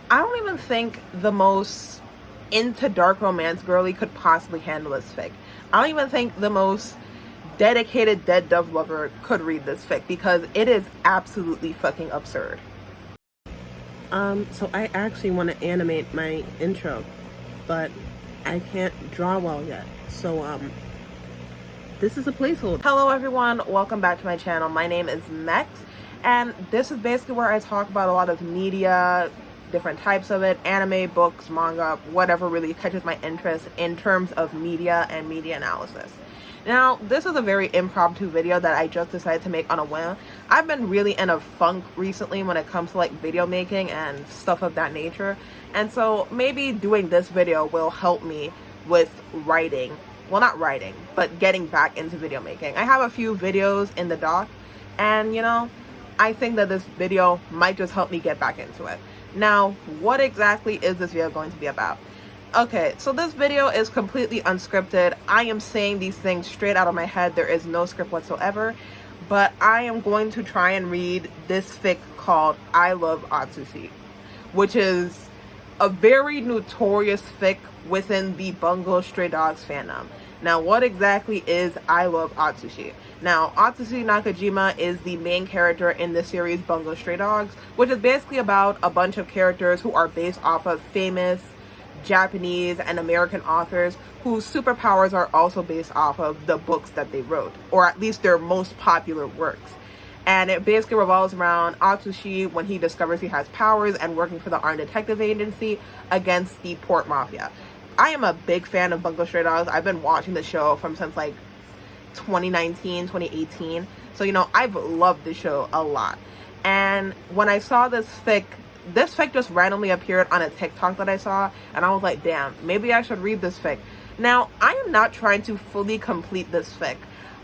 I don't even think the most into dark romance girly could possibly handle this fic. I don't even think the most dedicated dead dove lover could read this fic because it is absolutely fucking absurd. So I actually want to animate my intro, but I can't draw well yet. So, this is a placeholder. Hello everyone, welcome back to my channel. My name is Mex, and this is basically where I talk about a lot of media, different types of it, anime, books, manga, whatever really catches my interest in terms of media and media analysis. Now, this is a very impromptu video that I just decided to make on a whim. I've been really in a funk recently when it comes to like video making and stuff of that nature. And so maybe doing this video will help me with writing. Well, not writing, but getting back into video making. I have a few videos in the dock, and I think that this video might just help me get back into it. Now, what exactly is this video going to be about? Okay, so this video is completely unscripted. I am saying these things straight out of my head. There is no script whatsoever. But I am going to try and read this fic called I Love Atsushi, which is a very notorious fic within the Bungo Stray Dogs fandom. Now, what exactly is I Love Atsushi? Now, Atsushi Nakajima is the main character in the series Bungo Stray Dogs, which is basically about a bunch of characters who are based off of famous Japanese and American authors whose superpowers are also based off of the books that they wrote, or at least their most popular works. And it basically revolves around Atsushi when he discovers he has powers and working for the Armed Detective Agency against the Port Mafia. I am a big fan of Bungo Stray Dogs. I've been watching the show since like 2019, 2018. So, I've loved the show a lot. And when I saw this fic just randomly appeared on a TikTok that I saw, and I was like, damn, maybe I should read this fic. Now, I am not trying to fully complete this fic.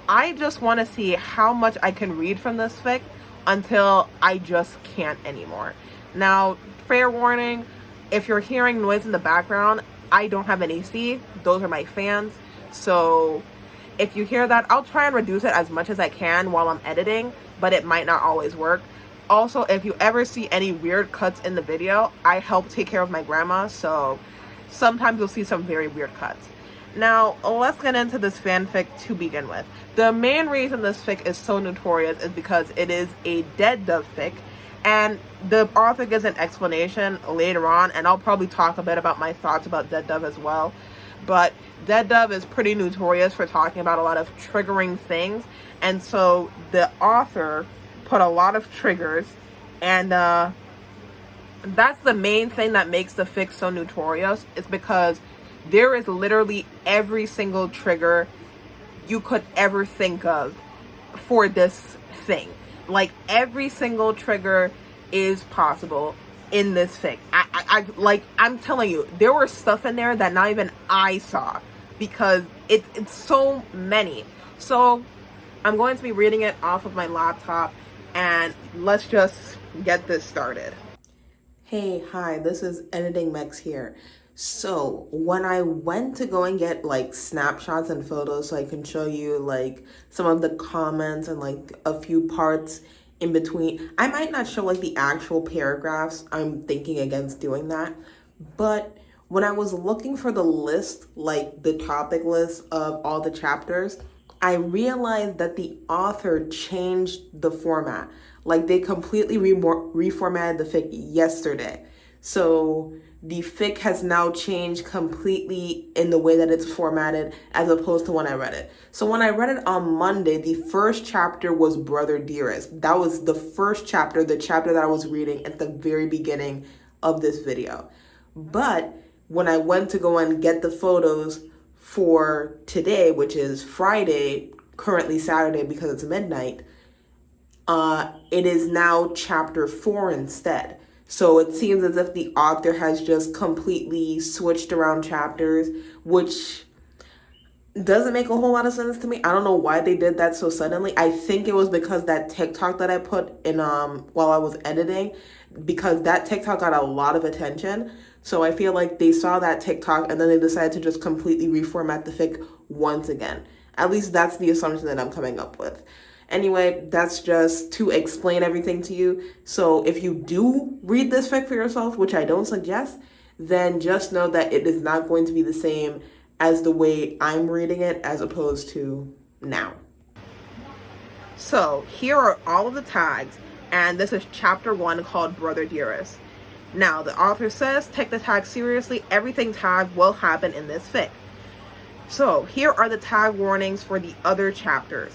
I just want to see how much I can read from this fic until I just can't anymore. Now, fair warning, if you're hearing noise in the background, I don't have an AC. Those are my fans. So if you hear that, I'll try and reduce it as much as I can while I'm editing, but it might not always work. Also, if you ever see any weird cuts in the video, I help take care of my grandma, so sometimes you'll see some very weird cuts. Now, let's get into this fanfic to begin with. The main reason this fic is so notorious is because it is a dead dove fic, and the author gives an explanation later on, and I'll probably talk a bit about my thoughts about dead dove as well. But dead dove is pretty notorious for talking about a lot of triggering things, and so the author put a lot of triggers, and that's the main thing that makes the fic so notorious, is because there is literally every single trigger you could ever think of for this thing. Like, every single trigger is possible in this fic. I'm telling you, there were stuff in there that not even I saw, because it's so many. So I'm going to be reading it off of my laptop, and let's just get this started. Hey, hi, this is Editing Mex here. So when I went to go and get like snapshots and photos so I can show you like some of the comments and like a few parts in between, I might not show like the actual paragraphs. I'm thinking against doing that. But when I was looking for the list, like the topic list of all the chapters, I realized that the author changed the format. Like, they completely reformatted the fic yesterday. So the fic has now changed completely in the way that it's formatted as opposed to when I read it. So when I read it on Monday, the first chapter was Brother Dearest. That was the first chapter, the chapter that I was reading at the very beginning of this video. But when I went to go and get the photos for today, which is Friday, currently Saturday because it's midnight, it is now chapter 4 instead. So it seems as if the author has just completely switched around chapters, which doesn't make a whole lot of sense to me. I don't know why they did that so suddenly. I think it was because that TikTok that I put in while I was editing, because that TikTok got a lot of attention. So I feel like they saw that TikTok and then they decided to just completely reformat the fic once again. At least that's the assumption that I'm coming up with. Anyway, that's just to explain everything to you. So if you do read this fic for yourself, which I don't suggest, then just know that it is not going to be the same as the way I'm reading it as opposed to now. So here are all of the tags, and this is chapter 1 called Brother Dearest. Now, the author says, take the tag seriously, everything tagged will happen in this fic. So here are the tag warnings for the other chapters.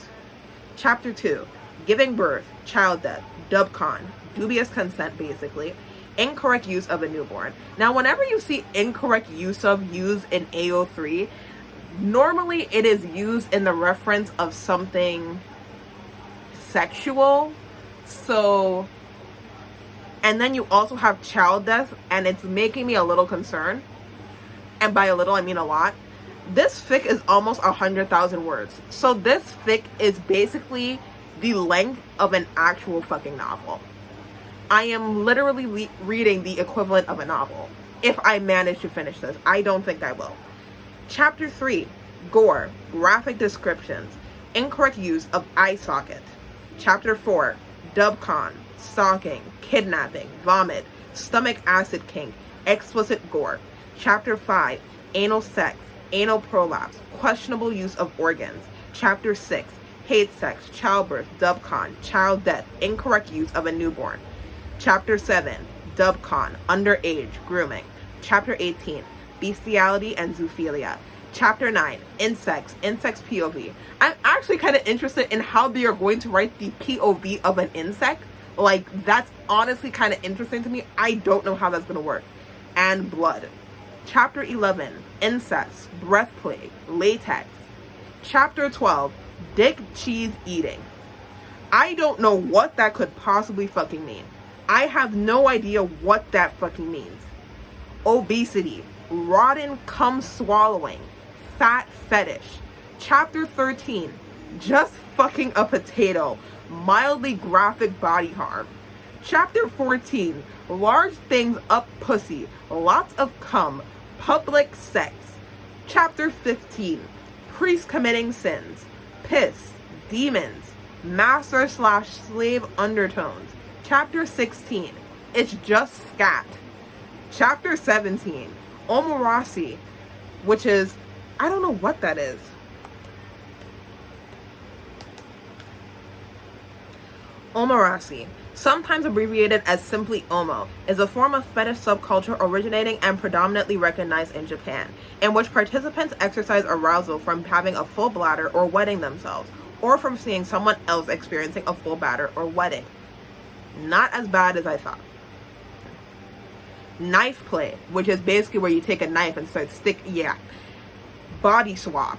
Chapter 2, giving birth, child death, dubcon, dubious consent basically, incorrect use of a newborn. Now, whenever you see incorrect use of used in AO3, normally it is used in the reference of something sexual. So, and then you also have child death, and it's making me a little concerned. And by a little, I mean a lot. This fic is almost 100,000 words. So this fic is basically the length of an actual fucking novel. I am literally reading the equivalent of a novel. If I manage to finish this. I don't think I will. Chapter 3, gore, graphic descriptions, incorrect use of eye socket. Chapter 4, dubcon, stalking, kidnapping, vomit, stomach acid kink, explicit gore. Chapter 5, anal sex, anal prolapse, questionable use of organs. Chapter 6, hate sex, childbirth, dubcon, child death, incorrect use of a newborn. Chapter 7, dubcon, underage, grooming. Chapter 18, bestiality and zoophilia. Chapter 9, insects POV. I'm actually kind of interested in how they are going to write the POV of an insect. Like, that's honestly kind of interesting to me. I don't know how that's going to work. And blood. Chapter 11, incest, breath plague, latex. Chapter 12, dick cheese eating. I don't know what that could possibly fucking mean. I have no idea what that fucking means. Obesity, rotten cum swallowing, fat fetish. Chapter 13, just fucking a potato, mildly graphic body harm. Chapter 14, large things up pussy, lots of cum, public sex. Chapter 15, priest committing sins, piss, demons, master/slave undertones. Chapter 16, it's just scat. Chapter 17, omorasi, which is, I don't know what that is. Omorasi, sometimes abbreviated as simply Omo, is a form of fetish subculture originating and predominantly recognized in Japan, in which participants exercise arousal from having a full bladder or wetting themselves, or from seeing someone else experiencing a full bladder or wetting. Not as bad as I thought. Knife play, which is basically where you take a knife and start body swap.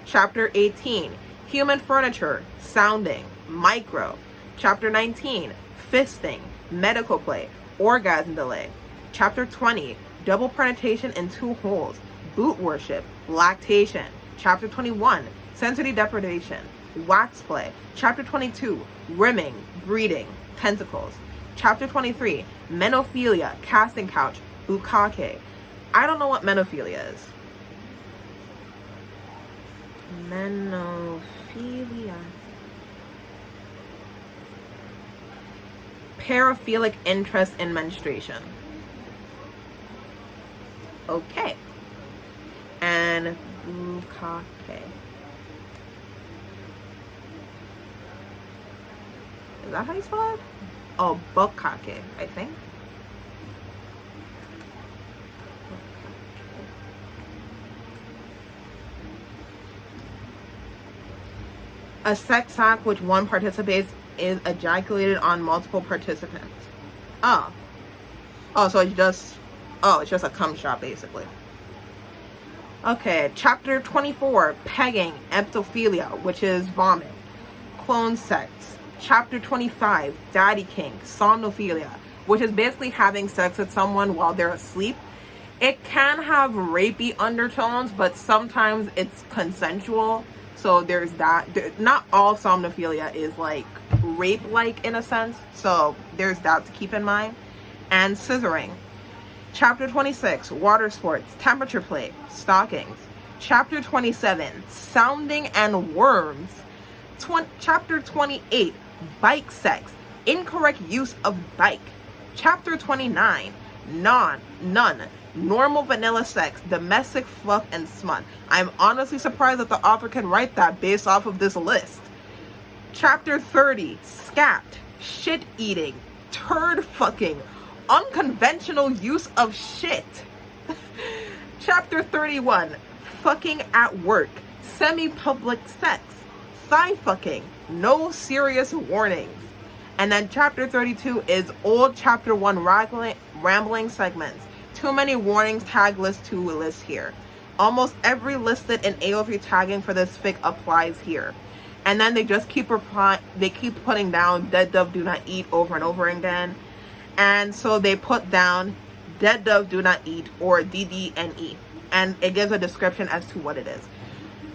Chapter 18, human furniture, sounding, micro. Chapter 19, fisting, medical play, orgasm delay. Chapter 20, double penetration in 2 holes, boot worship, lactation. Chapter 21, sensory deprivation, wax play. Chapter 22, rimming, breeding, tentacles. Chapter 23, menophilia, casting couch, bukkake. I don't know what menophilia is. Menophilia. Paraphilic interest in menstruation. Okay. And bukkake. Is that how you spell it? Oh, bukkake, I think. A sex act which one participates is ejaculated on multiple participants. Oh, so it's just a cum shot basically. Okay, chapter 24, pegging, epitophilia, which is vomit, clone sex. Chapter 25, daddy kink, somnophilia, which is basically having sex with someone while they're asleep. It can have rapey undertones, but sometimes it's consensual. So there's that. Not all somnophilia is like rape-like in a sense. So there's that to keep in mind. And scissoring. Chapter 26, water sports, temperature play, stockings. Chapter 27, sounding and worms. Chapter 28, bike sex, incorrect use of bike. Chapter 29, none, normal vanilla sex, domestic fluff and smut. I'm honestly surprised that the author can write that based off of this list. Chapter 30, scat, shit eating, turd fucking, unconventional use of shit. Chapter 31, fucking at work, semi-public sex, thigh fucking, no serious warnings. And then chapter 32 is old chapter 1 rambling segments. Too many warnings, tag list to list here. Almost every listed in AO3 tagging for this fic applies here. And then they just keep putting down dead dove do not eat over and over again. And so they put down dead dove do not eat, or DDNE. And it gives a description as to what it is.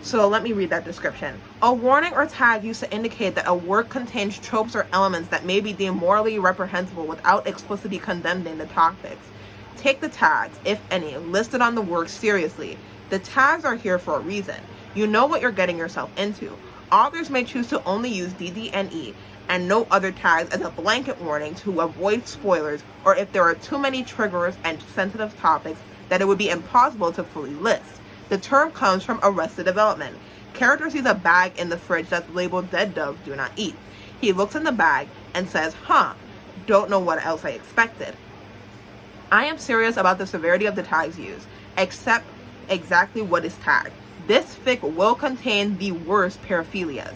So let me read that description. A warning or tag used to indicate that a work contains tropes or elements that may be deemed morally reprehensible without explicitly condemning the topics. Take the tags, if any, listed on the work seriously. The tags are here for a reason. You know what you're getting yourself into. Authors may choose to only use DDNE and no other tags as a blanket warning to avoid spoilers, or if there are too many triggers and sensitive topics that it would be impossible to fully list. The term comes from Arrested Development. Character sees a bag in the fridge that's labeled dead dove do not eat. He looks in the bag and says, don't know what else I expected. I am serious about the severity of the tags used, except exactly what is tagged. This fic will contain the worst paraphilias.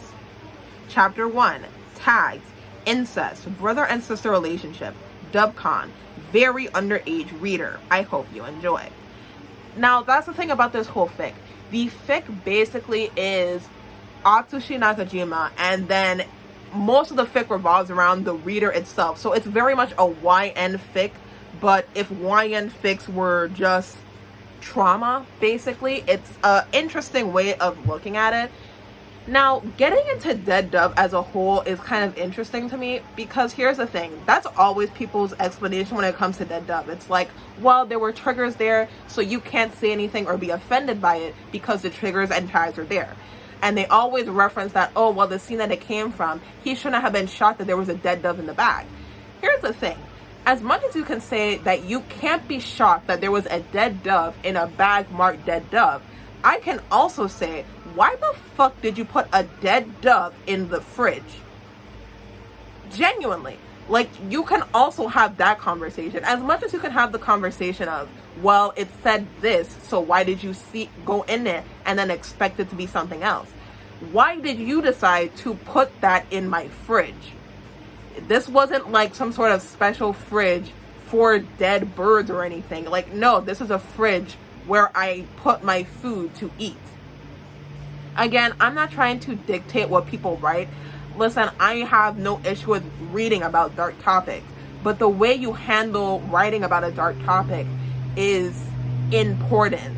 Chapter 1, tags, incest, brother and sister relationship, dubcon, very underage reader. I hope you enjoy. Now, that's the thing about this whole fic. The fic basically is Atsushi Nakajima, and then most of the fic revolves around the reader itself. So it's very much a YN fic, but if YN fics were just trauma, basically, it's an interesting way of looking at it. Now, getting into dead dove as a whole is kind of interesting to me, because here's the thing. That's always people's explanation when it comes to dead dove. It's like, well, there were triggers there, so you can't say anything or be offended by it because the triggers and tags are there. And they always reference that, oh, well, the scene that it came from, he shouldn't have been shocked that there was a dead dove in the bag. Here's the thing. As much as you can say that you can't be shocked that there was a dead dove in a bag marked dead dove, I can also say, why the fuck did you put a dead dove in the fridge? Genuinely. Like, you can also have that conversation. As much as you can have the conversation of, well, it said this, so why did you go in there and then expect it to be something else? Why did you decide to put that in my fridge? This wasn't like some sort of special fridge for dead birds or anything. Like, no, this is a fridge where I put my food to eat. Again, I'm not trying to dictate what people write. Listen, I have no issue with reading about dark topics, but the way you handle writing about a dark topic is important.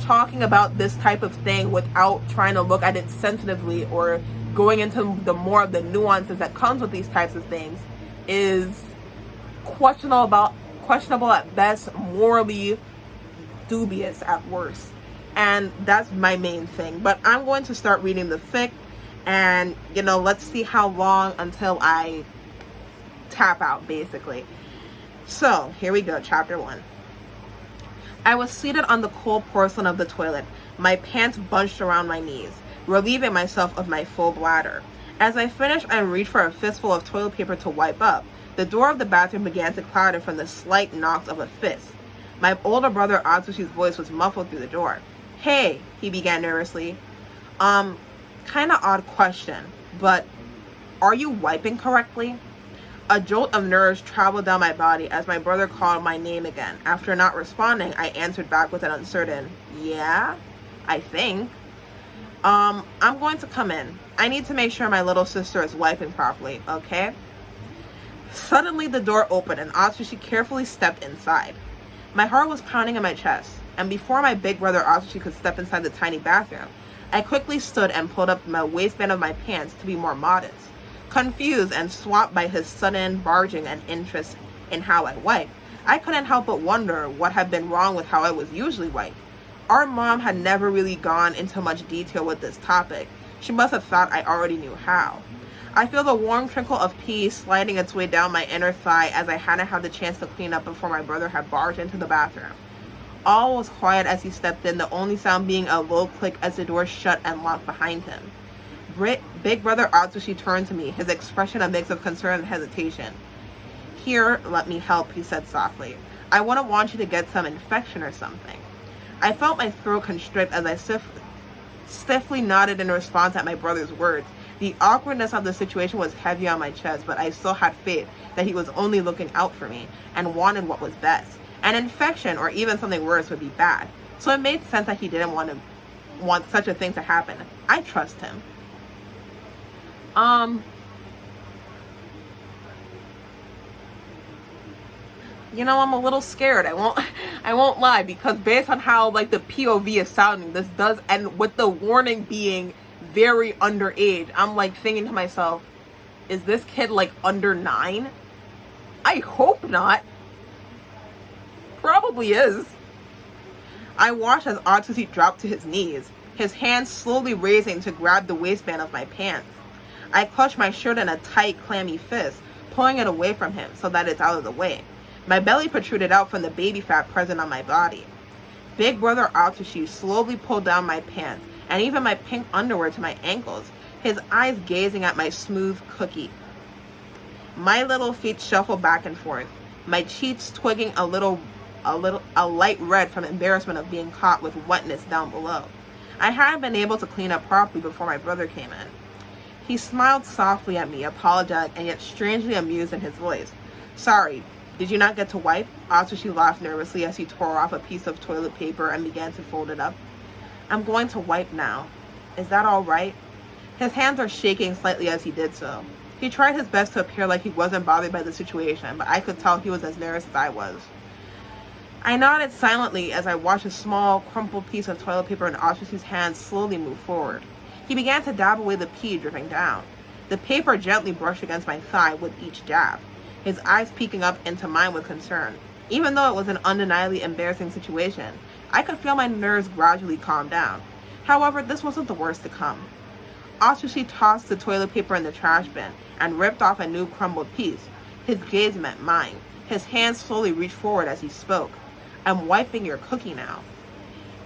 Talking about this type of thing without trying to look at it sensitively or going into the more of the nuances that comes with these types of things is questionable at best, morally dubious at worst. And that's my main thing. But I'm going to start reading the fic, and let's see how long until I tap out, basically. So here we go. Chapter 1. I was seated on the cold porcelain of the toilet, my pants bunched around my knees, relieving myself of my full bladder. As I finished, I reached for a fistful of toilet paper to wipe up. The door of the bathroom began to clatter from the slight knocks of a fist. My older brother Atsushi's voice was muffled through the door. Hey, he began nervously. Kinda odd question, but are you wiping correctly? A jolt of nerves traveled down my body as my brother called my name again. After not responding, I answered back with an uncertain, yeah, I think. I'm going to come in. I need to make sure my little sister is wiping properly, okay? Suddenly the door opened and Atsushi carefully stepped inside. My heart was pounding in my chest, and before my big brother Atsushi could step inside the tiny bathroom, I quickly stood and pulled up my waistband of my pants to be more modest. Confused and swamped by his sudden barging and interest in how I wiped, I couldn't help but wonder what had been wrong with how I was usually wiped. Our mom had never really gone into much detail with this topic. She must have thought I already knew how. I feel the warm trickle of pee sliding its way down my inner thigh as I hadn't had the chance to clean up before my brother had barged into the bathroom. All was quiet as he stepped in, the only sound being a low click as the door shut and locked behind him. Big brother Atsushi turned to me, his expression a mix of concern and hesitation. "Here, let me help," he said softly. "I wouldn't want you to get some infection or something." I felt my throat constrict as I stiffly nodded in response at my brother's words. The awkwardness of the situation was heavy on my chest, but I still had faith that he was only looking out for me and wanted what was best. An infection or even something worse would be bad. So it made sense that he didn't want such a thing to happen. I trust him. You know, I'm a little scared. I won't lie, because based on how like the POV is sounding, this does, and with the warning being very underage, I'm like thinking to myself, is this kid like under 9? I hope not. Probably is. I watched as Atsushi dropped to his knees, his hands slowly raising to grab the waistband of my pants. I clutched my shirt in a tight, clammy fist, pulling it away from him so that it's out of the way. My belly protruded out from the baby fat present on my body. Big brother Atsushi slowly pulled down my pants and even my pink underwear to my ankles, his eyes gazing at my smooth cookie. My little feet shuffled back and forth, my cheeks twigging a light red from embarrassment of being caught with wetness down below. I hadn't been able to clean up properly before my brother came in. He smiled softly at me, apologetic and yet strangely amused in his voice. "Sorry, did you not get to wipe?" Atsushi laughed nervously as he tore off a piece of toilet paper and began to fold it up. "I'm going to wipe now. Is that all right?" His hands are shaking slightly as he did so. He tried his best to appear like he wasn't bothered by the situation, but I could tell he was as nervous as I was. I nodded silently as I watched a small, crumpled piece of toilet paper in Atsushi's hand slowly move forward. He began to dab away the pee dripping down. The paper gently brushed against my thigh with each dab, his eyes peeking up into mine with concern. Even though it was an undeniably embarrassing situation, I could feel my nerves gradually calm down. However, this wasn't the worst to come. Atsushi tossed the toilet paper in the trash bin and ripped off a new crumbled piece. His gaze met mine. His hands slowly reached forward as he spoke. "I'm wiping your cookie now."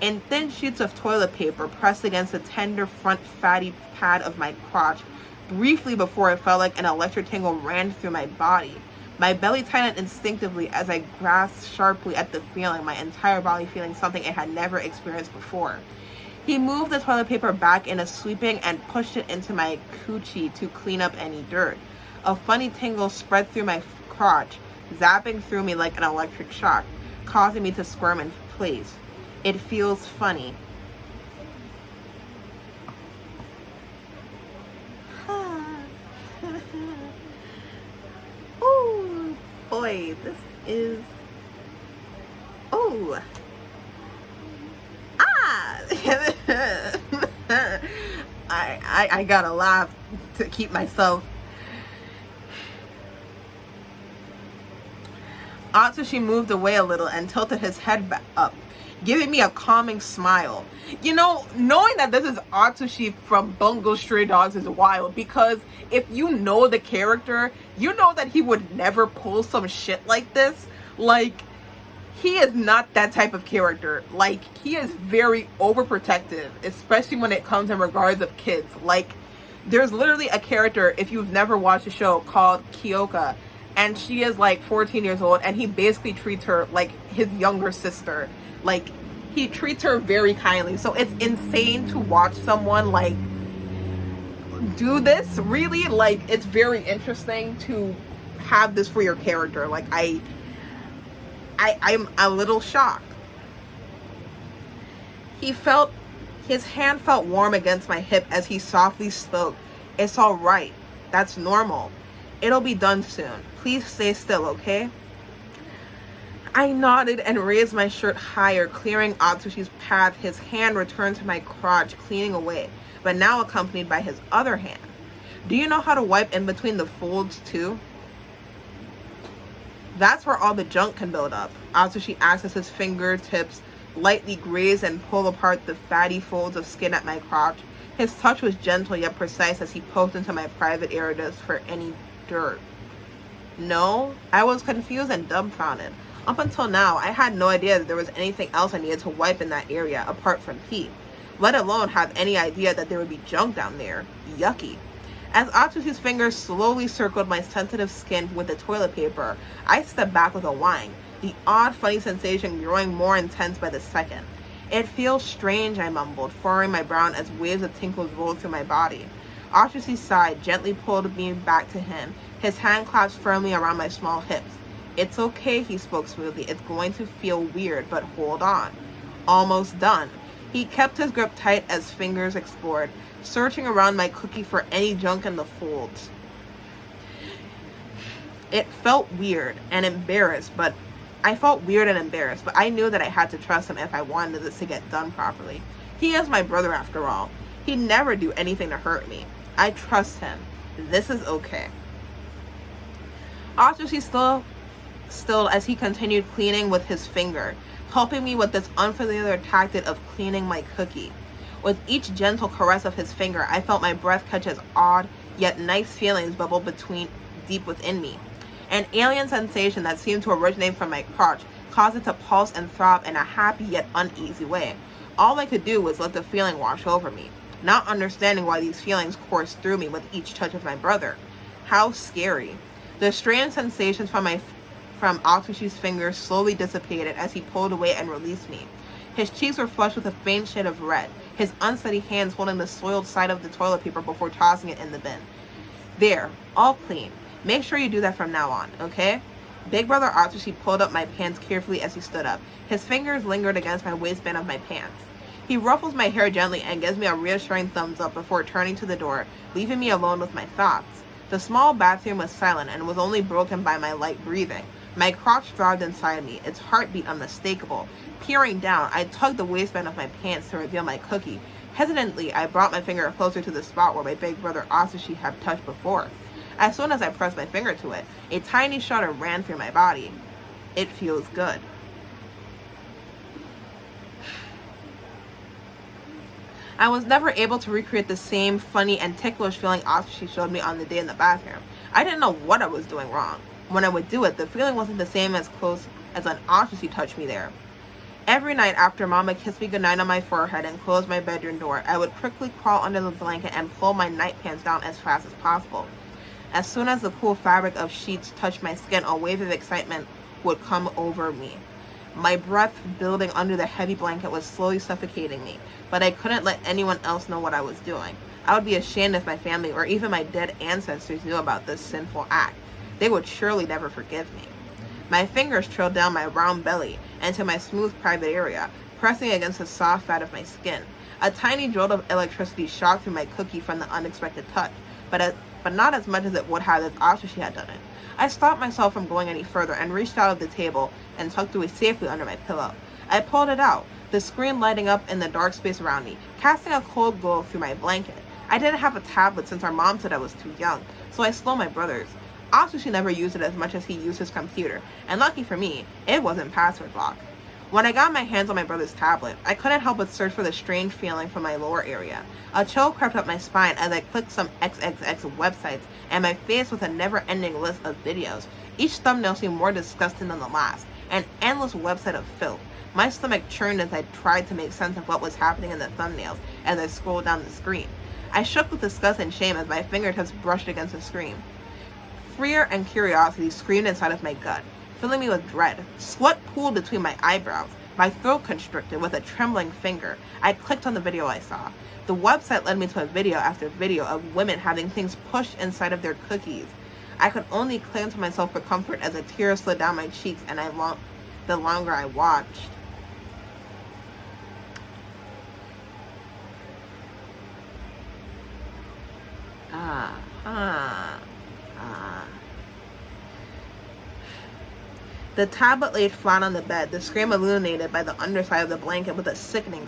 In thin sheets of toilet paper pressed against the tender front fatty pad of my crotch, briefly before it felt like an electric tingle ran through my body. My belly tightened instinctively as I grasped sharply at the feeling, my entire body feeling something it had never experienced before. He moved the toilet paper back in a sweeping and pushed it into my coochie to clean up any dirt. A funny tingle spread through my crotch, zapping through me like an electric shock, causing me to squirm in place. It feels funny. Oh boy, this is... Oh! Ah! I gotta laugh to keep myself. Atsushi moved away a little and tilted his head back up, giving me a calming smile. You know, knowing that this is Atsushi from Bungo Stray Dogs is wild, because if you know the character, you know that he would never pull some shit like this. Like, he is not that type of character. Like, he is very overprotective, especially when it comes in regards of kids. Like, there's literally a character, if you've never watched a show, called Kyoka, and she is like 14 years old, and he basically treats her like his younger sister. Like, he treats her very kindly. So it's insane to watch someone like do this, really. Like, it's very interesting to have this for your character. Like, I'm a little shocked. His hand felt warm against my hip as he softly spoke. "It's all right. That's normal. It'll be done soon. Please stay still, okay?" I nodded and raised my shirt higher, clearing Atsushi's path. His hand returned to my crotch, cleaning away, but now accompanied by his other hand. "Do you know how to wipe in between the folds too?" "That's where all the junk can build up," Atsushi asked as his fingertips lightly graze and pull apart the fatty folds of skin at my crotch, His touch was gentle yet precise as he poked into my private areas for any dirt. No, I was confused and dumbfounded. Up until now, I had no idea that there was anything else I needed to wipe in that area apart from pee, let alone have any idea that there would be junk down there. Yucky. As Atsushi's fingers slowly circled my sensitive skin with the toilet paper, I stepped back with a whine, the odd, funny sensation growing more intense by the second. It feels strange, I mumbled, furrowing my brow as waves of tingles rolled through my body. Atsushi sighed, gently pulled me back to him, his hand clasped firmly around my small hips. It's okay, he spoke smoothly. It's going to feel weird, but hold on. Almost done. He kept his grip tight as fingers explored, searching around my cookie for any junk in the folds. It felt weird and embarrassed, but I knew that I had to trust him if I wanted this to get done properly. He is my brother after all. He'd never do anything to hurt me. I trust him. This is okay. Atsushi still as he continued cleaning with his finger, helping me with this unfamiliar tactic of cleaning my cookie. With each gentle caress of his finger, I felt my breath catch as odd yet nice feelings bubble deep within me. An alien sensation that seemed to originate from my crotch caused it to pulse and throb in a happy yet uneasy way. All I could do was let the feeling wash over me, not understanding why these feelings coursed through me with each touch of my brother. How scary. The strange sensations from Atsushi's fingers slowly dissipated as he pulled away and released me. His cheeks were flushed with a faint shade of red, his unsteady hands holding the soiled side of the toilet paper before tossing it in the bin. There, all clean. Make sure you do that from now on, okay? Big Brother Atsushi pulled up my pants carefully as he stood up. His fingers lingered against my waistband of my pants. He ruffles my hair gently and gives me a reassuring thumbs up before turning to the door, leaving me alone with my thoughts. The small bathroom was silent and was only broken by my light breathing. My crotch throbbed inside me, its heartbeat unmistakable. Peering down, I tugged the waistband of my pants to reveal my cookie. Hesitantly, I brought my finger closer to the spot where my big brother Atsushi had touched before. As soon as I pressed my finger to it, a tiny shudder ran through my body. It feels good. I was never able to recreate the same funny and ticklish feeling Atsushi showed me on the day in the bathroom. I didn't know what I was doing wrong. When I would do it, the feeling wasn't the same as close as when Atsushi touched me there. Every night after Mama kissed me goodnight on my forehead and closed my bedroom door, I would quickly crawl under the blanket and pull my night pants down as fast as possible. As soon as the cool fabric of sheets touched my skin, a wave of excitement would come over me. My breath building under the heavy blanket was slowly suffocating me, but I couldn't let anyone else know what I was doing. I would be ashamed if my family or even my dead ancestors knew about this sinful act. They would surely never forgive me. My fingers trailed down my round belly into my smooth private area, pressing against the soft fat of my skin. A tiny jolt of electricity shot through my cookie from the unexpected touch, but not as much as it would have if Atsushi had done it. I stopped myself from going any further and reached out of the table and tucked it away safely under my pillow. I pulled it out, the screen lighting up in the dark space around me, casting a cold glow through my blanket. I didn't have a tablet since our mom said I was too young, so I stole my brother's. Atsushi never used it as much as he used his computer, and lucky for me, it wasn't password locked. When I got my hands on my brother's tablet, I couldn't help but search for the strange feeling from my lower area. A chill crept up my spine as I clicked some XXX websites, and my face was a never-ending list of videos. Each thumbnail seemed more disgusting than the last, an endless website of filth. My stomach churned as I tried to make sense of what was happening in the thumbnails as I scrolled down the screen. I shook with disgust and shame as my fingertips brushed against the screen. Fear and curiosity screamed inside of my gut, filling me with dread. Sweat pooled between my eyebrows. My throat constricted with a trembling finger. I clicked on the video I saw. The website led me to a video after video of women having things pushed inside of their cookies. I could only cling to myself for comfort as a tear slid down my cheeks, and the longer I watched. The tablet laid flat on the bed, the screen illuminated by the underside of the blanket with a sickening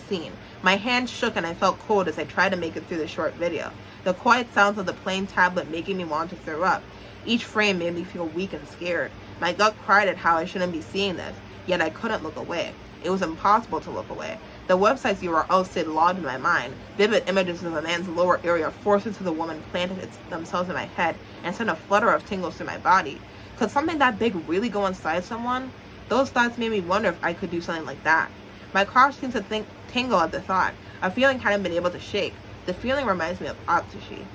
scene. My hand shook and I felt cold as I tried to make it through the short video. The quiet sounds of the plain tablet making me want to throw up. Each frame made me feel weak and scared. My gut cried at how I shouldn't be seeing this, yet I couldn't look away. It was impossible to look away. The website's URL stayed logged in my mind. Vivid images of a man's lower area forced into the woman planted themselves in my head and sent a flutter of tingles through my body. Could something that big really go inside someone? Those thoughts made me wonder if I could do something like that. My crotch seemed to tingle at the thought. A feeling hadn't been able to shake. The feeling reminds me of Atsushi.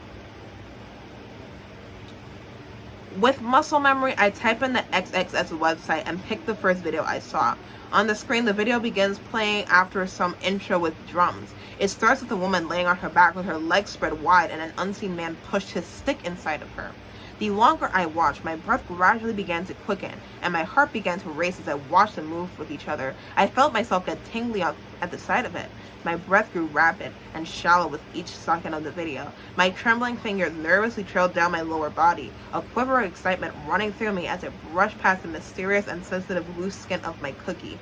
With muscle memory, I type in the XXS website and pick the first video I saw. On the screen, the video begins playing after some intro with drums. It starts with a woman laying on her back with her legs spread wide and an unseen man pushed his stick inside of her. The longer I watched, my breath gradually began to quicken, and my heart began to race as I watched them move with each other. I felt myself get tingly at the sight of it. My breath grew rapid and shallow with each second of the video. My trembling fingers nervously trailed down my lower body, a quiver of excitement running through me as it brushed past the mysterious and sensitive loose skin of my cookie.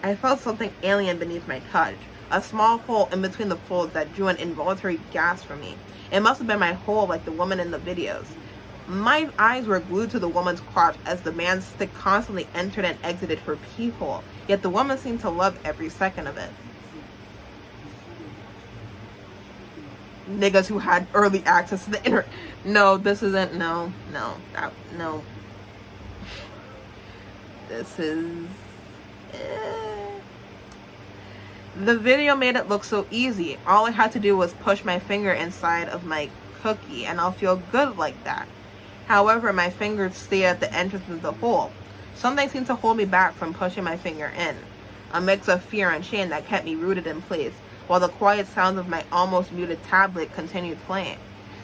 I felt something alien beneath my touch, a small hole in between the folds that drew an involuntary gasp from me. It must have been my hole like the woman in the videos. My eyes were glued to the woman's crotch as the man's stick constantly entered and exited her pee hole, yet the woman seemed to love every second of it. Niggas who had early access to the internet. No, this isn't. No. This is. The video made it look so easy. All I had to do was push my finger inside of my cookie and I'll feel good like that. However, my fingers stayed at the entrance of the hole. Something seemed to hold me back from pushing my finger in. A mix of fear and shame that kept me rooted in place, while the quiet sounds of my almost muted tablet continued playing.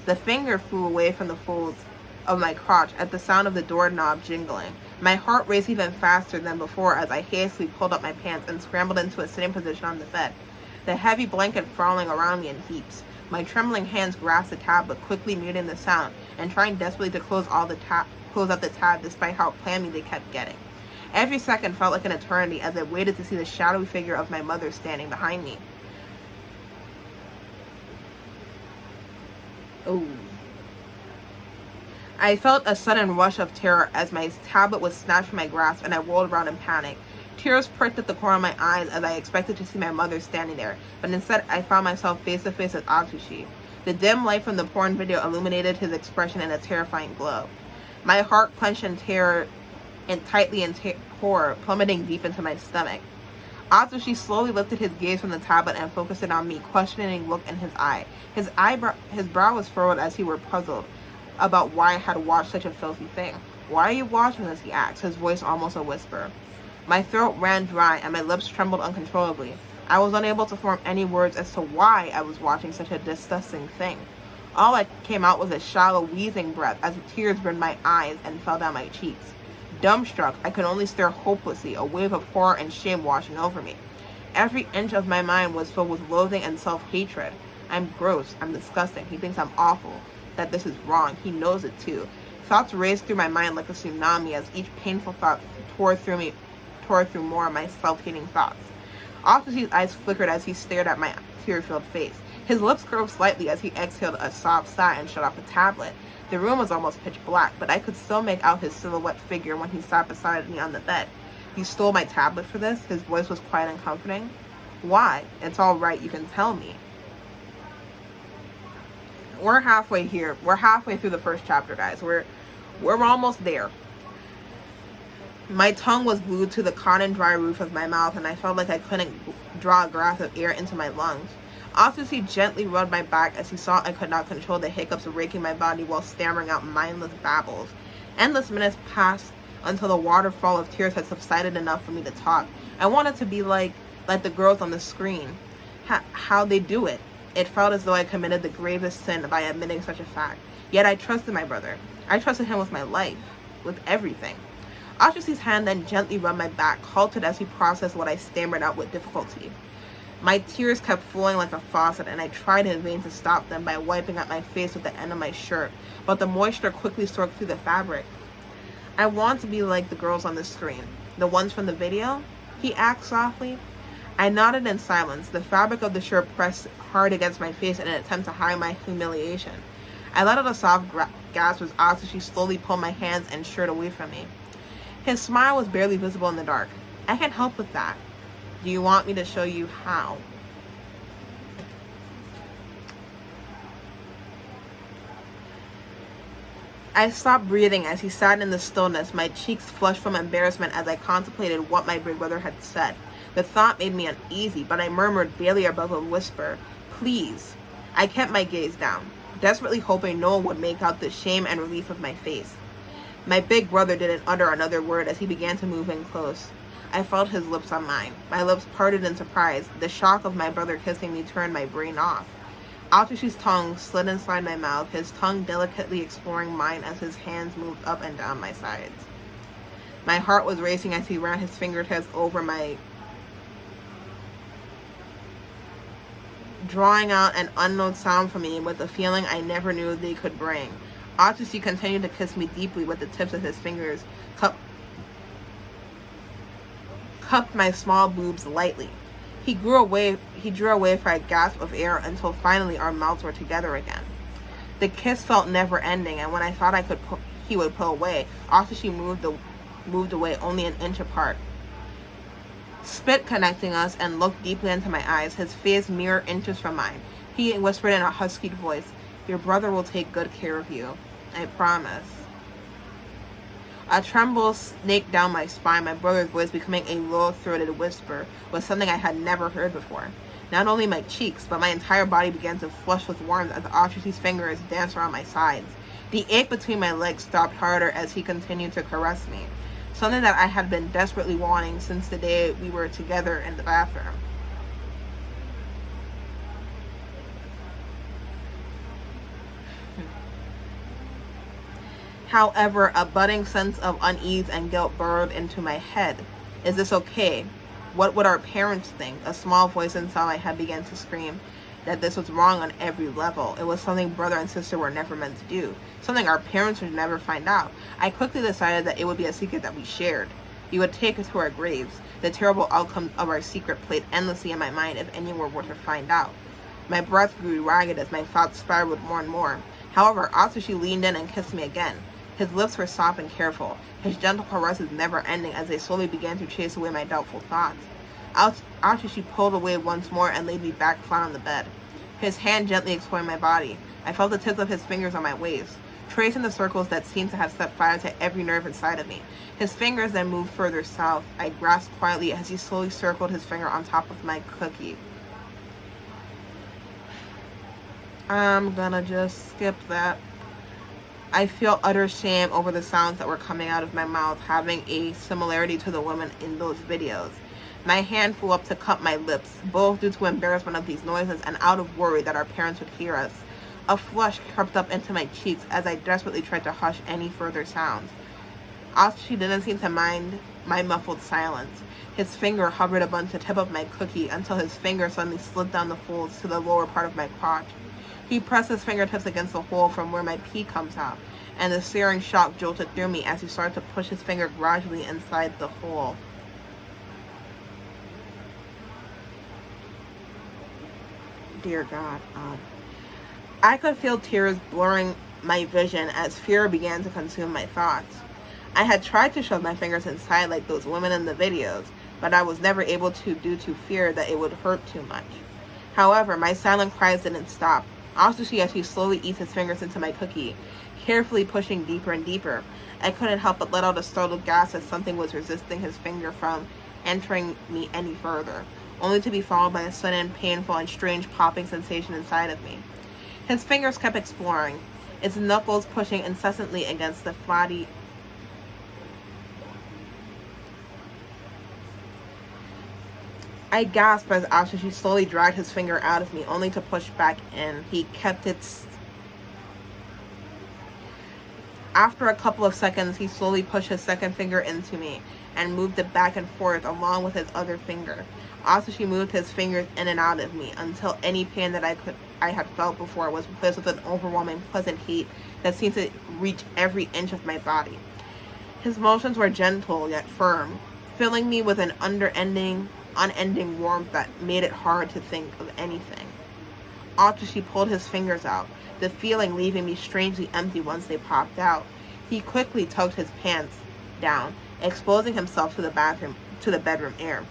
The finger flew away from the folds of my crotch at the sound of the doorknob jingling. My heart raced even faster than before as I hastily pulled up my pants and scrambled into a sitting position on the bed, the heavy blanket falling around me in heaps. My trembling hands grasped the tablet, quickly muting the sound and trying desperately to close out the tab despite how clammy they kept getting. Every second felt like an eternity as I waited to see the shadowy figure of my mother standing behind me. Oh. I felt a sudden rush of terror as my tablet was snatched from my grasp and I rolled around in panic. Tears pricked at the corner of my eyes as I expected to see my mother standing there, but instead I found myself face to face with Atsushi. The dim light from the porn video illuminated his expression in a terrifying glow. My heart clenched in terror and tightly in horror, plummeting deep into my stomach. Atsushi slowly lifted his gaze from the tablet and focused it on me, questioning look in his eye. His brow was furrowed as he were puzzled about why I had watched such a filthy thing. "Why are you watching this?" he asked, his voice almost a whisper. My throat ran dry and my lips trembled uncontrollably. I was unable to form any words as to why I was watching such a disgusting thing. All that came out was a shallow, wheezing breath as tears burned my eyes and fell down my cheeks. Dumbstruck, I could only stare hopelessly, a wave of horror and shame washing over me. Every inch of my mind was filled with loathing and self-hatred. I'm gross, I'm disgusting, he thinks I'm awful, that this is wrong, he knows it too. Thoughts raced through my mind like a tsunami as each painful thought tore through more of my self-hating thoughts. Atsushi's eyes flickered as he stared at my tear-filled face. His lips curved slightly as he exhaled a soft sigh and shut off the tablet. The room was almost pitch black, but I could still make out his silhouette figure when he sat beside me on the bed. "You stole my tablet for this?" His voice was quiet and comforting. "Why? It's all right, you can tell me." We're halfway here. We're halfway through the first chapter, guys. We're almost there. My tongue was glued to the cotton dry roof of my mouth and I felt like I couldn't draw a breath of air into my lungs. Atsushi gently rubbed my back as he saw I could not control the hiccups raking my body while stammering out mindless babbles. Endless minutes passed until the waterfall of tears had subsided enough for me to talk. I wanted to be like the girls on the screen. How they do it. It felt as though I committed the gravest sin by admitting such a fact. Yet I trusted my brother. I trusted him with my life, with everything. Atsushi's hand then gently rubbed my back, halted as he processed what I stammered out with difficulty. My tears kept flowing like a faucet, and I tried in vain to stop them by wiping at my face with the end of my shirt, but the moisture quickly soaked through the fabric. "I want to be like the girls on the screen. The ones from the video?" he asked softly. I nodded in silence, the fabric of the shirt pressed hard against my face in an attempt to hide my humiliation. I let out a soft gasp as Atsushi slowly pulled my hands and shirt away from me. His smile was barely visible in the dark. "I can't help with that." Do you want me to show you how? I stopped breathing as he sat in the stillness, my cheeks flushed from embarrassment as I contemplated what my big brother had said. The thought made me uneasy, but I murmured barely above a whisper, "Please." I kept my gaze down, desperately hoping no one would make out the shame and relief of my face. My big brother didn't utter another word as he began to move in close. I felt his lips on mine. My lips parted in surprise. The shock of my brother kissing me turned my brain off. Atsushi's tongue slid inside my mouth, his tongue delicately exploring mine as his hands moved up and down my sides. My heart was racing as he ran his fingertips over my, drawing out an unknown sound from me with a feeling I never knew they could bring. Atsushi continued to kiss me deeply with the tips of his fingers, cupped my small boobs lightly. He drew away for a gasp of air until finally our mouths were together again. The kiss felt never ending, and when I thought he would pull away, Atsushi moved away only an inch apart. Spit connecting us and looked deeply into my eyes, his face mere inches from mine. He whispered in a husky voice, "Your brother will take good care of you. I promise." A tremble snaked down my spine, my brother's voice becoming a low-throated whisper was something I had never heard before. Not only my cheeks, but my entire body began to flush with warmth as Atsushi's fingers danced around my sides. The ache between my legs stopped harder as he continued to caress me, something that I had been desperately wanting since the day we were together in the bathroom. However, a budding sense of unease and guilt burrowed into my head. Is this okay? What would our parents think? A small voice inside my head began to scream that this was wrong on every level. It was something brother and sister were never meant to do, something our parents would never find out. I quickly decided that it would be a secret that we shared. We would take it to our graves. The terrible outcome of our secret played endlessly in my mind if anyone were to find out. My breath grew ragged as my thoughts spiraled more and more. However, Atsushi leaned in and kissed me again. His lips were soft and careful, his gentle caresses never ending as they slowly began to chase away my doubtful thoughts. Atsushi pulled away once more and laid me back flat on the bed, his hand gently exploring my body. I felt the tips of his fingers on my waist, tracing the circles that seemed to have set fire to every nerve inside of me. His fingers then moved further south. I grasped quietly as he slowly circled his finger on top of my cookie. I'm gonna just skip that. I feel utter shame over the sounds that were coming out of my mouth, having a similarity to the women in those videos. My hand flew up to cup my lips, both due to embarrassment of these noises and out of worry that our parents would hear us. A flush crept up into my cheeks as I desperately tried to hush any further sounds. Atsushi didn't seem to mind my muffled silence. His finger hovered above the tip of my cookie until his finger suddenly slid down the folds to the lower part of my crotch. He pressed his fingertips against the hole from where my pee comes out, and the searing shock jolted through me as he started to push his finger gradually inside the hole. Dear God. I could feel tears blurring my vision as fear began to consume my thoughts. I had tried to shove my fingers inside like those women in the videos, but I was never able to due to fear that it would hurt too much. However, my silent cries didn't stop. Atsushi, as he slowly eased his fingers into my cookie, carefully pushing deeper and deeper. I couldn't help but let out a startled gasp as something was resisting his finger from entering me any further, only to be followed by a sudden, painful, and strange popping sensation inside of me. His fingers kept exploring, its knuckles pushing incessantly against the flabby. I gasped as Atsushi slowly dragged his finger out of me, only to push back in. He kept it. After a couple of seconds, he slowly pushed his second finger into me and moved it back and forth along with his other finger. Atsushi moved his fingers in and out of me until any pain that I had felt before was replaced with an overwhelming pleasant heat that seemed to reach every inch of my body. His motions were gentle yet firm, filling me with an unending warmth that made it hard to think of anything. Atsushi pulled his fingers out, the feeling leaving me strangely empty once they popped out. He quickly tugged his pants down, exposing himself to the bedroom air.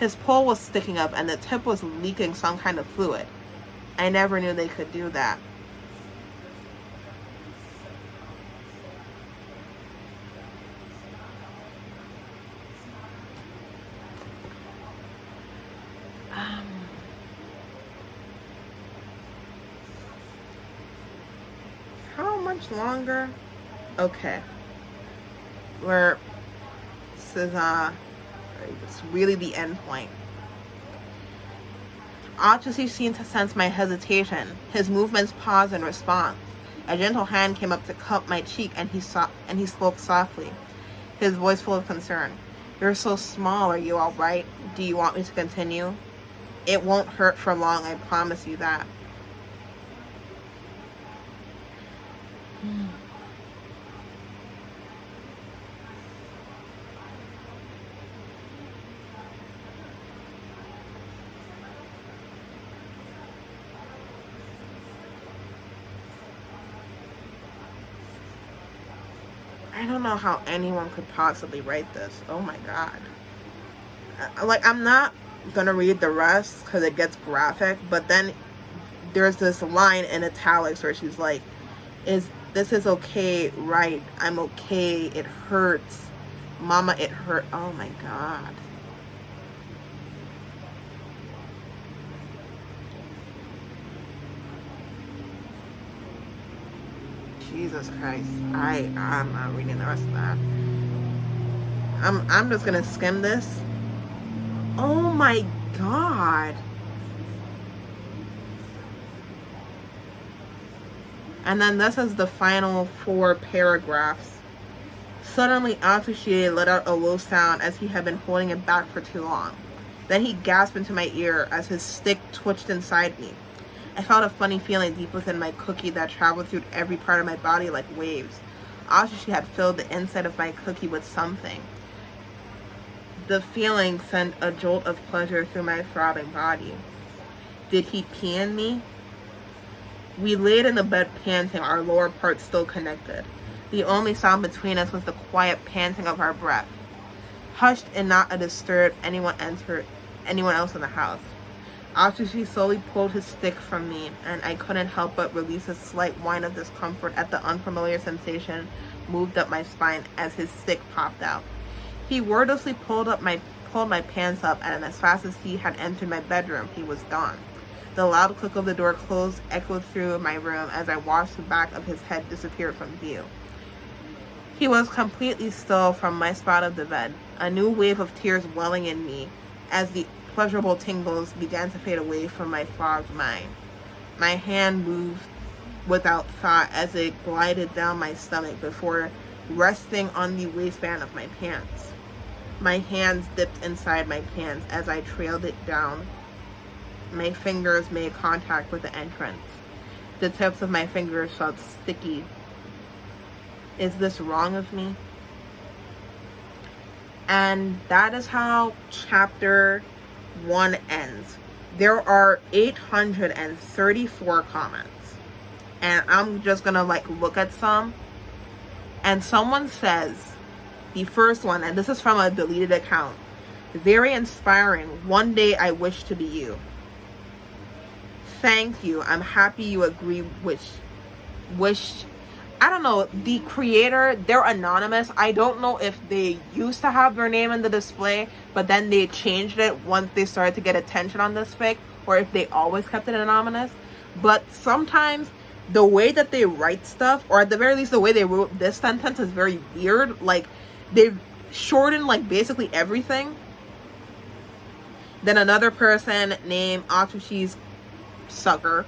His pole was sticking up and the tip was leaking some kind of fluid. I never knew they could do that. How much longer? Okay. This is it's really the end point. Atsushi seemed to sense my hesitation. His movements paused in response. A gentle hand came up to cup my cheek, and he spoke softly, his voice full of concern. "You're so small. Are you all right? Do you want me to continue? It won't hurt for long. I promise you that." I don't know how anyone could possibly write this. Oh my god. Like, I'm not gonna read the rest because it gets graphic, but then there's this line in italics where she's like, this is okay, right? I'm okay. It hurts. Mama, it hurt. Oh my god. Jesus Christ. I'm not reading the rest of that. I'm just gonna skim this. Oh my god. And then this is the final 4 paragraphs. Suddenly, Atsushi let out a low sound as he had been holding it back for too long. Then he gasped into my ear as his stick twitched inside me. I felt a funny feeling deep within my cookie that traveled through every part of my body like waves. Atsushi had filled the inside of my cookie with something. The feeling sent a jolt of pleasure through my throbbing body. Did he pee in me? We laid in the bed panting, our lower parts still connected. The only sound between us was the quiet panting of our breath. Hushed and not to disturb anyone else in the house. Atsushi slowly pulled his stick from me, and I couldn't help but release a slight whine of discomfort at the unfamiliar sensation moved up my spine as his stick popped out. He wordlessly pulled my pants up, and as fast as he had entered my bedroom, he was gone. The loud click of the door closed echoed through my room as I watched the back of his head disappear from view. He was completely still from my spot of the bed, a new wave of tears welling in me as the pleasurable tingles began to fade away from my fogged mind. My hand moved without thought as it glided down my stomach before resting on the waistband of my pants. My hands dipped inside my pants as I trailed it down. My fingers made contact with the entrance. The tips of my fingers felt sticky. Is this wrong of me? And that is how chapter 1 ends. There are 834 comments. And I'm just gonna look at some. And someone says, the first one, and this is from a deleted account, very inspiring. One day I wish to be you. Thank you. I'm happy you agree. Wish. I don't know. The creator, they're anonymous. I don't know if they used to have their name in the display, but then they changed it once they started to get attention on this fic, or if they always kept it anonymous. But sometimes the way that they write stuff, or at the very least the way they wrote this sentence, is very weird. Like, they've shortened basically everything. Then another person named Atsushi's sucker.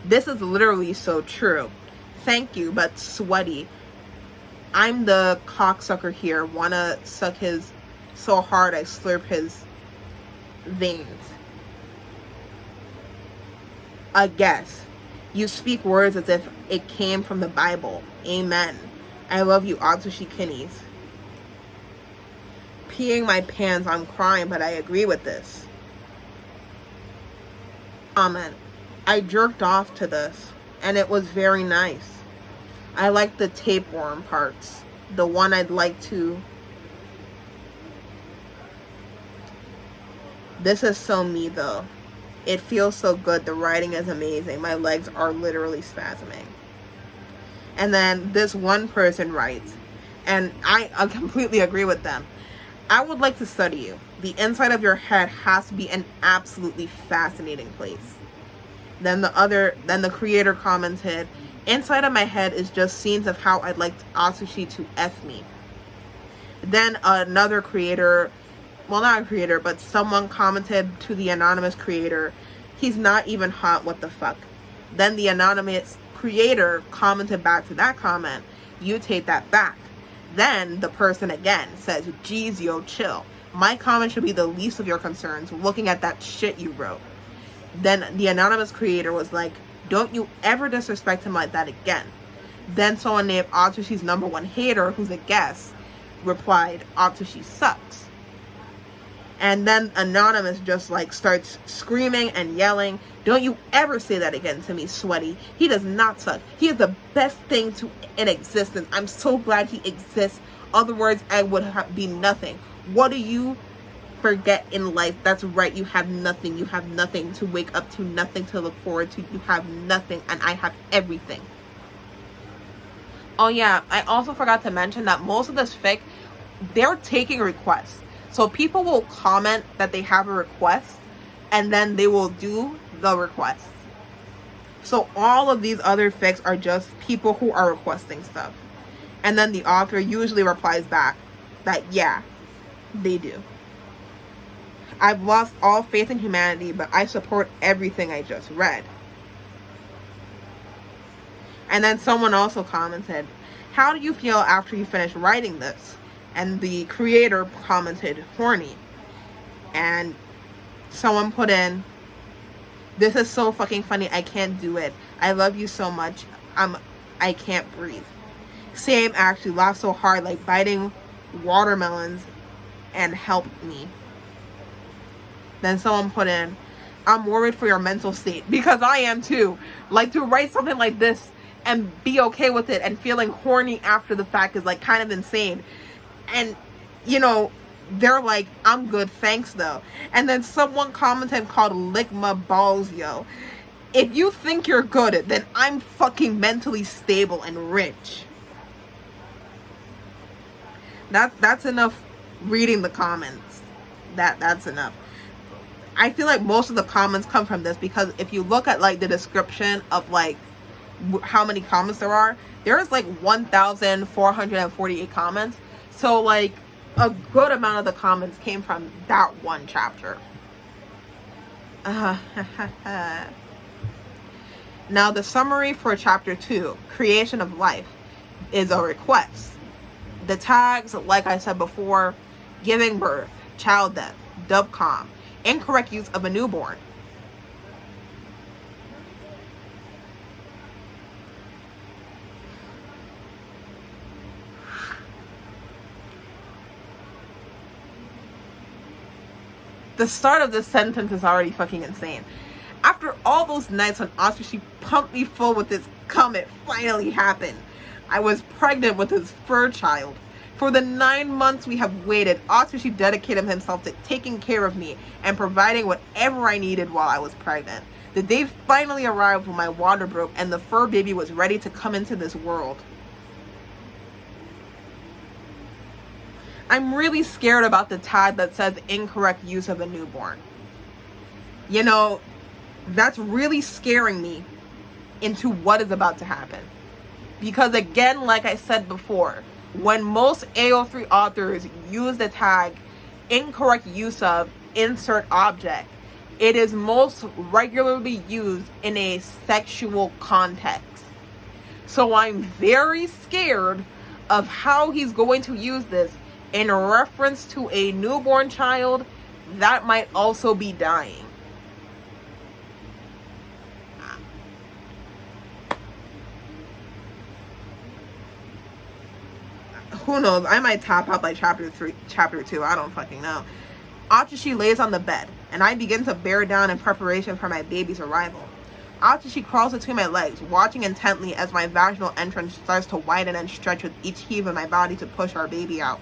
This is literally so true. Thank you, but sweaty. I'm the cocksucker here. Wanna suck his so hard I slurp his veins. I guess. You speak words as if it came from the Bible. Amen. I love you, Atsushi Kinnies. Peeing my pants, I'm crying, but I agree with this. Comment. I jerked off to this, and it was very nice. I like the tapeworm parts. The one This is so me though. It feels so good. The writing is amazing. My legs are literally spasming. And then this one person writes, and I completely agree with them. I would like to study you. The inside of your head has to be an absolutely fascinating place. Then the creator commented, inside of my head is just scenes of how I'd like Atsushi to F me. Then another creator, well, not a creator, but someone commented to the anonymous creator, he's not even hot, what the fuck. Then the anonymous creator commented back to that comment, you take that back. Then the person again says, geez, yo, chill. My comment should be the least of your concerns looking at that shit you wrote. Then the anonymous creator was like, don't you ever disrespect him like that again. Then someone named Atsushi's #1 hater, who's a guest, replied, Atsushi sucks. And then Anonymous just like starts screaming and yelling, don't you ever say that again to me, sweaty. He does not suck. He is the best thing in existence. I'm so glad he exists. Other words, I would be nothing. What do you forget in life? That's right, you have nothing. You have nothing to wake up to, nothing to look forward to. You have nothing, and I have everything. Oh yeah, I also forgot to mention that most of this fic, they're taking requests. So people will comment that they have a request, and then they will do the request. So all of these other fics are just people who are requesting stuff. And then the author usually replies back that, yeah, they do. I've lost all faith in humanity, but I support everything I just read. And then someone also commented, how do you feel after you finish writing this? And the creator commented, horny. And someone put in, this is so fucking funny, I can't do it. I love you so much, I can't breathe. Same, actually, laughed so hard like biting watermelons and help me. Then someone put in, I'm worried for your mental state, because I am too. Like, to write something like this and be okay with it and feeling horny after the fact is like kind of insane. And, you know, they're like, I'm good, thanks though. And then someone commented called Ligma Balls, yo. If you think you're good, then I'm fucking mentally stable and rich. That's enough reading the comments. That's enough. I feel like most of the comments come from this, because if you look at like the description of like how many comments there's like 1,448 comments. So like a good amount of the comments came from that one chapter. Now the summary for chapter 2, Creation of Life, is a request. The tags, like I said before, giving birth, child death, dubcom, incorrect use of a newborn. The start of this sentence is already fucking insane. After all those nights when Atsushi pumped me full with his cum, it finally happened. I was pregnant with his fur child. For the 9 months we have waited, Atsushi dedicated himself to taking care of me and providing whatever I needed while I was pregnant. The day finally arrived when my water broke and the fur baby was ready to come into this world. I'm really scared about the tag that says incorrect use of a newborn. You know, that's really scaring me into what is about to happen. Because again, like I said before, when most AO3 authors use the tag incorrect use of insert object, it is most regularly used in a sexual context. So I'm very scared of how he's going to use this in reference to a newborn child that might also be dying. Who knows? I might top out by chapter 2. I don't fucking know. Atsushi lays on the bed, and I begin to bear down in preparation for my baby's arrival. Atsushi crawls between my legs, watching intently as my vaginal entrance starts to widen and stretch with each heave of my body to push our baby out.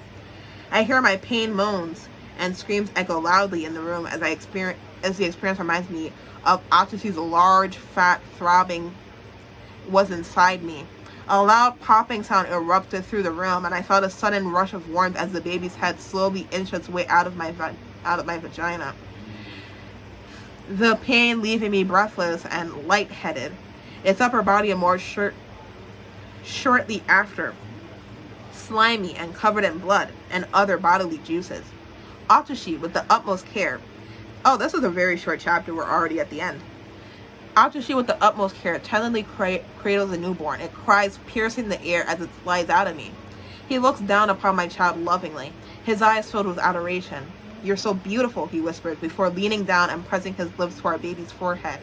I hear my pain moans, and screams echo loudly in the room as the experience reminds me of Atsushi's large, fat, throbbing was inside me. A loud popping sound erupted through the room, and I felt a sudden rush of warmth as the baby's head slowly inched its way out of my vagina. The pain leaving me breathless and lightheaded. Its upper body emerged shortly after, slimy and covered in blood and other bodily juices. Atsushi, with the utmost care. Oh, this is a very short chapter. We're already at the end. Atsushi, with the utmost care, tenderly cradles a newborn. It cries, piercing the air as it slides out of me. He looks down upon my child lovingly, his eyes filled with adoration. "You're so beautiful," he whispers, before leaning down and pressing his lips to our baby's forehead.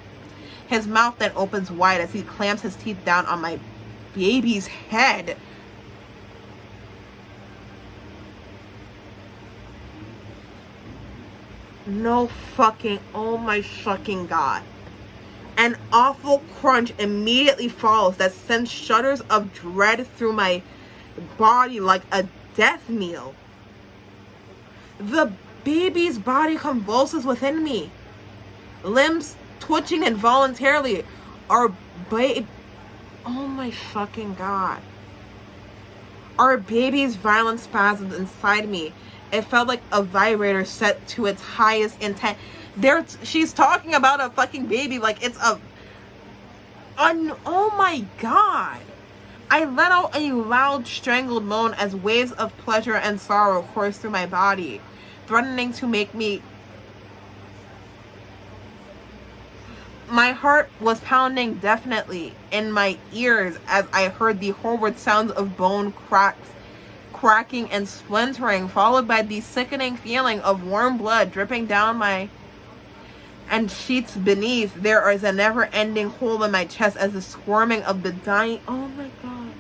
His mouth then opens wide as he clamps his teeth down on my baby's head. No fucking, oh my fucking God. An awful crunch immediately follows that sends shudders of dread through my body like a death knell. The baby's body convulses within me, limbs twitching involuntarily. Oh my fucking God. Our baby's violent spasms inside me. It felt like a vibrator set to its highest intent. She's talking about a fucking baby like it's oh my God. I let out a loud strangled moan as waves of pleasure and sorrow coursed through my body, threatening to make me. My heart was pounding deafeningly in my ears as I heard the horrid sounds of bone cracking and splintering, followed by the sickening feeling of warm blood dripping down my and sheets beneath. There is a never-ending hole in my chest as the squirming of the dying. Oh my God.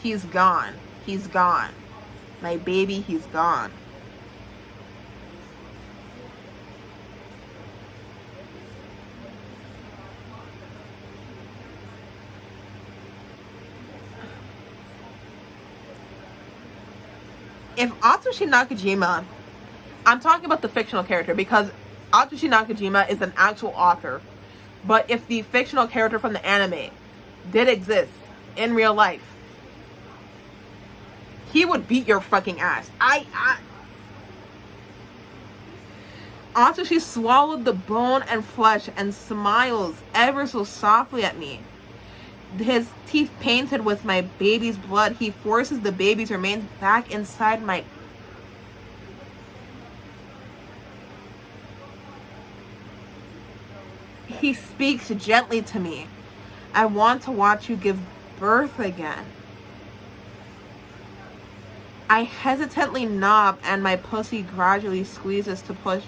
He's gone. He's gone. My baby, he's gone. If Atsushi Nakajima, I'm talking about the fictional character because Atsushi Nakajima is an actual author, but if the fictional character from the anime did exist in real life, he would beat your fucking ass. Atsushi swallowed the bone and flesh and smiles ever so softly at me. His teeth painted with my baby's blood, he forces the baby's remains back inside my. He speaks gently to me. "I want to watch you give birth again." I hesitantly nod and my pussy gradually squeezes to push.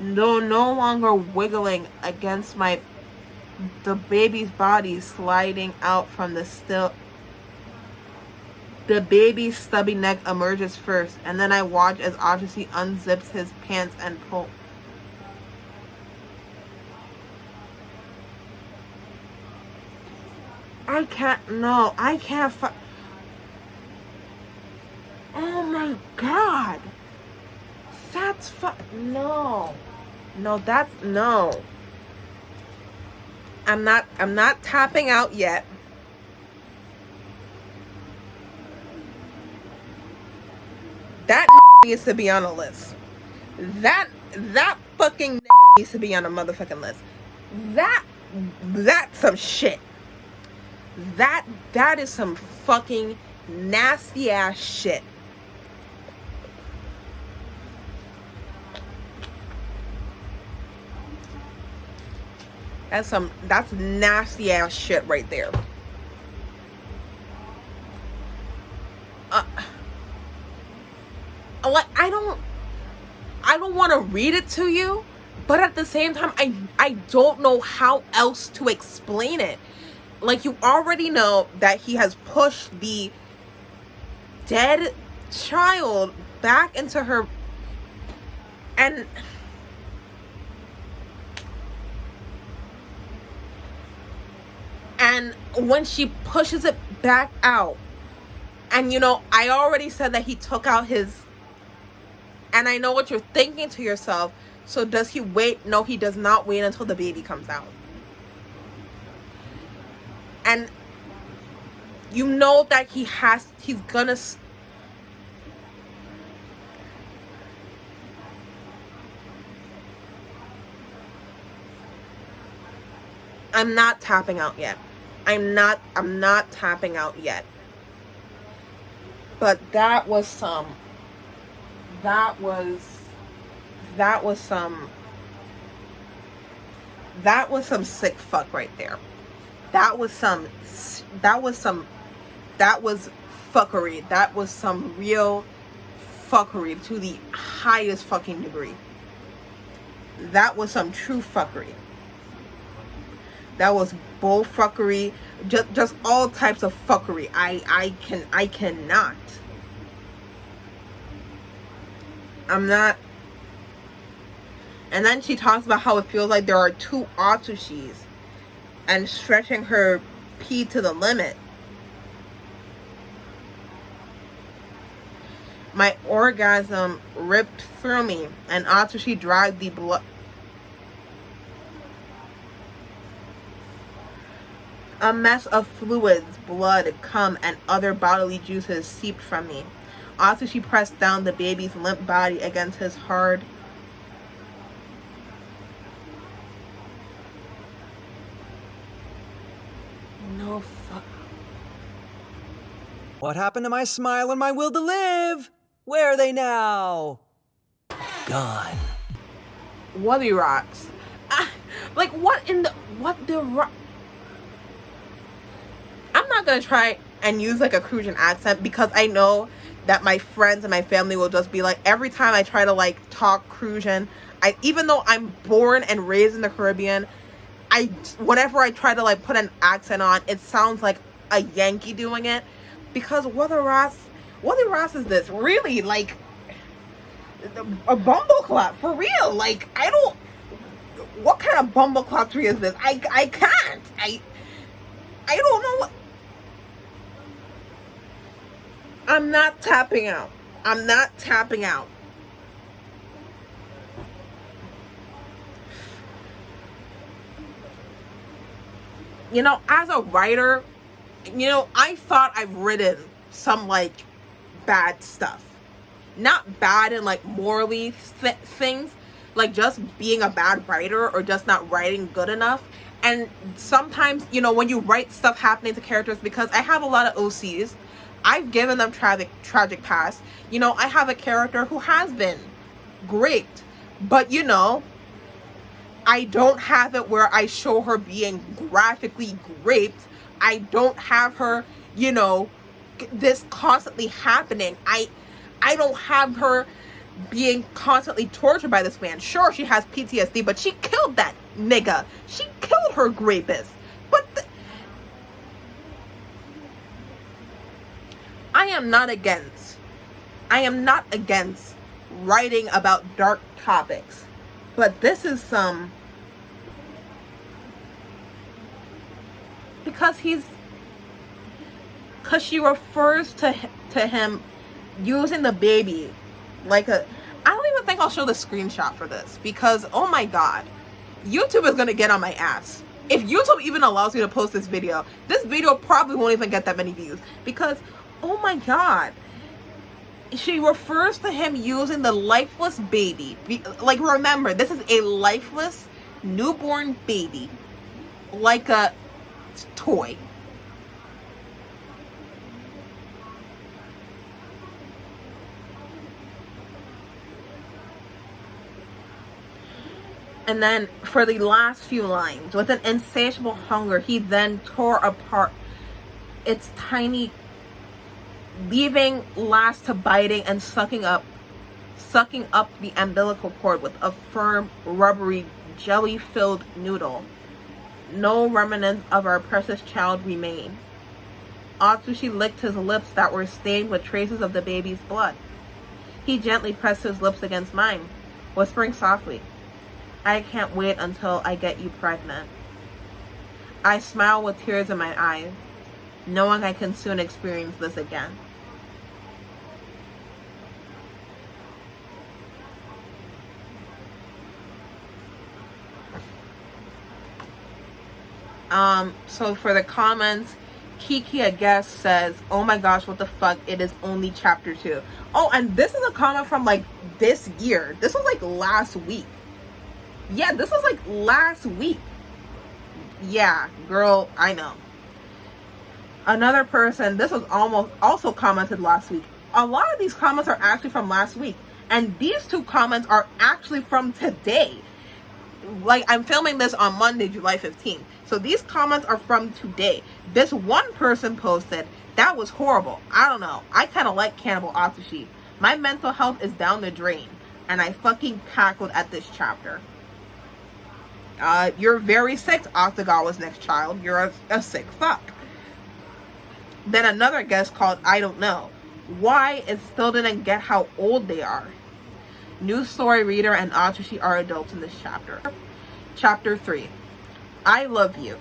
Though no longer wiggling against the baby's body sliding out from the baby's stubby neck emerges first, and then I watch as Atsushi unzips his pants and pull. I can't oh my God. That's no. No. I'm not tapping out yet. That needs to be on a list. That fucking nigga needs to be on a motherfucking list. That's some shit. That is some fucking nasty ass shit. That's nasty ass shit right there. Like I don't want to read it to you, but at the same time I don't know how else to explain it. Like, you already know that he has pushed the dead child back into her, and And when she pushes it back out, and you know, I already said that he took out his, and I know what you're thinking to yourself, so does he wait? No, he does not wait until the baby comes out. And you know that he's gonna, I'm not tapping out yet. I'm not tapping out yet. But that was some sick fuck right there. That was fuckery. That was some real fuckery to the highest fucking degree. That was some true fuckery. That was bull fuckery. Just all types of fuckery. I cannot. I'm not. And then she talks about how it feels like there are two Atsushis and stretching her pee to the limit. My orgasm ripped through me, and Atsushi dragged the blood. A mess of fluids, blood, cum, and other bodily juices seeped from me. Atsushi pressed down the baby's limp body against his hard. No fuck. What happened to my smile and my will to live? Where are they now? Gone. Wubby rocks. Like what the I'm not gonna try and use like a Crucian accent, because I know that my friends and my family will just be like, every time I try to like talk Crucian, even though I'm born and raised in the Caribbean, whenever I try to like put an accent on, it sounds like a Yankee doing it, because Wubby Ross is this really like a bumbleclap for real. Like what kind of bumbleclappery is this? I can't. I don't know what. I'm not tapping out. I'm not tapping out. You know, as a writer, you know, I thought I've written some like bad stuff. Not bad in like morally things, like just being a bad writer or just not writing good enough. And sometimes, you know, when you write stuff happening to characters, because I have a lot of OCs, I've given them tragic past. You know, I have a character who has been raped, but you know, I don't have it where I show her being graphically raped. I don't have her, you know, this constantly happening. I don't have her being constantly tortured by this man. Sure, she has PTSD, but she killed that nigga. She killed her rapist. But I am not against writing about dark topics, but this is some, because she refers to him using the baby like a, I don't even think I'll show the screenshot for this, because oh my god, YouTube is gonna get on my ass. If YouTube even allows me to post this video probably won't even get that many views, because oh my god, she refers to him using the lifeless baby. Like, remember, this is a lifeless newborn baby, like a toy. And then for the last few lines, with an insatiable hunger, he then tore apart its tiny, leaving last to biting and sucking up the umbilical cord with a firm, rubbery, jelly-filled noodle. No remnants of our precious child remained. Atsushi licked his lips that were stained with traces of the baby's blood. He gently pressed his lips against mine, whispering softly, "I can't wait until I get you pregnant." I smile with tears in my eyes, knowing I can soon experience this again. So for the comments, Kiki, I guess, says, oh my gosh, what the fuck, it is only chapter 2. Oh, and this is a comment from like this year. This was like last week. Yeah, this was like last week. Yeah, girl, I know. Another person, this was almost also commented last week. A lot of these comments are actually from last week. And these 2 comments are actually from today. Like, I'm filming this on Monday, July 15th. So these comments are from today. This one person posted, that was horrible. I don't know. I kind of like Cannibal Atsushi. My mental health is down the drain. And I fucking cackled at this chapter. You're very sick, Asagawa's next child. You're a sick fuck. Then another guest called I Don't Know. Why it still didn't get how old they are. New story reader and Atsushi are adults in this chapter. Chapter 3. I love you.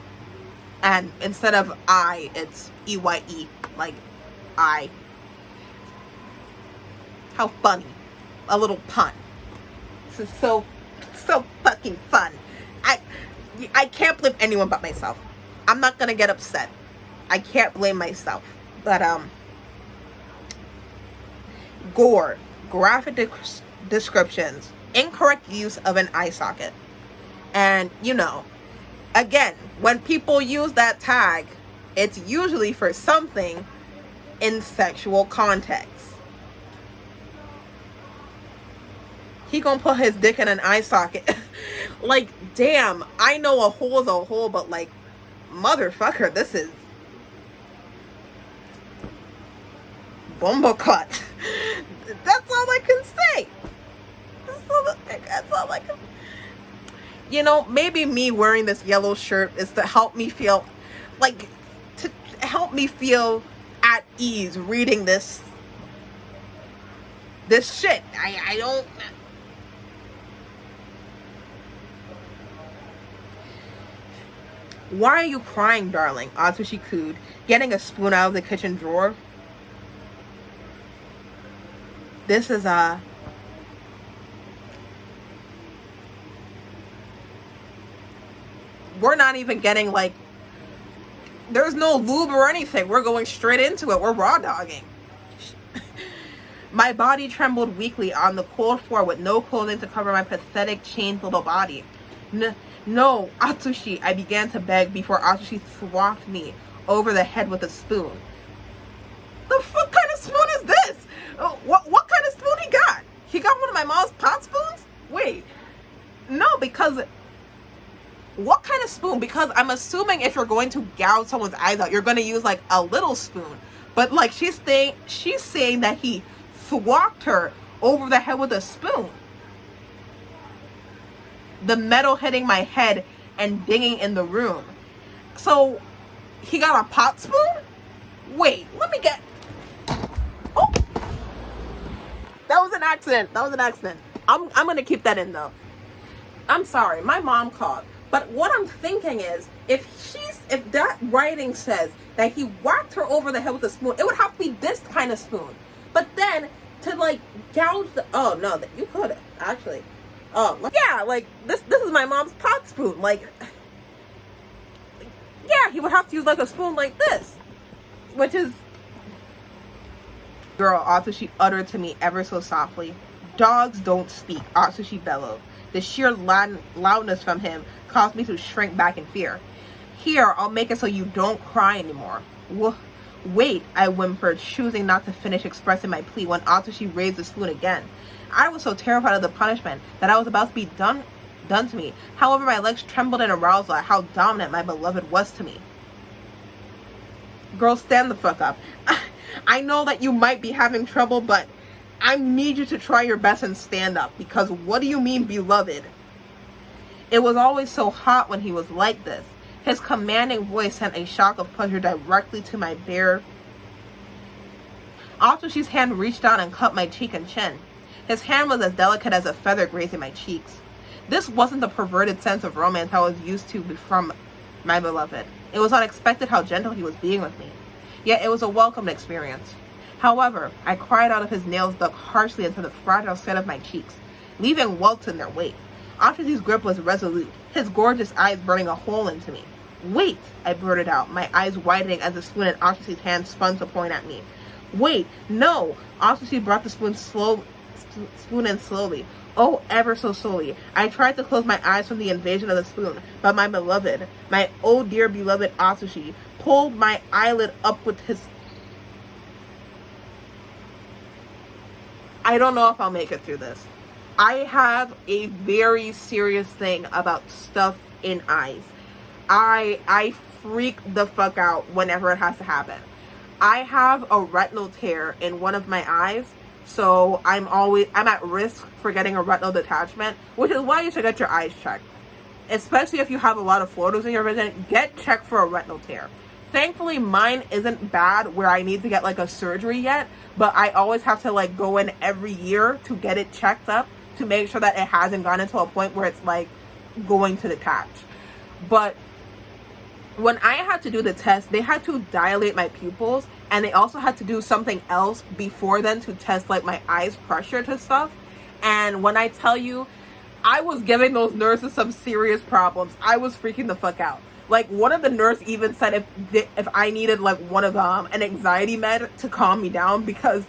And instead of I, it's EYE. Like, I. How funny. A little pun. This is so fucking fun. I can't blame anyone but myself. I'm not gonna get upset. I can't blame myself. But, gore. Graphic descriptions. Incorrect use of an eye socket. And, you know, again, when people use that tag, it's usually for something in sexual context. He gonna put his dick in an eye socket. Like, damn, I know a hole is a hole, but like, motherfucker, this is bumblecut. That's all I can say. That's all I can. You know, maybe me wearing this yellow shirt is to help me feel, like, to help me feel at ease reading this shit. I don't. Why are you crying, darling? Atsushi cooed, getting a spoon out of the kitchen drawer. This is we're not even getting, like, there's no lube or anything. We're going straight into it. We're raw dogging. My body trembled weakly on the cold floor with no clothing to cover my pathetic, chained little body. No, Atsushi, I began to beg before Atsushi swapped me over the head with a spoon. The fuck kind of spoon is this? What kind of spoon he got? He got one of my mom's pot spoons? Wait, no, because what kind of spoon? Because I'm assuming if you're going to gouge someone's eyes out, you're going to use like a little spoon. But like she's saying that he swapped her over the head with a spoon. The metal hitting my head and dinging in the room. So he got a pot spoon? Wait, let me get. Oh, that was an accident. That was an accident. I'm gonna keep that in though. I'm sorry, my mom called. But what I'm thinking is, if that writing says that he whacked her over the head with a spoon, it would have to be this kind of spoon. But then to like gouge the, oh no, that you could actually. Oh yeah, like this is my mom's pot spoon. Like, yeah, he would have to use like a spoon like this, which is. Girl, Atsushi uttered to me ever so softly. Dogs don't speak, Atsushi bellowed. The sheer loudness from him caused me to shrink back in fear. Here, I'll make it so you don't cry anymore. Wait, I whimpered, choosing not to finish expressing my plea when Atsushi raised the spoon again. I was so terrified of the punishment that I was about to be done to me. However, my legs trembled in arousal at how dominant my beloved was to me. Girl, stand the fuck up. I know that you might be having trouble, but I need you to try your best and stand up, because what do you mean, beloved? It was always so hot when he was like this. His commanding voice sent a shock of pleasure directly to my bare. Atsushi's hand reached down and cut my cheek and chin. His hand was as delicate as a feather grazing my cheeks. This wasn't the perverted sense of romance I was used to from my beloved. It was unexpected how gentle he was being with me. Yet it was a welcomed experience. However, I cried out as his nails dug harshly into the fragile skin of my cheeks, leaving welts in their wake. Atsushi's grip was resolute, his gorgeous eyes burning a hole into me. "Wait," I blurted out, my eyes widening as the spoon in Atsushi's hand spun to point at me. "Wait, no!" Atsushi brought the spoon in slowly. Oh, ever so slowly. I tried to close my eyes from the invasion of the spoon, but my beloved, my oh dear beloved Atsushi, pulled my eyelid up with his... I don't know if I'll make it through this. I have a very serious thing about stuff in eyes. I freak the fuck out whenever it has to happen. I have a retinal tear in one of my eyes, so I'm at risk for getting a retinal detachment, which is why you should get your eyes checked. Especially if you have a lot of floaters in your vision, get checked for a retinal tear. Thankfully, mine isn't bad where I need to get like a surgery yet, but I always have to like go in every year to get it checked up to make sure that it hasn't gotten to a point where it's like going to detach. But when I had to do the test, they had to dilate my pupils, and they also had to do something else before then to test like my eyes pressure to stuff. And when I tell you, I was giving those nurses some serious problems. I was freaking the fuck out. Like, one of the nurses even said if I needed like one of an anxiety med to calm me down, because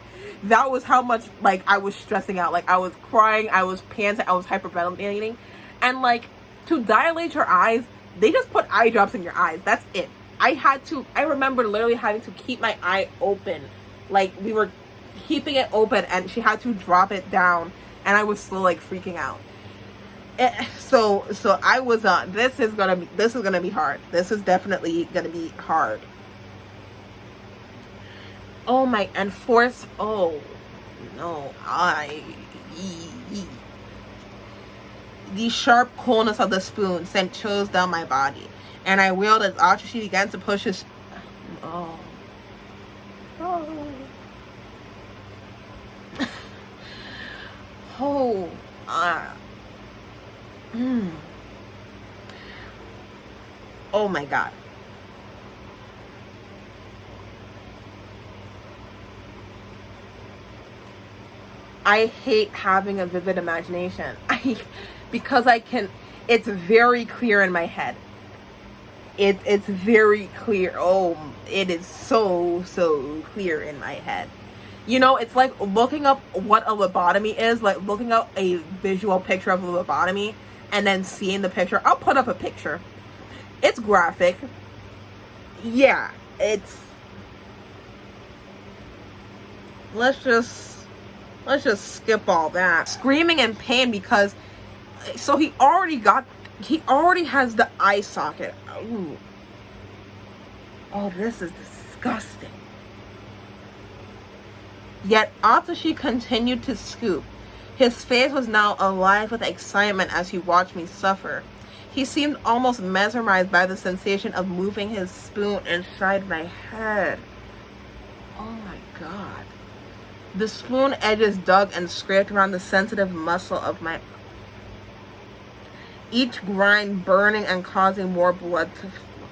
that was how much like I was stressing out. Like, I was crying, I was panting, I was hyperventilating, and like, to dilate your eyes, they just put eye drops in your eyes. That's it. I remember literally having to keep my eye open. Like, we were keeping it open and she had to drop it down, and I was still like freaking out. So I was this is gonna be hard. This is definitely gonna be hard. Oh my, and force, oh no, the sharp coolness of the spoon sent chills down my body, and I wailed as Atsushi began to push his... Oh. Oh my god. I hate having a vivid imagination. Because it's very clear in my head. It's very clear. Oh, it is so clear in my head. You know, it's like looking up what a lobotomy is, like looking up a visual picture of a lobotomy and then seeing the picture. I'll put up a picture. It's graphic. Yeah, it's... Let's just skip all that. Screaming in pain because... So he already has the eye socket. Ooh. Oh, this is disgusting. Yet Atsushi continued to scoop. His face was now alive with excitement as he watched me suffer. He seemed almost mesmerized by the sensation of moving his spoon inside my head. Oh my god. The spoon edges dug and scraped around the sensitive muscle of my... Each grind burning and causing more blood to flow.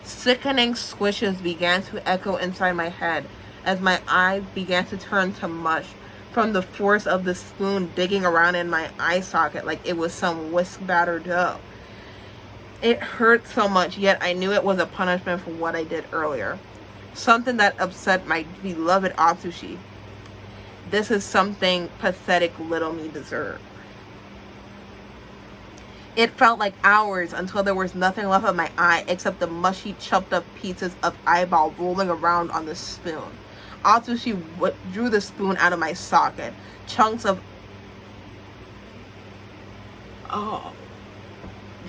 Sickening squishes began to echo inside my head as my eyes began to turn to mush from the force of the spoon digging around in my eye socket like it was some whisk batter dough. It hurt so much, yet I knew it was a punishment for what I did earlier. Something that upset my beloved Atsushi. This is something pathetic little me deserved. It felt like hours until there was nothing left of my eye except the mushy, chopped up pieces of eyeball rolling around on the spoon. Atsushi drew the spoon out of my socket. Chunks of... Oh.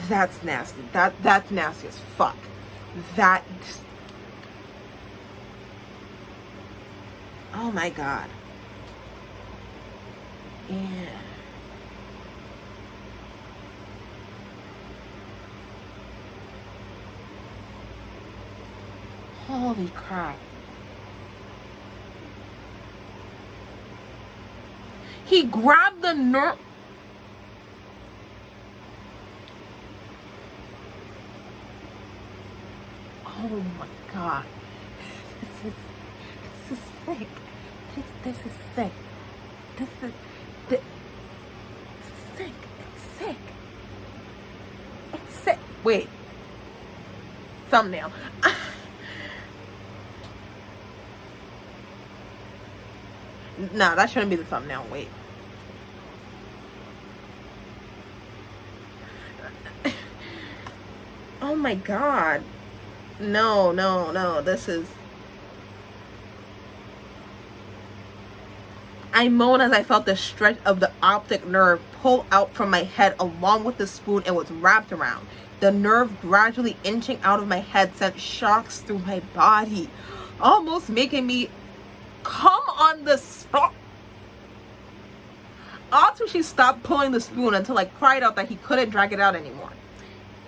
That's nasty. That's nasty as fuck. That... Oh my god. Yeah. Holy crap. He grabbed the nerve. Oh my god. This is sick. This is sick. This is sick. It's sick. It's sick. Wait. Thumbnail. Nah, that shouldn't be the thumbnail. Wait. Oh my god. No, no, no. This is... I moaned as I felt the stretch of the optic nerve pull out from my head along with the spoon it was wrapped around. The nerve gradually inching out of my head sent shocks through my body, almost making me come on the spot. Atsushi stopped pulling the spoon until I cried out that he couldn't drag it out anymore.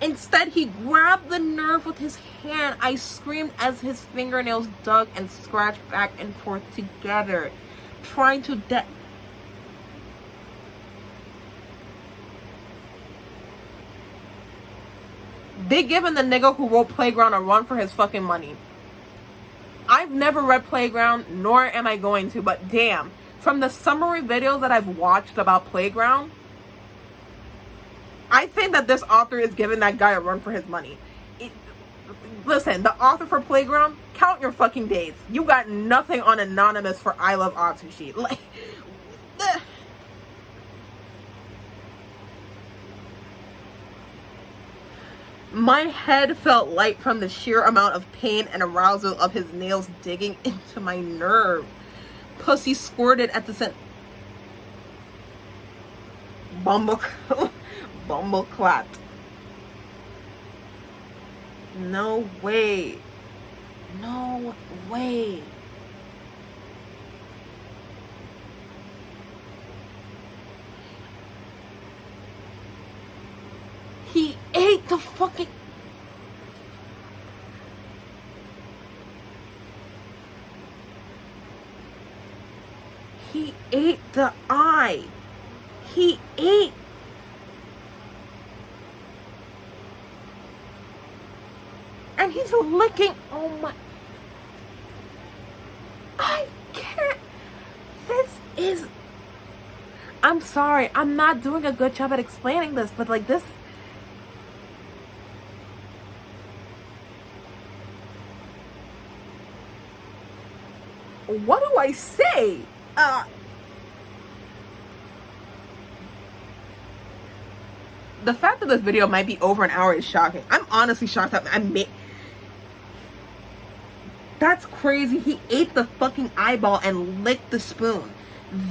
Instead, he grabbed the nerve with his hand. I screamed as his fingernails dug and scratched back and forth together, trying to They giving the nigga who wrote Playground a run for his fucking money. I've never read Playground, nor am I going to, but damn, from the summary videos that I've watched about Playground, I think that this author is giving that guy a run for his money. Listen, the author for Playground, count your fucking days. You got nothing on Anonymous for I Love Atsushi. Like, my head felt light from the sheer amount of pain and arousal of his nails digging into my nerve. Pussy squirted at the scent. Bumble clapped. No way. No way. He ate the fucking... He ate the eye. He ate... And he's licking... Oh my... I can't... This is... I'm sorry. I'm not doing a good job at explaining this, but like this... What do I say? The fact that this video might be over an hour is shocking. I'm honestly shocked that I made... That's crazy. He ate the fucking eyeball and licked the spoon.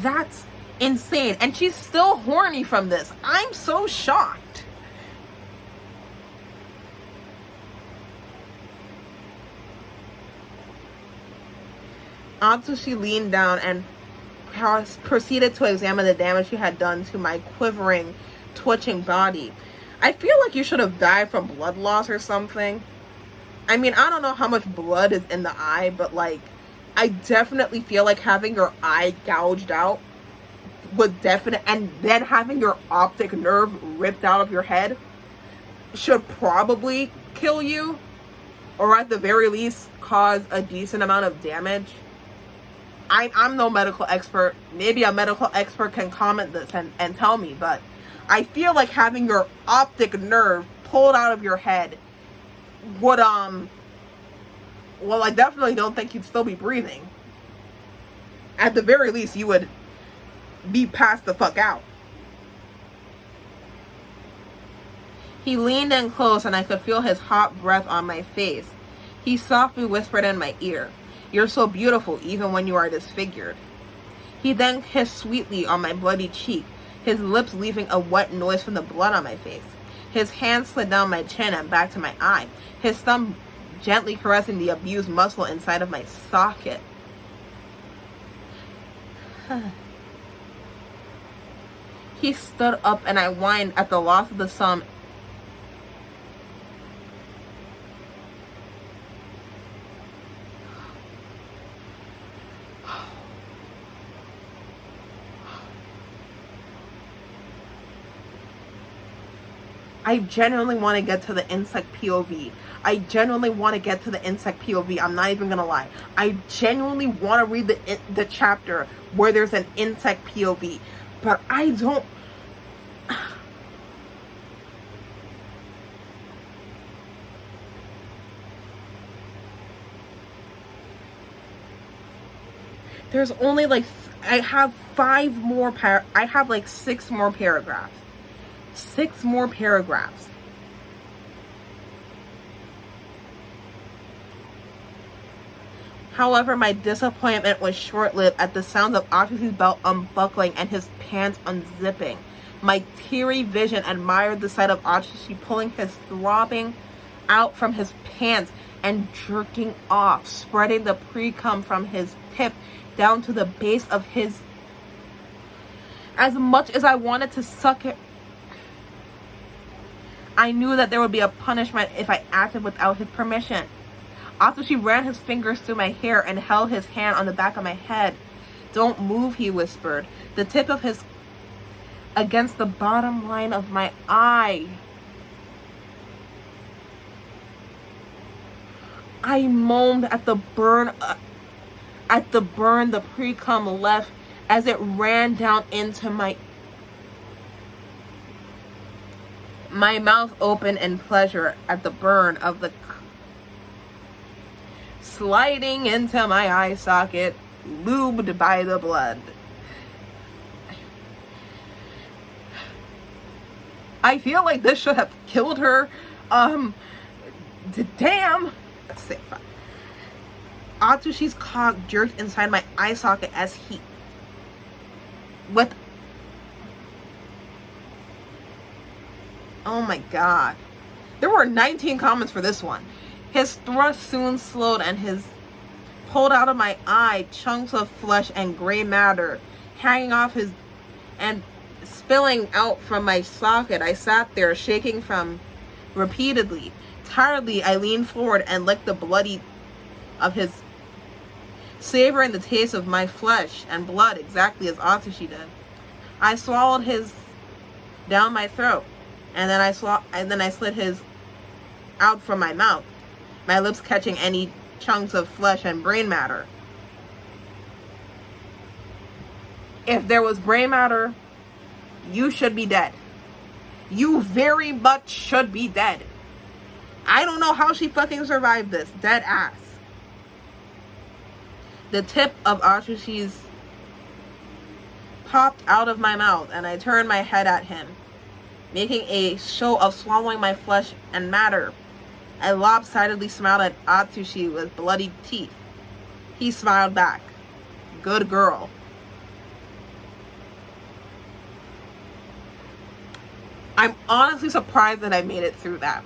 That's insane. And she's still horny from this. I'm so shocked. Atsushi leaned down and proceeded to examine the damage she had done to my quivering, twitching body. I feel like you should have died from blood loss or something. I mean, I don't know how much blood is in the eye, but like, I definitely feel like having your eye gouged out would definitely, and then having your optic nerve ripped out of your head should probably kill you, or at the very least cause a decent amount of damage. I'm no medical expert. Maybe a medical expert can comment this and tell me, but I feel like having your optic nerve pulled out of your head would, well, I definitely don't think you'd still be breathing. At the very least, you would be passed the fuck out. He leaned in close and I could feel his hot breath on my face. He softly whispered in my ear, "You're so beautiful even when you are disfigured." He then kissed sweetly on my bloody cheek, his lips leaving a wet noise from the blood on my face. His hand slid down my chin and back to my eye, his thumb gently caressing the abused muscle inside of my socket. He stood up and I whined at the loss of the sum. I genuinely want to get to the insect POV. I genuinely want to get to the insect POV. I'm not even gonna lie. I genuinely want to read the chapter where there's an insect POV, but I don't. There's only like, I have 5 more I have like 6 more paragraphs. 6 more paragraphs. However, my disappointment was short-lived at the sound of Atsushi's belt unbuckling and his pants unzipping. My teary vision admired the sight of Atsushi pulling his throbbing out from his pants and jerking off, spreading the pre-cum from his tip down to the base of his. As much as I wanted to suck it, I knew that there would be a punishment if I acted without his permission. Atsushi ran his fingers through my hair and held his hand on the back of my head. "Don't move," he whispered, the tip of his against the bottom line of my eye. I moaned at the burn the pre-cum left as it ran down into my mouth opened in pleasure at the burn of the sliding into my eye socket, lubed by the blood. I feel like this should have killed her. Damn. Say fine. Atsushi's cock jerked inside my eye socket as he with. Oh my god. There were 19 comments for this one. His thrust soon slowed and his pulled out of my eye chunks of flesh and gray matter hanging off his and spilling out from my socket. I sat there shaking from repeatedly. Tiredly, I leaned forward and licked the bloody of his, savoring the taste of my flesh and blood exactly as Atsushi did. I swallowed his down my throat, and then I slid his out from my mouth, my lips catching any chunks of flesh and brain matter. If there was brain matter, you should be dead. You very much should be dead. I don't know how she fucking survived this. Dead ass. The tip of Atsushi's popped out of my mouth, and I turned my head at him, making a show of swallowing my flesh and matter. I lopsidedly smiled at Atsushi with bloody teeth. He smiled back. Good girl. I'm honestly surprised that I made it through that.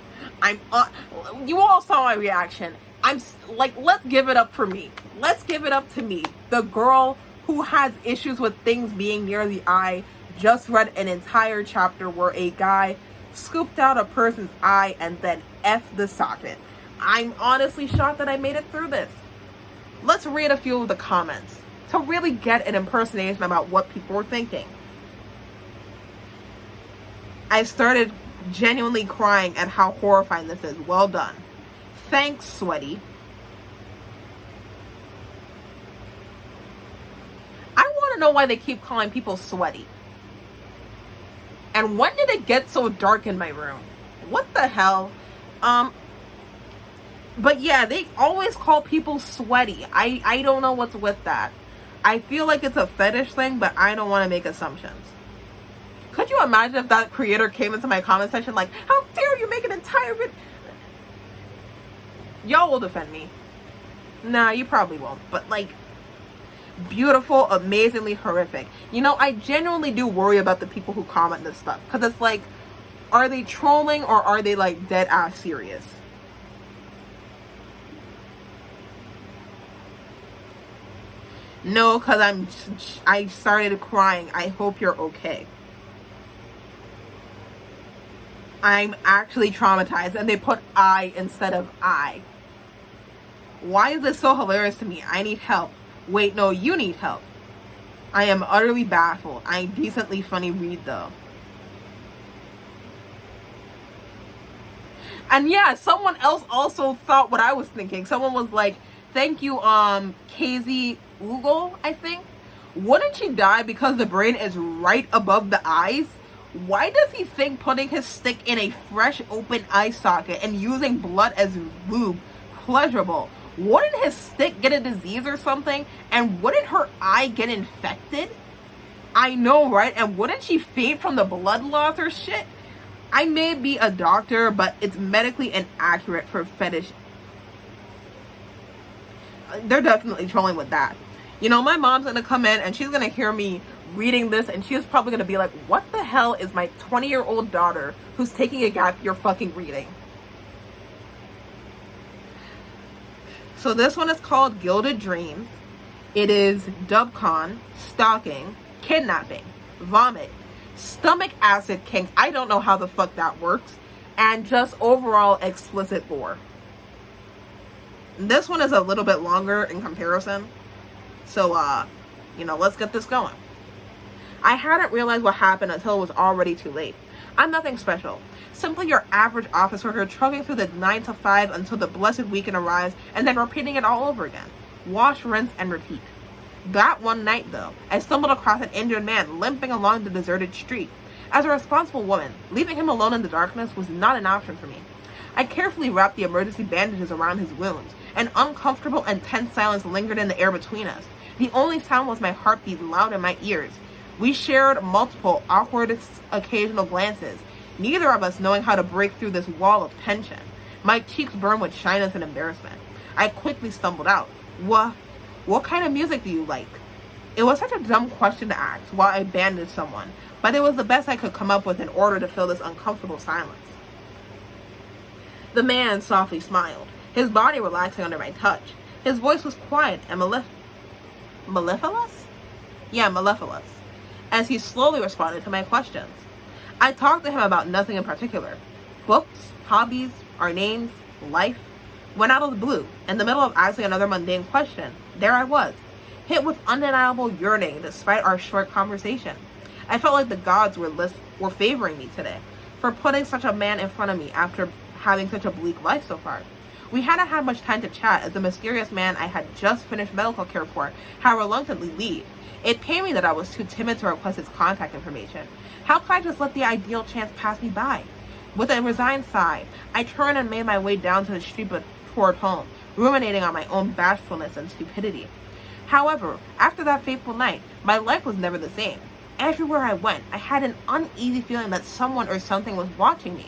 You all saw my reaction. I'm like, let's give it up for me. Let's give it up to me. The girl who has issues with things being near the eye just read an entire chapter where a guy scooped out a person's eye and then F the socket. I'm honestly shocked that I made it through this. Let's read a few of the comments to really get an impersonation about what people were thinking. I started genuinely crying at how horrifying this is. Well done. Thanks, Sweaty. I want to know why they keep calling people sweaty. And when did it get so dark in my room? What the hell? But yeah, they always call people sweaty. I don't know what's with that. I feel like it's a fetish thing, but I don't want to make assumptions. Could you imagine if that creator came into my comment section like, how dare you make an entire video? Y'all will defend me. Nah, you probably won't. But like, beautiful, amazingly horrific. You know, I genuinely do worry about the people who comment this stuff. Because it's like, are they trolling or are they like dead ass serious? No, because I started crying. I hope you're okay. I'm actually traumatized, and they put I instead of I. Why is this so hilarious to me? I need help. Wait, no, you need help. I am utterly baffled. I'm decently funny read though. And yeah, someone else also thought what I was thinking. Someone was like, thank you, KZ Ugo, I think. Wouldn't she die because the brain is right above the eyes? Why does he think putting his stick in a fresh open eye socket and using blood as lube pleasurable? Wouldn't his stick get a disease or something? And wouldn't her eye get infected? I know, right? And wouldn't she faint from the blood loss or shit? I may be a doctor, but it's medically inaccurate for fetish. They're definitely trolling with that. You know, my mom's gonna come in and she's gonna hear me reading this and she's probably gonna be like, what the hell is my 20-year-old daughter who's taking a gap year fucking reading? So this one is called Gilded Dreams. It is dubcon, stalking, kidnapping, vomit, stomach acid kink, I don't know how the fuck that works, and just overall explicit gore. This one is a little bit longer in comparison. So, you know, let's get this going. I hadn't realized what happened until it was already too late. I'm nothing special. Simply your average office worker trucking through the 9 to 5 until the blessed weekend arrives and then repeating it all over again. Wash, rinse, and repeat. That one night, though, I stumbled across an injured man limping along the deserted street. As a responsible woman, leaving him alone in the darkness was not an option for me. I carefully wrapped the emergency bandages around his wounds. An uncomfortable and tense silence lingered in the air between us. The only sound was my heartbeat loud in my ears. We shared multiple, awkward, occasional glances, neither of us knowing how to break through this wall of tension. My cheeks burned with shyness and embarrassment. I quickly stumbled out. What kind of music do you like? It was such a dumb question to ask while I bandaged someone, but it was the best I could come up with in order to fill this uncomfortable silence. The man softly smiled, his body relaxing under my touch. His voice was quiet and mellifluous? Yeah, mellifluous, as he slowly responded to my questions. I talked to him about nothing in particular. Books, hobbies, our names, life. When out of the blue, in the middle of asking another mundane question, there I was, hit with undeniable yearning despite our short conversation. I felt like the gods were favoring me today for putting such a man in front of me after having such a bleak life so far. We hadn't had much time to chat as the mysterious man I had just finished medical care for had reluctantly leave. It pained me that I was too timid to request his contact information. How could I just let the ideal chance pass me by? With a resigned sigh, I turned and made my way down to the street toward home, ruminating on my own bashfulness and stupidity. However, after that fateful night, my life was never the same. Everywhere I went, I had an uneasy feeling that someone or something was watching me.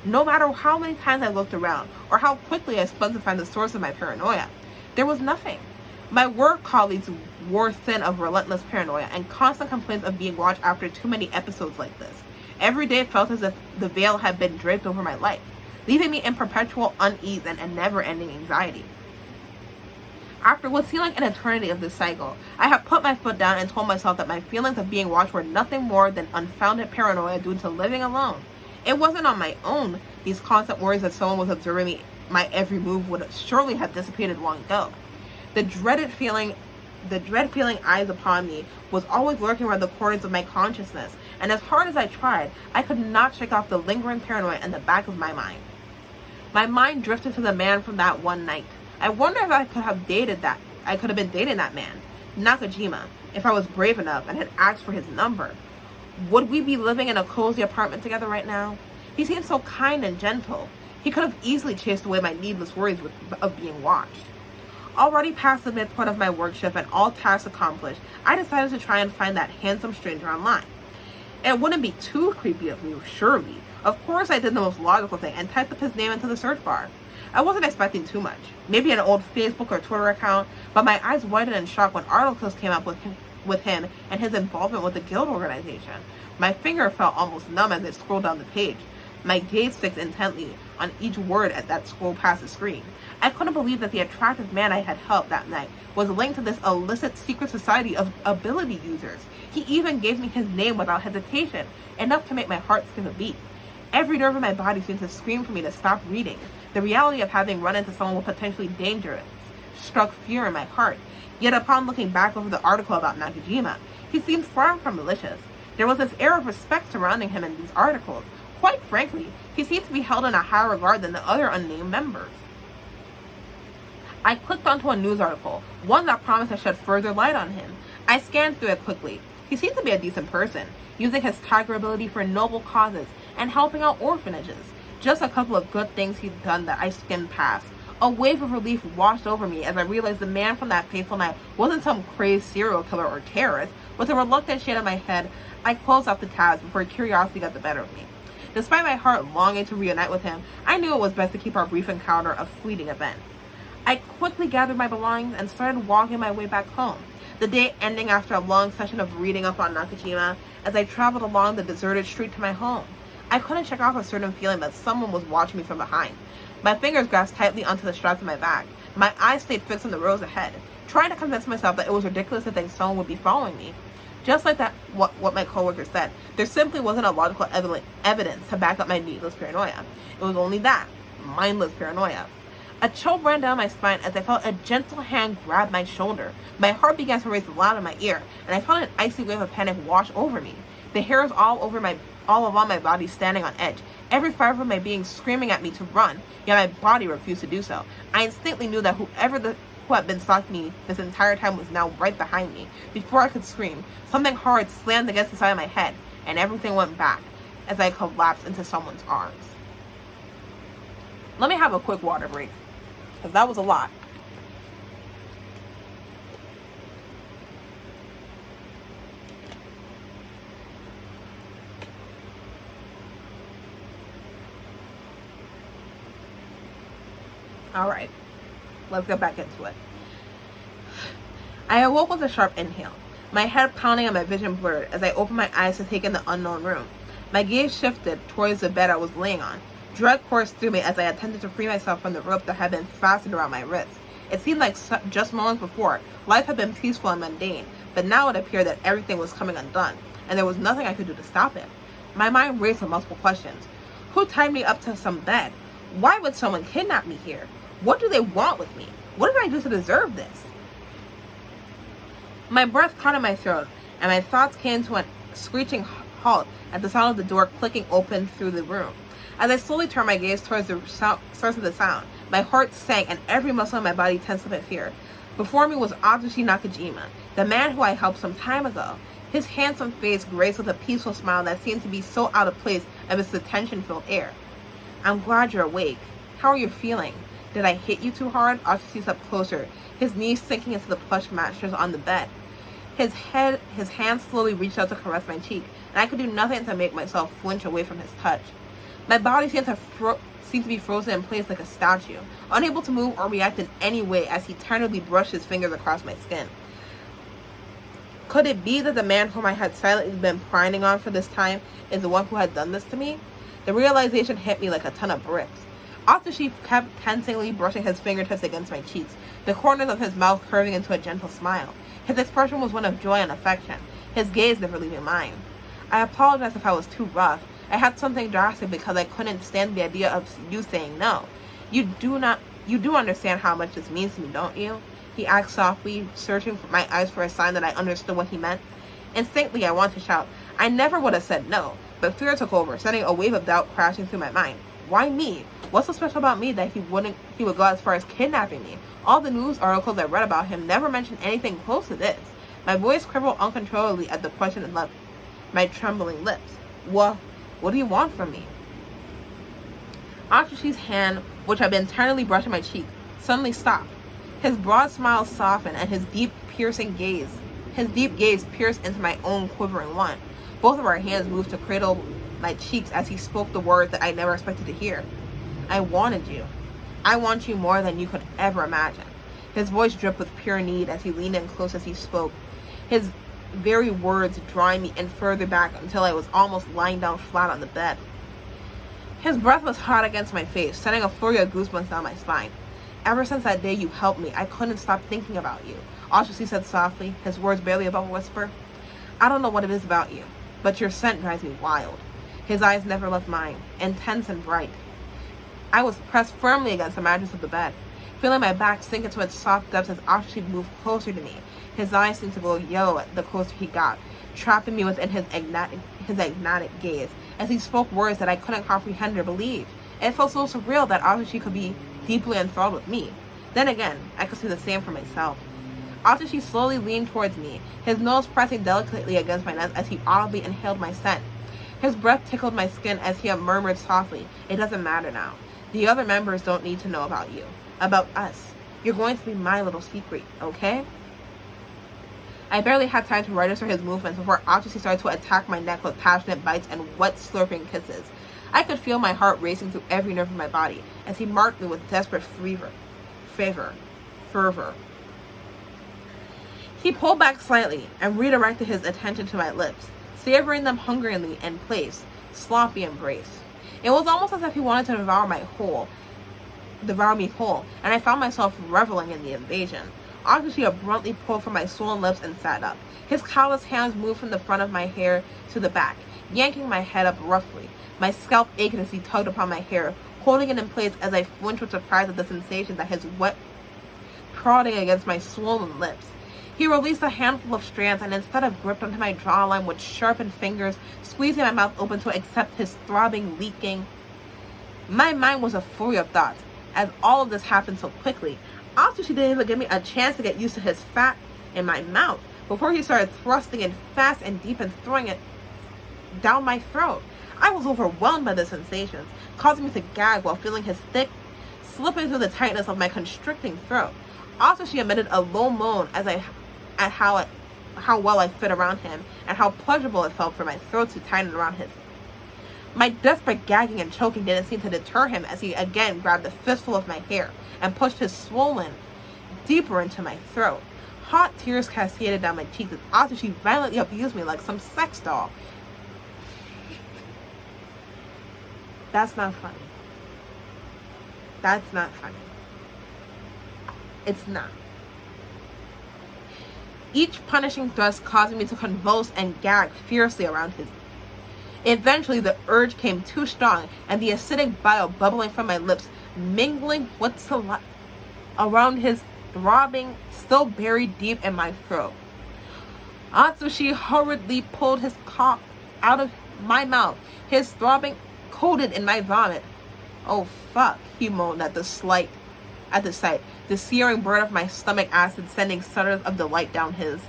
No matter how many times I looked around, or how quickly I spun to find the source of my paranoia, there was nothing. My work colleagues wore thin of relentless paranoia and constant complaints of being watched after too many episodes like this. Every day felt as if the veil had been draped over my life, leaving me in perpetual unease and a never-ending anxiety. After what seemed like an eternity of this cycle, I had put my foot down and told myself that my feelings of being watched were nothing more than unfounded paranoia due to living alone. It wasn't on my own. These constant worries that someone was observing me, my every move would surely have dissipated long ago. The dread feeling eyes upon me was always lurking around the corners of my consciousness, and as hard as I tried, I could not shake off the lingering paranoia in the back of my mind. My mind drifted to the man from that one night. I wonder if I could have been dating that man, Nakajima, if I was brave enough and had asked for his number. Would we be living in a cozy apartment together right now? He seemed so kind and gentle. He could have easily chased away my needless worries of being watched. Already past the midpoint of my work shift and all tasks accomplished, I decided to try and find that handsome stranger online. It wouldn't be too creepy of me, surely. Of course I did the most logical thing and typed up his name into the search bar. I wasn't expecting too much. Maybe an old Facebook or Twitter account, but my eyes widened in shock when articles came up with him and his involvement with the guild organization. My finger felt almost numb as it scrolled down the page. My gaze fixed intently on each word that scrolled past the screen. I couldn't believe that the attractive man I had helped that night was linked to this illicit secret society of ability users. He even gave me his name without hesitation, enough to make my heart skip a beat. Every nerve in my body seemed to scream for me to stop reading. The reality of having run into someone potentially dangerous struck fear in my heart. Yet upon looking back over the article about Nakajima, he seemed far from malicious. There was this air of respect surrounding him in these articles, Quite frankly, he seemed to be held in a higher regard than the other unnamed members. I clicked onto a news article, one that promised to shed further light on him. I scanned through it quickly. He seemed to be a decent person, using his tiger ability for noble causes and helping out orphanages. Just a couple of good things he'd done that I skimmed past. A wave of relief washed over me as I realized the man from that fateful night wasn't some crazed serial killer or terrorist. With a reluctant shake of my head, I closed off the tabs before curiosity got the better of me. Despite my heart longing to reunite with him, I knew it was best to keep our brief encounter a fleeting event. I quickly gathered my belongings and started walking my way back home, the day ending after a long session of reading up on Nakajima as I traveled along the deserted street to my home. I couldn't shake off a certain feeling that someone was watching me from behind. My fingers grasped tightly onto the straps of my bag. My eyes stayed fixed on the roads ahead, trying to convince myself that it was ridiculous to think someone would be following me. Just like that, what my coworker said, there simply wasn't a logical evidence to back up my needless paranoia. It was only that, mindless paranoia. A chill ran down my spine as I felt a gentle hand grab my shoulder. My heart began to race loud in my ear, and I felt an icy wave of panic wash over me. The hairs all along my body standing on edge, every fiber of my being screaming at me to run, yet my body refused to do so. I instinctively knew that who had been stalking me this entire time was now right behind me. Before I could scream, something hard slammed against the side of my head, and everything went back as I collapsed into someone's arms. Let me have a quick water break, because that was a lot. Alright, let's get back into it. I awoke with a sharp inhale, my head pounding and my vision blurred as I opened my eyes to take in the unknown room. My gaze shifted towards the bed I was laying on. Dread coursed through me as I attempted to free myself from the rope that had been fastened around my wrist. It seemed like just moments before, life had been peaceful and mundane, but now it appeared that everything was coming undone, and there was nothing I could do to stop it. My mind raced with multiple questions. Who tied me up to some bed? Why would someone kidnap me here? What do they want with me? What did I do to deserve this? My breath caught in my throat, and my thoughts came to a screeching halt at the sound of the door clicking open through the room. As I slowly turned my gaze towards the source of the sound, my heart sank and every muscle in my body tensed up in fear. Before me was Atsushi Nakajima, the man who I helped some time ago. His handsome face graced with a peaceful smile that seemed to be so out of place amidst the tension-filled air. I'm glad you're awake. How are you feeling? Did I hit you too hard? Atsushi stepped closer, his knees sinking into the plush mattress on the bed. His hand slowly reached out to caress my cheek, and I could do nothing to make myself flinch away from his touch. My body seemed to be frozen in place like a statue, unable to move or react in any way as he tentatively brushed his fingers across my skin. Could it be that the man whom I had silently been prying on for this time is the one who had done this to me? The realization hit me like a ton of bricks. Atsushi kept tensely brushing his fingertips against my cheeks, the corners of his mouth curving into a gentle smile. His expression was one of joy and affection, his gaze never leaving mine. I apologized if I was too rough. I had something drastic because I couldn't stand the idea of you saying no. You do understand how much this means to me, don't you? He asked softly, searching for my eyes for a sign that I understood what he meant. Instinctively, I wanted to shout. I never would have said no, but fear took over, sending a wave of doubt crashing through my mind. Why me? What's so special about me that he would go as far as kidnapping me? All the news articles I read about him never mentioned anything close to this. My voice quivered uncontrollably at the question that left my trembling lips. What do you want from me? Atsushi's hand, which had been tenderly brushing my cheek, suddenly stopped. His broad smile softened, and his deep gaze pierced into my own quivering one. Both of our hands moved to cradle my cheeks as he spoke the words that I never expected to hear. I wanted you. I want you more than you could ever imagine. His voice dripped with pure need as he leaned in close as he spoke, his very words drawing me in further back until I was almost lying down flat on the bed. His breath was hot against my face, sending a flurry of goosebumps down my spine. Ever since that day you helped me, I couldn't stop thinking about you, Atsushi said softly, his words barely above a whisper. I don't know what it is about you, but your scent drives me wild. His eyes never left mine, intense and bright. I was pressed firmly against the mattress of the bed, feeling my back sink into its soft depths as Atsushi moved closer to me. His eyes seemed to glow yellow the closer he got, trapping me within his his hypnotic gaze, as he spoke words that I couldn't comprehend or believe. It felt so surreal that Atsushi could be deeply enthralled with me. Then again, I could see the same for myself. Atsushi slowly leaned towards me, his nose pressing delicately against my nose as he audibly inhaled my scent. His breath tickled my skin as he murmured softly, "It doesn't matter now. The other members don't need to know about you. About us. You're going to be my little secret, okay?" I barely had time to register his movements before Atsushi started to attack my neck with passionate bites and wet, slurping kisses. I could feel my heart racing through every nerve in my body as he marked me with desperate fervor. He pulled back slightly and redirected his attention to my lips, savoring them hungrily in place, sloppy embrace. It was almost as if he wanted to devour me whole, and I found myself reveling in the invasion. Atsushi abruptly pulled from my swollen lips and sat up. His calloused hands moved from the front of my hair to the back, yanking my head up roughly. My scalp ached as he tugged upon my hair, holding it in place as I flinched with surprise at the sensation that his wet prodding against my swollen lips. He released a handful of strands and instead of gripped onto my jawline with sharpened fingers, squeezing my mouth open to accept his throbbing, leaking. My mind was a fury of thoughts. As all of this happened so quickly, Atsushi didn't even give me a chance to get used to his fat in my mouth before he started thrusting it fast and deep and throwing it down my throat. I was overwhelmed by the sensations, causing me to gag while feeling his thick slipping through the tightness of my constricting throat. Atsushi emitted a low moan at how well I fit around him and how pleasurable it felt for my throat to tighten around his. My desperate gagging and choking didn't seem to deter him as he again grabbed a fistful of my hair and pushed his swollen deeper into my throat. Hot tears cascaded down my cheeks as Atsushi violently abused me like some sex doll. That's not funny. That's not funny. It's not. Each punishing thrust causing me to convulse and gag fiercely around his. Eventually, the urge came too strong, and the acidic bile bubbling from my lips, mingling with saliva around his throbbing, still buried deep in my throat. Atsushi hurriedly pulled his cock out of my mouth, his throbbing coated in my vomit. "Oh fuck," he moaned at the sight, the searing burn of my stomach acid sending shudders of delight down his.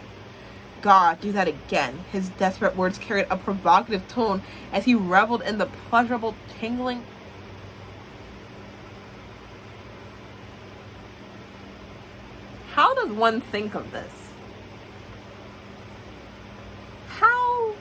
"God, do that again." His desperate words carried a provocative tone as he reveled in the pleasurable tingling. How does one think of this? How?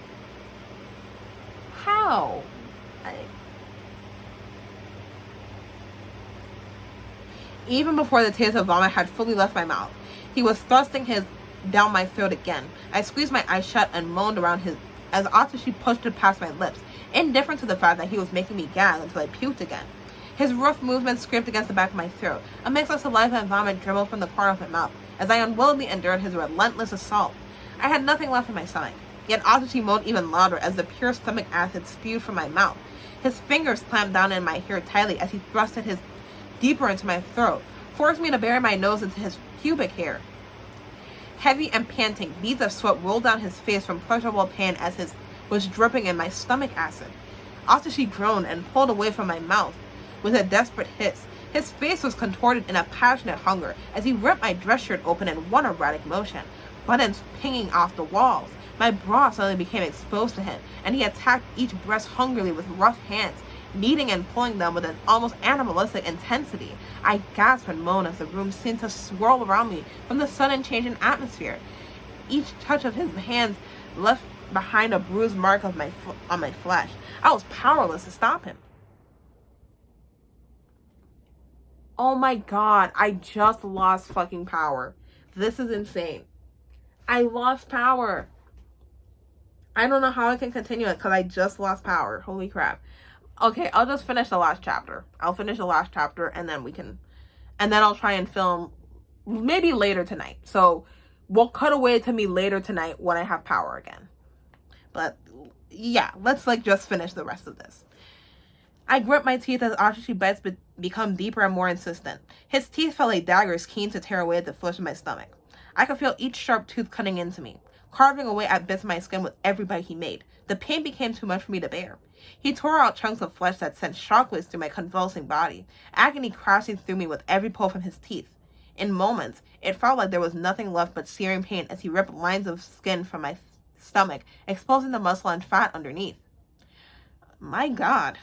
Even before the taste of vomit had fully left my mouth, he was thrusting his down my throat again. I squeezed my eyes shut and moaned around his as Atsushi pushed it past my lips, indifferent to the fact that he was making me gag until I puked again. His rough movements scraped against the back of my throat. A mix of saliva and vomit dribbled from the corner of my mouth as I unwillingly endured his relentless assault. I had nothing left in my stomach, yet Atsushi moaned even louder as the pure stomach acid spewed from my mouth. His fingers clamped down in my hair tightly as he thrusted his deeper into my throat, forced me to bury my nose into his pubic hair. Heavy and panting, beads of sweat rolled down his face from pleasurable pain as his was dripping in my stomach acid. Atsushi groaned and pulled away from my mouth with a desperate hiss. His face was contorted in a passionate hunger as he ripped my dress shirt open in one erratic motion, buttons pinging off the walls. My bra suddenly became exposed to him, and he attacked each breast hungrily with rough hands, kneading and pulling them with an almost animalistic intensity. I gasped and moaned as the room seemed to swirl around me from the sudden change in atmosphere. Each touch of his hands left behind a bruised mark on my flesh. I was powerless to stop him. Oh my god, I just lost fucking power. This is insane. I lost power. I don't know how I can continue it because I just lost power. Holy crap. Okay, I'll just finish the last chapter. I'll finish the last chapter and then I'll try and film maybe later tonight. So we'll cut away to me later tonight when I have power again. But yeah, let's just finish the rest of this. I grip my teeth as Atsushi bites become deeper and more insistent. His teeth felt like daggers keen to tear away at the flesh of my stomach. I could feel each sharp tooth cutting into me, carving away at bits of my skin with every bite he made. The pain became too much for me to bear. He tore out chunks of flesh that sent shockwaves through my convulsing body, agony crashing through me with every pull from his teeth. In moments, it felt like there was nothing left but searing pain as he ripped lines of skin from my stomach, exposing the muscle and fat underneath. My God.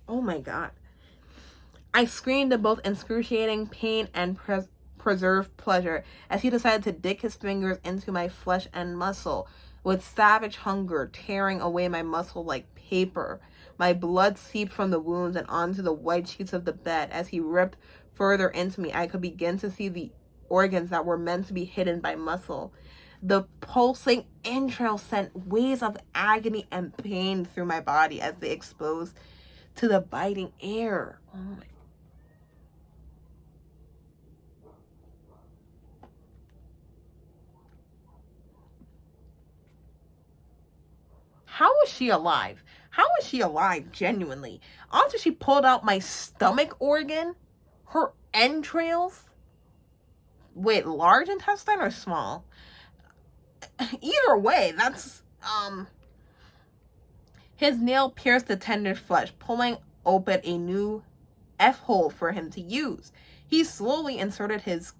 Oh my God. I screamed in both excruciating pain and preserved pleasure as he decided to dig his fingers into my flesh and muscle with savage hunger, tearing away my muscle like paper. My blood seeped from the wounds and onto the white sheets of the bed. As he ripped further into me, I could begin to see the organs that were meant to be hidden by muscle. The pulsing entrails sent waves of agony and pain through my body as they exposed to the biting air. Oh my. How was she alive? How was she alive, genuinely? After she pulled out my stomach organ, her entrails. Wait, large intestine or small? Either way, that's, His nail pierced the tender flesh, pulling open a new F-hole for him to use. He slowly inserted his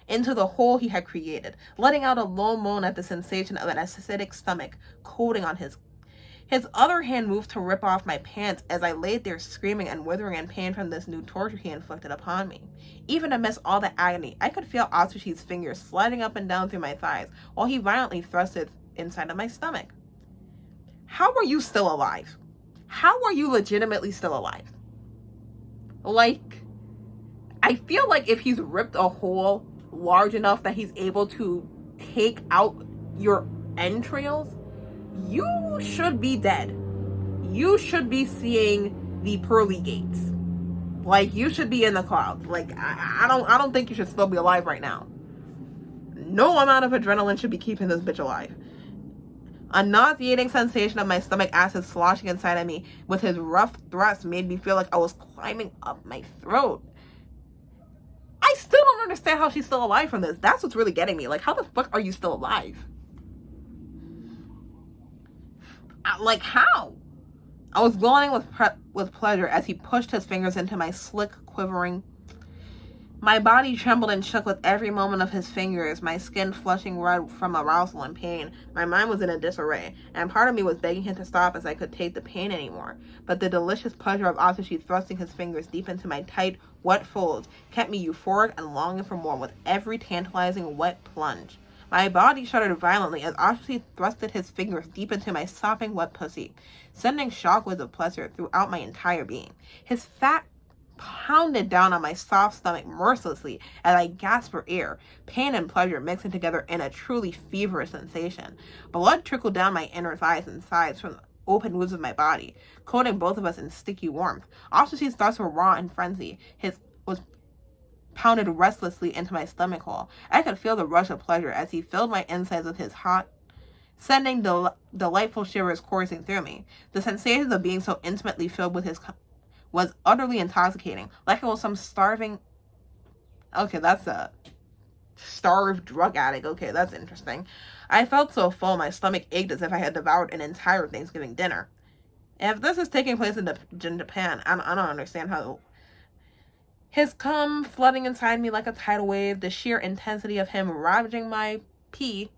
into the hole he had created, letting out a low moan at the sensation of an acidic stomach coating on his. His other hand moved to rip off my pants as I laid there screaming and withering in pain from this new torture he inflicted upon me. Even amidst all the agony, I could feel Atsushi's fingers sliding up and down through my thighs while he violently thrusted inside of my stomach. How are you still alive? How are you legitimately still alive? Like, I feel like if he's ripped a hole large enough that he's able to take out your entrails, you should be dead. You should be seeing the pearly gates. Like, you should be in the clouds. Like, I don't think you should still be alive right now. No amount of adrenaline should be keeping this bitch alive. A nauseating sensation of my stomach acid sloshing inside of me with his rough thrust made me feel like I was climbing up my throat. I still don't understand how she's still alive from this. That's what's really getting me. Like, how the fuck are you still alive? Like, how? I was glowing with pleasure as he pushed his fingers into my slick, quivering. My body trembled and shook with every moment of his fingers, my skin flushing red from arousal and pain. My mind was in a disarray, and part of me was begging him to stop as I could take the pain anymore. But the delicious pleasure of Atsushi thrusting his fingers deep into my tight, wet folds kept me euphoric and longing for more with every tantalizing wet plunge. My body shuddered violently as Atsushi thrusted his fingers deep into my sopping wet pussy, sending shockwaves of pleasure throughout my entire being. His fat pounded down on my soft stomach mercilessly as I gasped for air, pain and pleasure mixing together in a truly feverish sensation. Blood trickled down my inner thighs and sides from the open wounds of my body, coating both of us in sticky warmth. Atsushi's thoughts were raw and frenzy. His was pounded restlessly into my stomach hole. I could feel the rush of pleasure as he filled my insides with his hot, sending delightful shivers coursing through me. The sensation of being so intimately filled with his was utterly intoxicating, like it was some starving. Okay, that's a starved drug addict. Okay, that's interesting. I felt so full, my stomach ached as if I had devoured an entire Thanksgiving dinner. If this is taking place in Japan, I don't understand how. His cum flooding inside me like a tidal wave, the sheer intensity of him ravaging my pee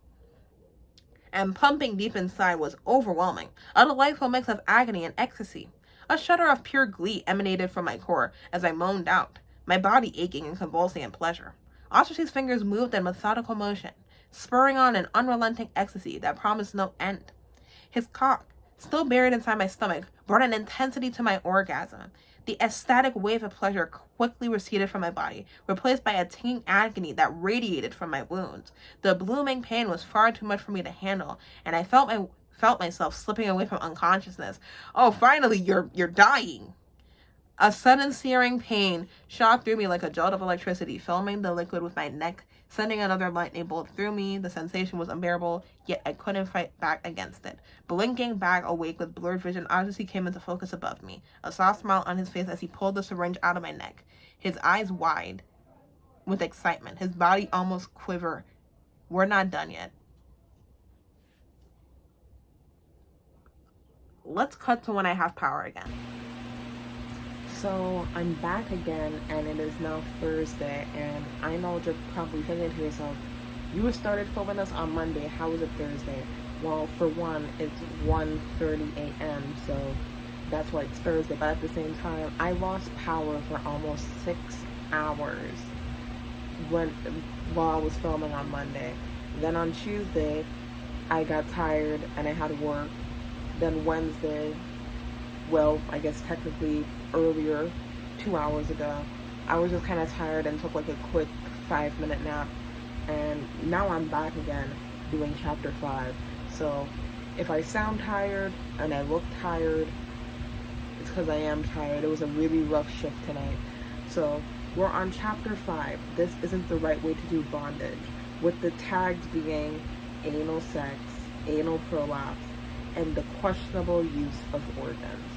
and pumping deep inside was overwhelming, a delightful mix of agony and ecstasy. A shudder of pure glee emanated from my core as I moaned out, my body aching and convulsing in pleasure. Atsushi's fingers moved in methodical motion, spurring on an unrelenting ecstasy that promised no end. His cock, still buried inside my stomach, brought an intensity to my orgasm. The ecstatic wave of pleasure quickly receded from my body, replaced by a tingling agony that radiated from my wounds. The blooming pain was far too much for me to handle, and I felt myself slipping away from unconsciousness. Oh, finally, you're dying. A sudden searing pain shot through me like a jolt of electricity, filming the liquid with my neck sending another lightning bolt through me. The sensation was unbearable, yet I couldn't fight back against it. Blinking back awake with blurred vision, Atsushi came into focus above me, a soft smile on his face as he pulled the syringe out of my neck, his eyes wide with excitement, his body almost quiver. We're not done yet. Let's cut to when I have power again. So I'm back again, and it is now Thursday, and I know you're probably thinking to yourself, you started filming us on Monday, how is it Thursday? Well, for one, it's 1:30 a.m., so that's why it's Thursday, but at the same time, I lost power for almost 6 hours while I was filming on Monday. Then on Tuesday, I got tired and I had work. Then Wednesday, well, I guess technically earlier, 2 hours ago, I was just kind of tired and took like a quick 5-minute nap, and now I'm back again doing chapter 5. So if I sound tired and I look tired, it's because I am tired. It was a really rough shift tonight. So we're on chapter 5. This isn't the right way to do bondage, with the tags being anal sex, anal prolapse, and the questionable use of organs.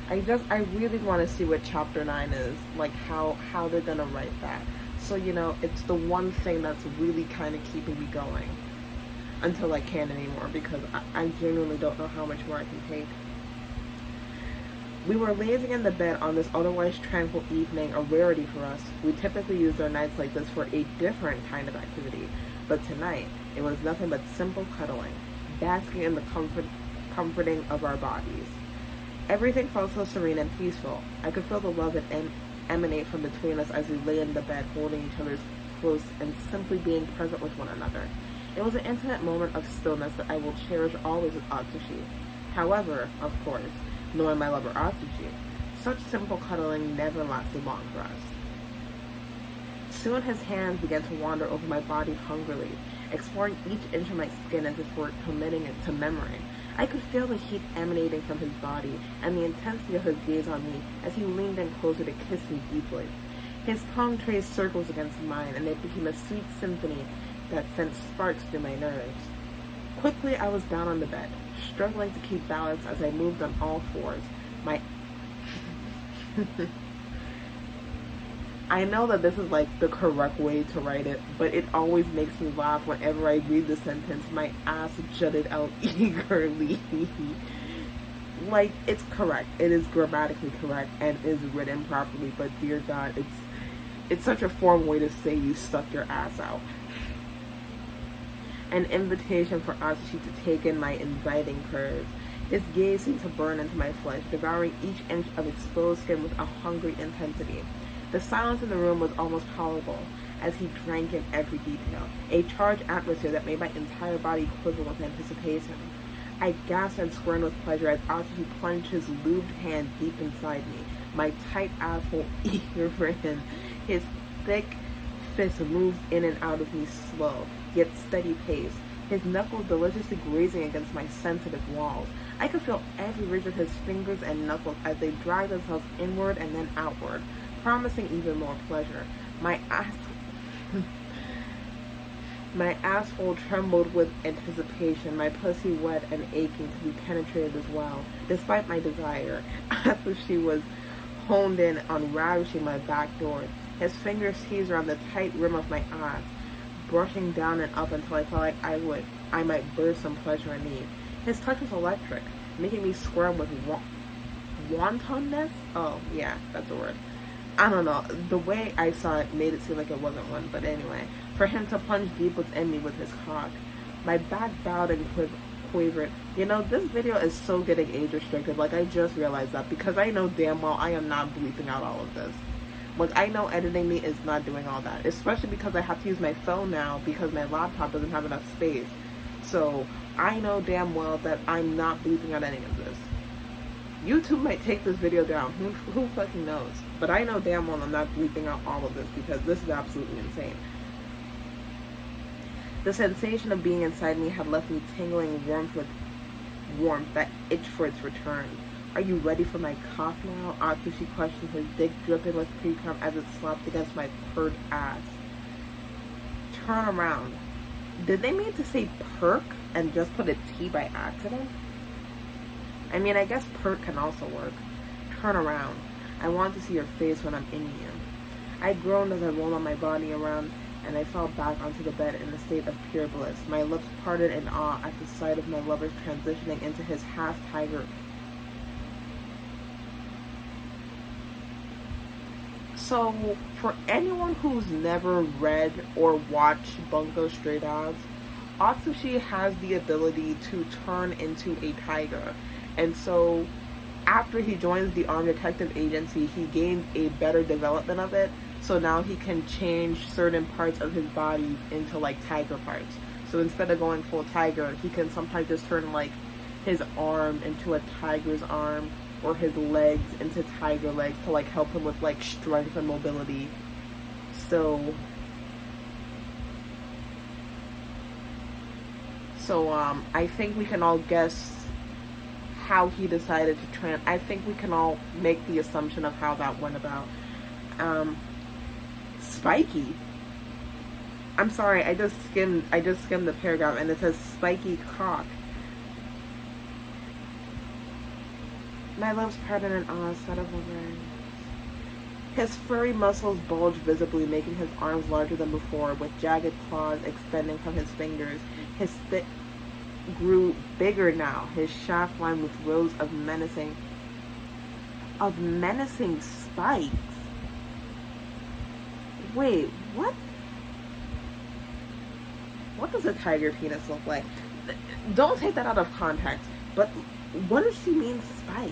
I really want to see what chapter 9 is, like how they're gonna write that. So, you know, it's the one thing that's really kind of keeping me going until I can't anymore, because I genuinely don't know how much more I can take. We were lazing in the bed on this otherwise tranquil evening, a rarity for us. We typically use our nights like this for a different kind of activity, but tonight it was nothing but simple cuddling, basking in the comforting of our bodies. Everything felt so serene and peaceful. I could feel the love that emanate from between us as we lay in the bed, holding each other close and simply being present with one another. It was an intimate moment of stillness that I will cherish always with Atsushi. However, of course, knowing my lover Atsushi, such simple cuddling never lasted long for us. Soon his hands began to wander over my body hungrily, exploring each inch of my skin as if were committing it to memory. I could feel the heat emanating from his body and the intensity of his gaze on me as he leaned in closer to kiss me deeply. His tongue traced circles against mine, and it became a sweet symphony that sent sparks through my nerves. Quickly, I was down on the bed, struggling to keep balance as I moved on all fours. I know that this is like the correct way to write it, but it always makes me laugh whenever I read the sentence. My ass jutted out eagerly. Like, it's correct. It is grammatically correct and is written properly, but dear God, it's such a formal way to say you stuck your ass out. An invitation for Atsushi to take in my inviting curves. His gaze seemed to burn into my flesh, devouring each inch of exposed skin with a hungry intensity. The silence in the room was almost tolerable as he drank in every detail, a charged atmosphere that made my entire body quiver with anticipation. I gasped and squirmed with pleasure as Atsushi plunged his lubed hand deep inside me, my tight asshole eager for him. His thick fist moved in and out of me slow, yet steady pace, his knuckles deliciously grazing against my sensitive walls. I could feel every ridge of his fingers and knuckles as they dragged themselves inward and then outward, promising even more pleasure. My asshole trembled with anticipation, my pussy wet and aching to be penetrated as well. Despite my desire, Atsushi was honed in on ravishing my back door. His fingers seized around the tight rim of my ass, brushing down and up until I felt like I might burst from pleasure and need. His touch was electric, making me squirm with wantonness? Oh, yeah, that's a word. I don't know, the way I saw it made it seem like it wasn't one, but anyway, for him to plunge deep within me with his cock. My back bowed and quavered. You know, this video is so getting age restricted, like I just realized that, because I know damn well I am not bleeping out all of this. Like, I know editing me is not doing all that, especially because I have to use my phone now because my laptop doesn't have enough space. So, I know damn well that I'm not bleeping out any of this. YouTube might take this video down, who fucking knows? But I know damn well I'm not bleeping out all of this because this is absolutely insane. The sensation of being inside me had left me tingling warmth that itched for its return. Are you ready for my cock now? Atsushi questioned, his dick dripping with pre-cum as it slapped against my purred ass. Turn around. Did they mean to say perk and just put a T by accident? I mean, I guess perk can also work. Turn around. I want to see your face when I'm in you. I groaned as I rolled on my body around, and I fell back onto the bed in a state of pure bliss. My lips parted in awe at the sight of my lover transitioning into his half-tiger. So, for anyone who's never read or watched Bungo Stray Dogs, Atsushi has the ability to turn into a tiger. And so, after he joins the Armed Detective Agency, he gains a better development of it. So now he can change certain parts of his body into like tiger parts. So instead of going full tiger, he can sometimes just turn like his arm into a tiger's arm, or his legs into tiger legs to like help him with like strength and mobility. So I think we can all guess how he decided to I think we can all make the assumption of how that went about. Spiky. I'm sorry, I just skimmed the paragraph and it says spiky cock. My lips parted in awe, set of words. His furry muscles bulged visibly, making his arms larger than before, with jagged claws extending from his fingers. His stick grew bigger now, his shaft lined with rows of menacing spikes. Wait, what? What does a tiger penis look like? Don't take that out of context, but what does she mean spikes?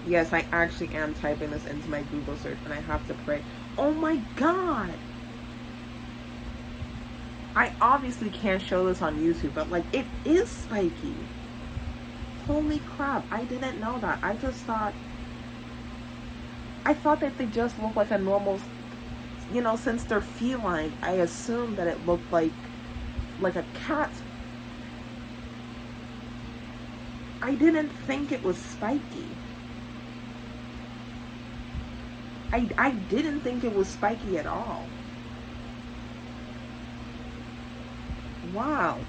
Yes, I actually am typing this into my Google search and I have to pray. Oh my god! I obviously can't show this on YouTube, but like, it is spiky. Holy crap, I didn't know that. I thought that they just look like a normal, you know, since they're feline, I assumed that it looked like a cat's. I didn't think it was spiky. I didn't think it was spiky at all. Wow.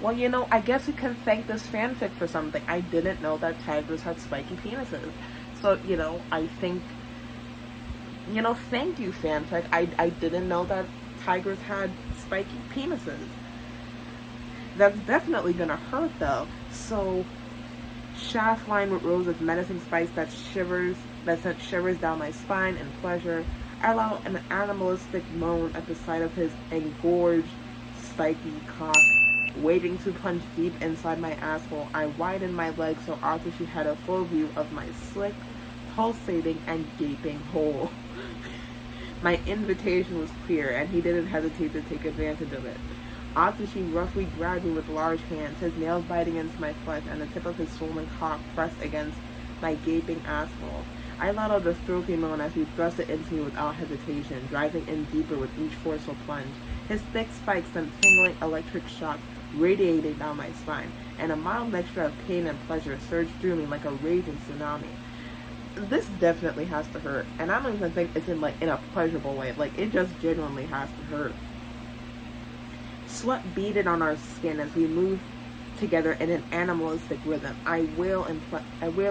Well, you know, I guess we can thank this fanfic for something. I didn't know that tigers had spiky penises. So, you know, I think, you know, thank you, fanfic. I didn't know that tigers had spiky penises. That's definitely gonna hurt, though. So, shaft lined with rows of menacing spikes that sent shivers down my spine in pleasure. I allowed an animalistic moan at the sight of his engorged, spiky cock, waiting to plunge deep inside my asshole. I widened my legs so Atsushi had a full view of my slick, pulsating, and gaping hole. My invitation was clear, and he didn't hesitate to take advantage of it. Atsushi roughly grabbed me with large hands, his nails biting into my flesh, and the tip of his swollen cock pressed against my gaping asshole. I let out a throaty moan as he thrust it into me without hesitation, driving in deeper with each forceful plunge. His thick spikes sent tingling electric shock radiating down my spine, and a mild mixture of pain and pleasure surged through me like a raging tsunami. This definitely has to hurt, and I don't even think it's in a pleasurable way. Like, it just genuinely has to hurt. Sweat beaded on our skin as we moved together in an animalistic rhythm. I wail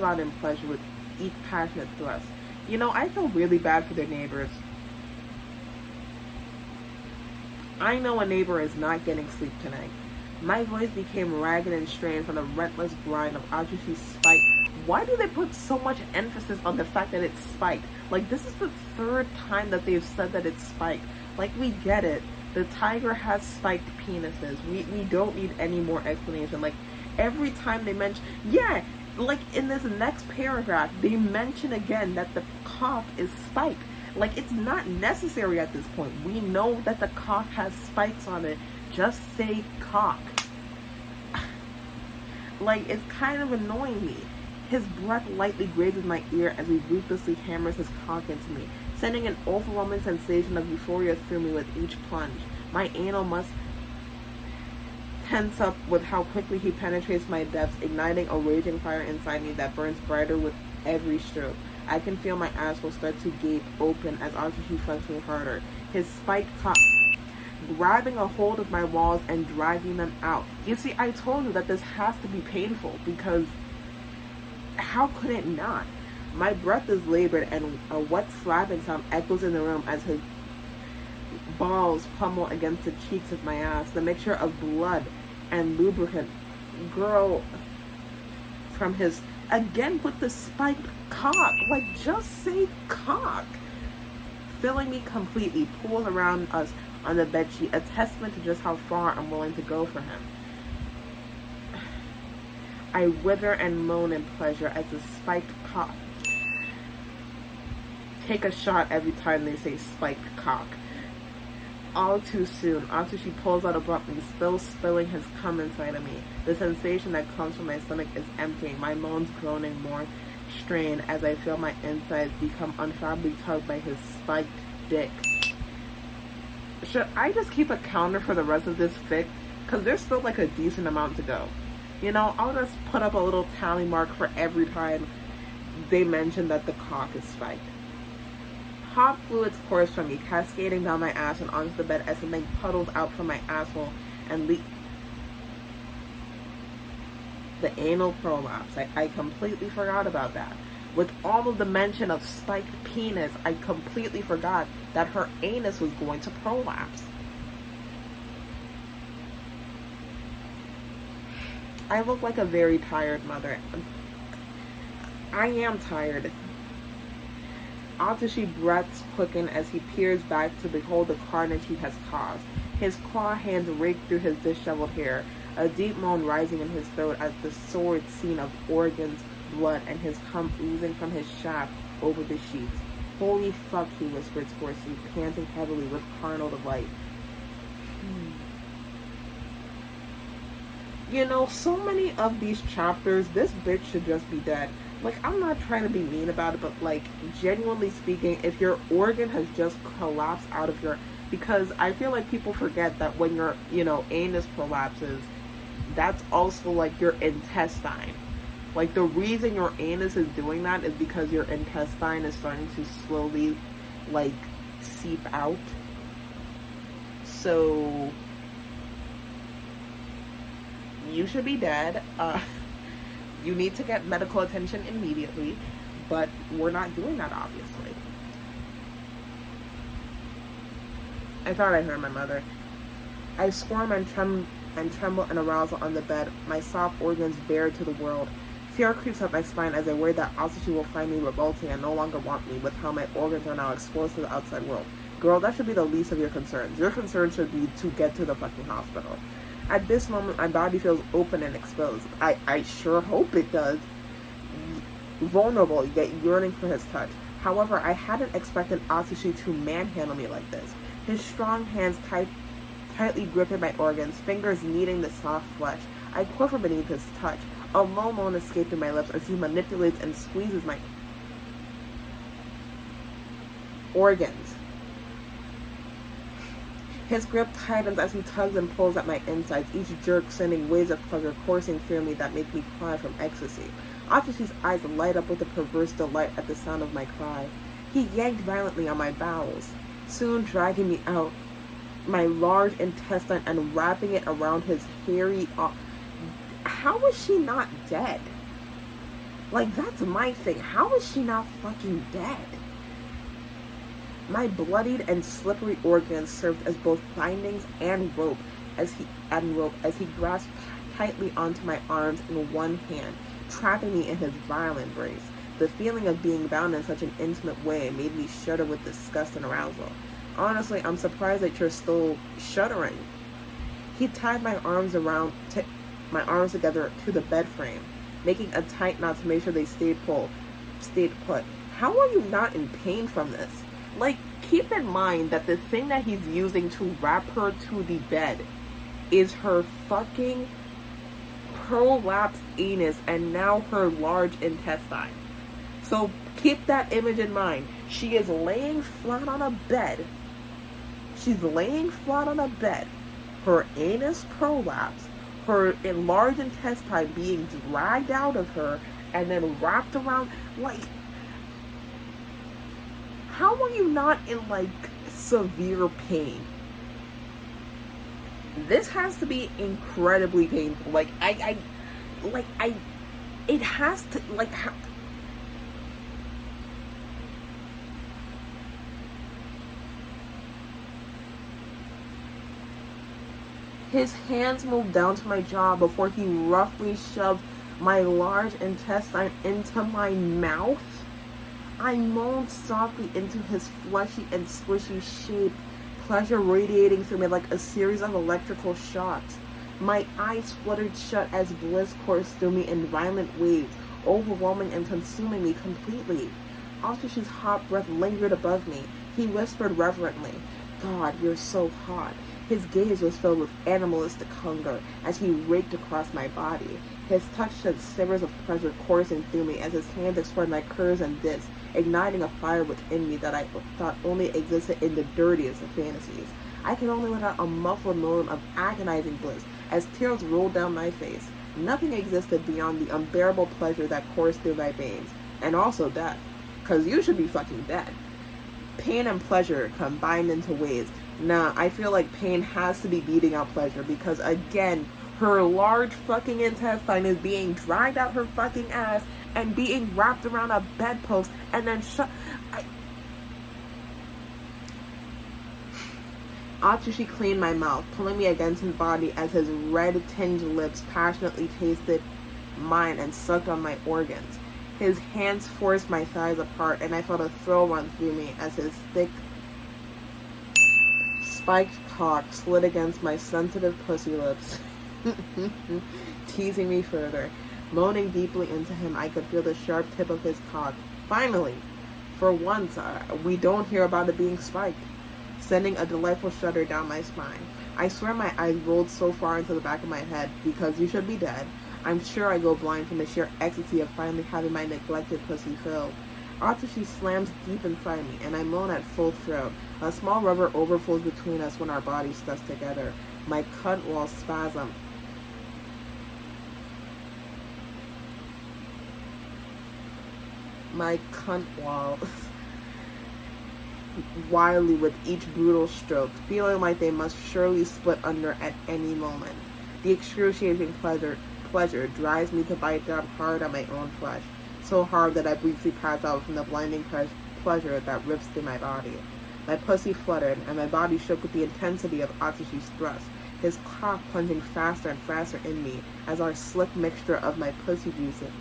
out in pleasure with each passionate thrust. You know, I feel really bad for their neighbors. I know a neighbor is not getting sleep tonight. My voice became ragged and strained from the relentless grind of Atsushi's spike. Why do they put so much emphasis on the fact that it's spiked? Like, this is the third time that they've said that it's spiked. Like, we get it. The tiger has spiked penises. We don't need any more explanation. Like, every time they mention... Yeah, like, in this next paragraph, they mention again that the cock is spiked. Like, it's not necessary at this point. We know that the cock has spikes on it. Just say cock. Like, it's kind of annoying me. His breath lightly grazes my ear as he ruthlessly hammers his cock into me, sending an overwhelming sensation of euphoria through me with each plunge. My anal must tense up with how quickly he penetrates my depths, igniting a raging fire inside me that burns brighter with every stroke. I can feel my asshole start to gape open as Atsushi fucks me harder, his spiked cock grabbing a hold of my walls and dragging them out. You see, I told you that this has to be painful, because how could it not? My breath is labored and a wet slapping sound echoes in the room as his balls pummel against the cheeks of my ass. The mixture of blood and lubricant girl from his, again with the spiked cock, like just say cock, filling me completely, pulls around us on the bedsheet, a testament to just how far I'm willing to go for him. I wither and moan in pleasure as the spiked cock take a shot every time they say spiked cock. All too soon, Atsushi pulls out abruptly, still spilling his cum inside of me. The sensation that comes from my stomach is emptying, my moans groaning more strained as I feel my insides become unfathomably tugged by his spiked dick. Should I just keep a counter for the rest of this fic? Because there's still like a decent amount to go. You know, I'll just put up a little tally mark for every time they mention that the cock is spiked. Hot fluids course from me, cascading down my ass and onto the bed as something puddles out from my asshole and the anal prolapse. I completely forgot about that. With all of the mention of spiked penis, I completely forgot that her anus was going to prolapse. I look like a very tired mother. I am tired. Atsushi breaths quicken as he peers back to behold the carnage he has caused. His claw hands rake through his disheveled hair, a deep moan rising in his throat at the sordid scene of organs, blood, and his cum oozing from his shaft over the sheets. Holy fuck, he whispers hoarsely, panting heavily with carnal delight. You know, so many of these chapters, this bitch should just be dead. Like, I'm not trying to be mean about it, but, like, genuinely speaking, if your organ has just collapsed out of your... Because I feel like people forget that when your, you know, anus prolapses, that's also, like, your intestine. Like, the reason your anus is doing that is because your intestine is starting to slowly, like, seep out. So... you should be dead. You need to get medical attention immediately, but we're not doing that, obviously. I thought I heard my mother. I squirm and tremble in arousal on the bed, my soft organs bared to the world. Fear creeps up my spine as I worry that Atsushi will find me revolting and no longer want me with how my organs are now exposed to the outside world. Girl, that should be the least of your concerns. Your concern should be to get to the fucking hospital. At this moment, my body feels open and exposed. I sure hope it does. Vulnerable, yet yearning for his touch. However, I hadn't expected Atsushi to manhandle me like this. His strong hands tightly gripping my organs, fingers kneading the soft flesh. I quiver beneath his touch. A low moan escaping my lips as he manipulates and squeezes my organs. His grip tightens as he tugs and pulls at my insides, each jerk sending waves of pleasure coursing through me that make me cry from ecstasy. Atsushi's eyes light up with a perverse delight at the sound of my cry. He yanked violently on my bowels, soon dragging me out, my large intestine, and wrapping it around his hairy arm. How is she not dead? Like, that's my thing. How is she not fucking dead? My bloodied and slippery organs served as both bindings and rope as he grasped tightly onto my arms in one hand, trapping me in his violent embrace. The feeling of being bound in such an intimate way made me shudder with disgust and arousal. Honestly, I'm surprised that you're still shuddering. He tied my arms together to the bed frame, making a tight knot to make sure they stayed put. How are you not in pain from this? Like, keep in mind that the thing that he's using to wrap her to the bed is her fucking prolapsed anus, and now her large intestine. So keep that image in mind. She is laying flat on a bed. She's laying flat on a bed. Her anus prolapsed, her enlarged intestine being dragged out of her and then wrapped around. Like, how are you not in like severe pain? This has to be incredibly painful. Like, it has to, like, his hands moved down to my jaw before he roughly shoved my large intestine into my mouth. I moaned softly into his fleshy and squishy shape, pleasure radiating through me like a series of electrical shocks. My eyes fluttered shut as bliss coursed through me in violent waves, overwhelming and consuming me completely. Atsushi's hot breath lingered above me. He whispered reverently, "God, you're so hot." His gaze was filled with animalistic hunger as he raked across my body. His touch shed shivers of pleasure coursing through me as his hands explored my curves and discs, igniting a fire within me that I thought only existed in the dirtiest of fantasies. I could only let out a muffled moan of agonizing bliss as tears rolled down my face. Nothing existed beyond the unbearable pleasure that coursed through my veins, and also death. 'Cause you should be fucking dead. Pain and pleasure combined into waves. Nah, I feel like pain has to be beating out pleasure because, again, her large fucking intestine is being dragged out her fucking ass and being wrapped around a bedpost and then Atsushi cleaned my mouth, pulling me against his body as his red-tinged lips passionately tasted mine and sucked on my organs. His hands forced my thighs apart, and I felt a thrill run through me as his thick, spiked cock slid against my sensitive pussy lips, teasing me further. Moaning deeply into him, I could feel the sharp tip of his cock. Finally, for once, we don't hear about it being spiked, sending a delightful shudder down my spine. I swear my eyes rolled so far into the back of my head, because you should be dead. I'm sure I go blind from the sheer ecstasy of finally having my neglected pussy filled. Atsushi slams deep inside me, and I moan at full throat. A small rubber overflows between us when our bodies thus together. My cunt wall spasm. My cunt wall wildly with each brutal stroke, feeling like they must surely split under at any moment. The excruciating pleasure drives me to bite down hard on my own flesh, so hard that I briefly pass out from the blinding pleasure that rips through my body. My pussy fluttered, and my body shook with the intensity of Atsushi's thrust, his cock plunging faster and faster in me as our slick mixture of my pussy juices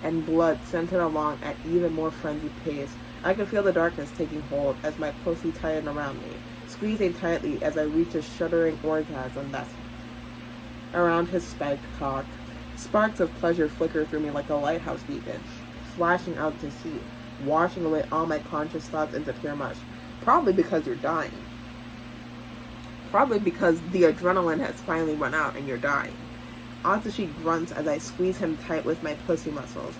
and blood centered along at even more frenzied pace. I could feel the darkness taking hold as my pussy tightened around me, squeezing tightly as I reached a shuddering orgasm that's around his spiked cock. Sparks of pleasure flickered through me like a lighthouse beacon, flashing out to sea, washing away all my conscious thoughts into pure mush. Probably because you're dying. Probably because the adrenaline has finally run out and you're dying. Atsushi grunts as I squeeze him tight with my pussy muscles,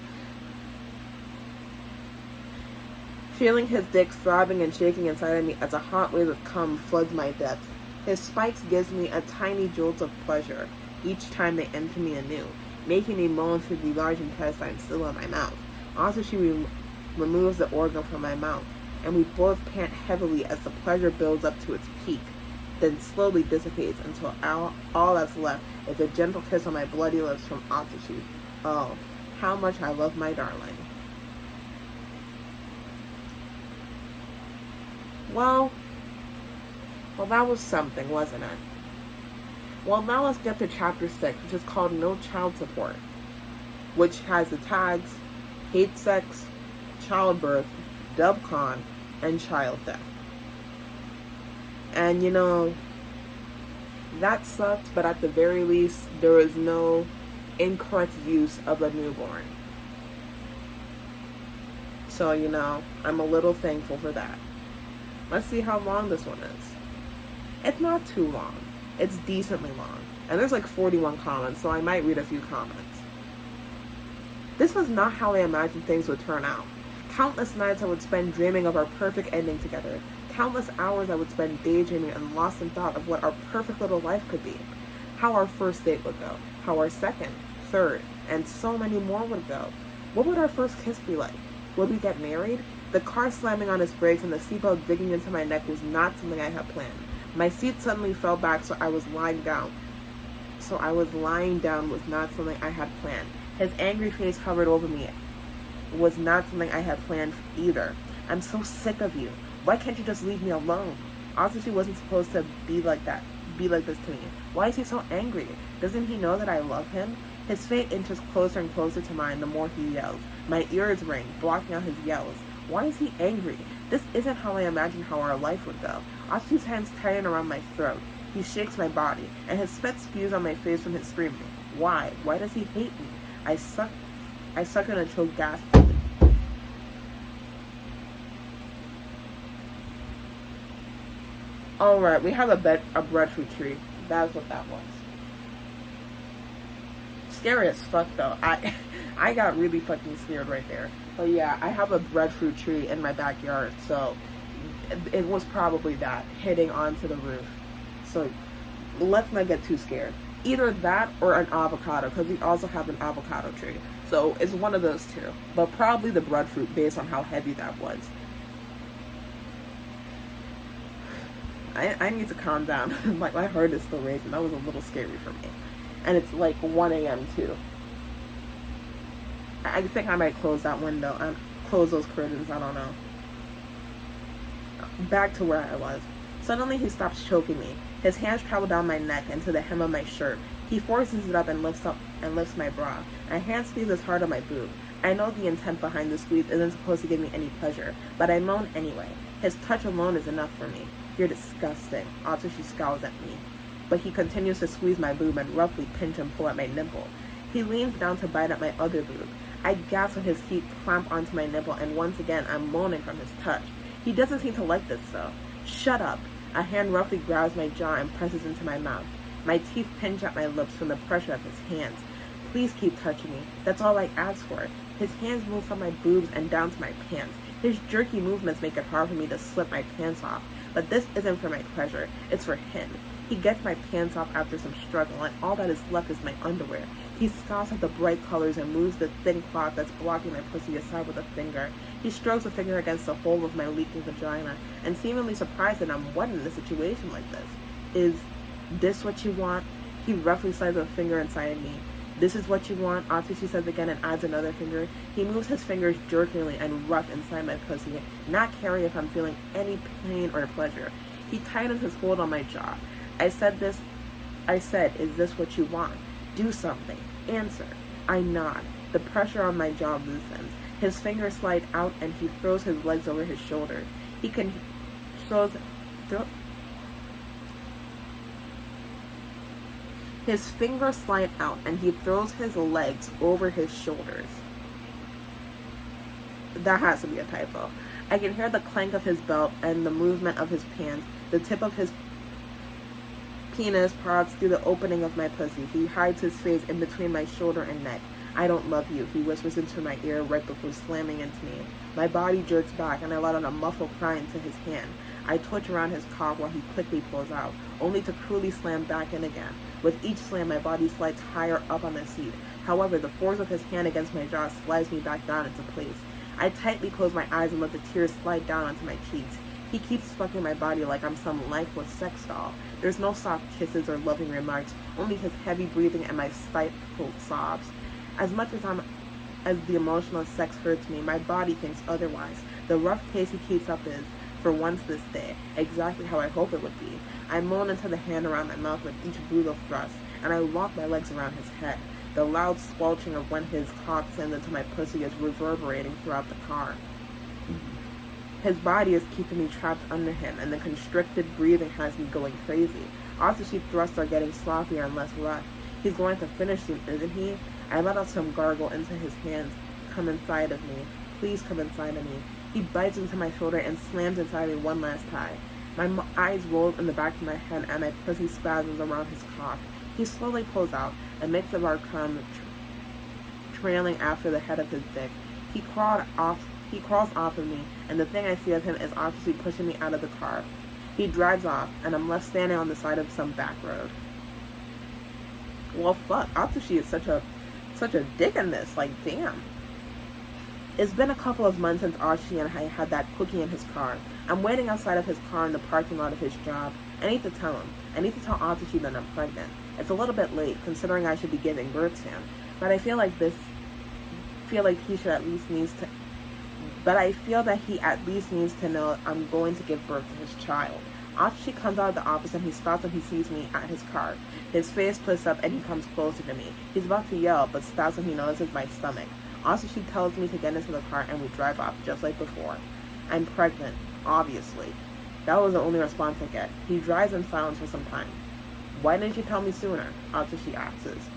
feeling his dick throbbing and shaking inside of me as a hot wave of cum floods my depths. His spikes gives me a tiny jolt of pleasure each time they enter me anew, making me moan through the large intestine still in my mouth. Atsushi removes the organ from my mouth, and we both pant heavily as the pleasure builds up to its peak, then slowly dissipates until all that's left is a gentle kiss on my bloody lips from Atsushi. Oh, how much I love my darling. Well, that was something, wasn't it? Well, now let's get to chapter 6, which is called No Child Support, which has the tags hate sex, childbirth, dubcon, and child death. And you know, that sucked, but at the very least, there is no incorrect use of a newborn. So, you know, I'm a little thankful for that. Let's see how long this one is. It's not too long. It's decently long. And there's like 41 comments, so I might read a few comments. This was not how I imagined things would turn out. Countless nights I would spend dreaming of our perfect ending together. Countless hours I would spend daydreaming and lost in thought of what our perfect little life could be. How our first date would go. How our second, third, and so many more would go. What would our first kiss be like? Would we get married? The car slamming on its brakes and the seatbelt digging into my neck was not something I had planned. My seat suddenly fell back, so I was lying down was not something I had planned. His angry face hovered over me. Was not something I had planned either. I'm so sick of you. Why can't you just leave me alone? Atsushi wasn't supposed to be like this to me. Why is he so angry? Doesn't he know that I love him? His fate inches closer and closer to mine the more he yells. My ears ring, blocking out his yells. Why is he angry? This isn't how I imagined how our life would go. Atsushi's hands tighten around my throat. He shakes my body, and his spit spews on my face from his screaming. Why? Why does he hate me? I suck in a choke gasp. Alright, we have a breadfruit tree. That's what that was. Scary as fuck though. I got really fucking scared right there. But yeah, I have a breadfruit tree in my backyard, so it was probably that hitting onto the roof. So let's not get too scared. Either that or an avocado, because we also have an avocado tree. So it's one of those two. But probably the breadfruit based on how heavy that was. I need to calm down. Like, my heart is still racing. That was a little scary for me. And it's like 1 a.m. too. I think I might close that window and close those curtains. I don't know. Back to where I was. Suddenly he stops choking me. His hands travel down my neck into the hem of my shirt. He forces it up and lifts my bra. My hand squeezes hard on my boob. I know the intent behind the squeeze isn't supposed to give me any pleasure, but I moan anyway. His touch alone is enough for me. You're disgusting. Atsushi scowls at me. But he continues to squeeze my boob and roughly pinch and pull at my nipple. He leans down to bite at my other boob. I gasp when his teeth clamp onto my nipple, and once again I'm moaning from his touch. He doesn't seem to like this though. Shut up. A hand roughly grabs my jaw and presses into my mouth. My teeth pinch at my lips from the pressure of his hands. Please keep touching me. That's all I ask for. His hands move from my boobs and down to my pants. His jerky movements make it hard for me to slip my pants off. But this isn't for my pleasure. It's for him. He gets my pants off after some struggle, and all that is left is my underwear. He scoffs at the bright colors and moves the thin cloth that's blocking my pussy aside with a finger. He strokes a finger against the hole of my leaking vagina, and seemingly surprised that I'm wet in a situation like this. Is this what you want? He roughly slides a finger inside me. This is what you want, Atsushi says again and adds another finger. He moves his fingers jerkingly and rough inside my pussy, not caring if I'm feeling any pain or pleasure. He tightens his hold on my jaw. I said, is this what you want? Do something. Answer. I nod. The pressure on my jaw loosens. His fingers slide out and he throws his legs over his shoulders. His fingers slide out and he throws his legs over his shoulders. That has to be a typo. I can hear the clank of his belt and the movement of his pants. The tip of his penis prods through the opening of my pussy. He hides his face in between my shoulder and neck. I don't love you, he whispers into my ear right before slamming into me. My body jerks back and I let out a muffled cry into his hand. I twitch around his cock while he quickly pulls out, only to cruelly slam back in again. With each slam, my body slides higher up on the seat. However, the force of his hand against my jaw slides me back down into place. I tightly close my eyes and let the tears slide down onto my cheeks. He keeps fucking my body like I'm some lifeless sex doll. There's no soft kisses or loving remarks, only his heavy breathing and my stifled sobs. As much as the emotional sex hurts me, my body thinks otherwise. The rough pace he keeps up is, for once this day, exactly how I hope it would be. I moan into the hand around my mouth with each brutal thrust, and I lock my legs around his head. The loud squelching of when his cock sends into my pussy is reverberating throughout the car. His body is keeping me trapped under him, and the constricted breathing has me going crazy. Atsushi thrusts are getting sloppier and less rough. He's going to finish soon, isn't he? I let out some gargle into his hands. Come inside of me. Please come inside of me. He bites into my shoulder and slams inside me one last time. My eyes roll in the back of my head and my pussy spasms around his cock. He slowly pulls out, a mix of our cum trailing after the head of his dick. He crawls off of me, and the thing I see of him is obviously pushing me out of the car. He drives off, and I'm left standing on the side of some back road. Well, fuck, Atsushi is such a dick in this, like, damn. It's been a couple of months since Atsushi and I had that quickie in his car. I'm waiting outside of his car in the parking lot of his job. I need to tell him. I need to tell Atsushi that I'm pregnant. It's a little bit late, considering I should be giving birth soon. But I feel that he at least needs to know I'm going to give birth to his child. Atsushi comes out of the office and he stops when he sees me at his car. His face splits up and he comes closer to me. He's about to yell, but stops when he notices my stomach. Atsushi tells me to get into the car and we drive off just like before. I'm pregnant, obviously. That was the only response I get. He drives in silence for some time. Why didn't you tell me sooner? Atsushi asks.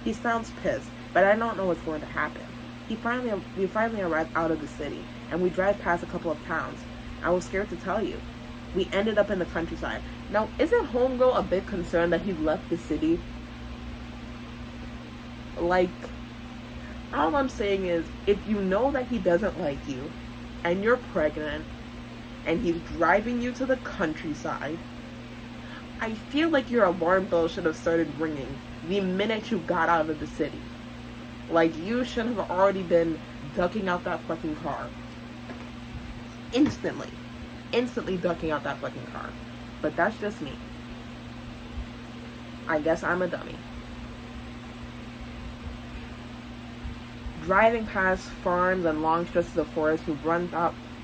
He sounds pissed, but I don't know what's going to happen. We finally arrive out of the city, and we drive past a couple of towns. I was scared to tell you. We ended up in the countryside. Now, isn't Homegirl a bit concerned that he left the city? Like, all I'm saying is, if you know that he doesn't like you, and you're pregnant, and he's driving you to the countryside, I feel like your alarm bell should have started ringing the minute you got out of the city. Like, you should have already been ducking out that fucking car. Instantly ducking out that fucking car. But that's just me. I guess I'm a dummy. Driving past farms and long stretches of forest, he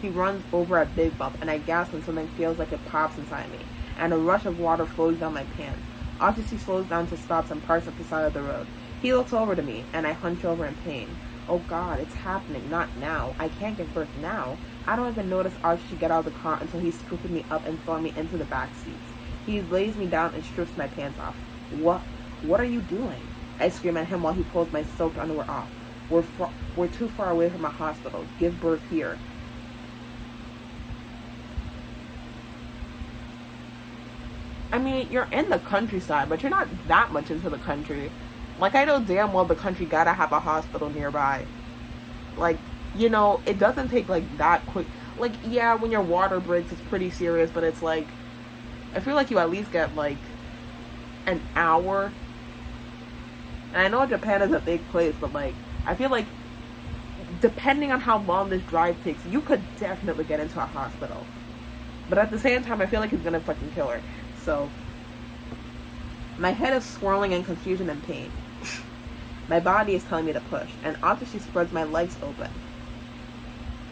runs over a big bump, and I gasp when something feels like it pops inside me, and a rush of water flows down my pants. Atsushi slows down to stop and parks at the side of the road. He looks over to me, and I hunch over in pain. Oh God, it's happening, not now. I can't give birth now. I don't even notice Atsushi get out of the car until he's scooping me up and throwing me into the back seats. He lays me down and strips my pants off. What are you doing? I scream at him while he pulls my soaked underwear off. We're too far away from a hospital. Give birth here. I mean, you're in the countryside, but you're not that much into the country. Like, I know damn well the country gotta have a hospital nearby. Like, you know, it doesn't take, like, that quick. Like, yeah, when your water breaks, it's pretty serious, but it's, like, I feel like you at least get, like, an hour. And I know Japan is a big place, but, like, I feel like, depending on how long this drive takes, you could definitely get into a hospital. But at the same time, I feel like he's gonna fucking kill her. So, my head is swirling in confusion and pain. My body is telling me to push, and Atsushi spreads my legs open.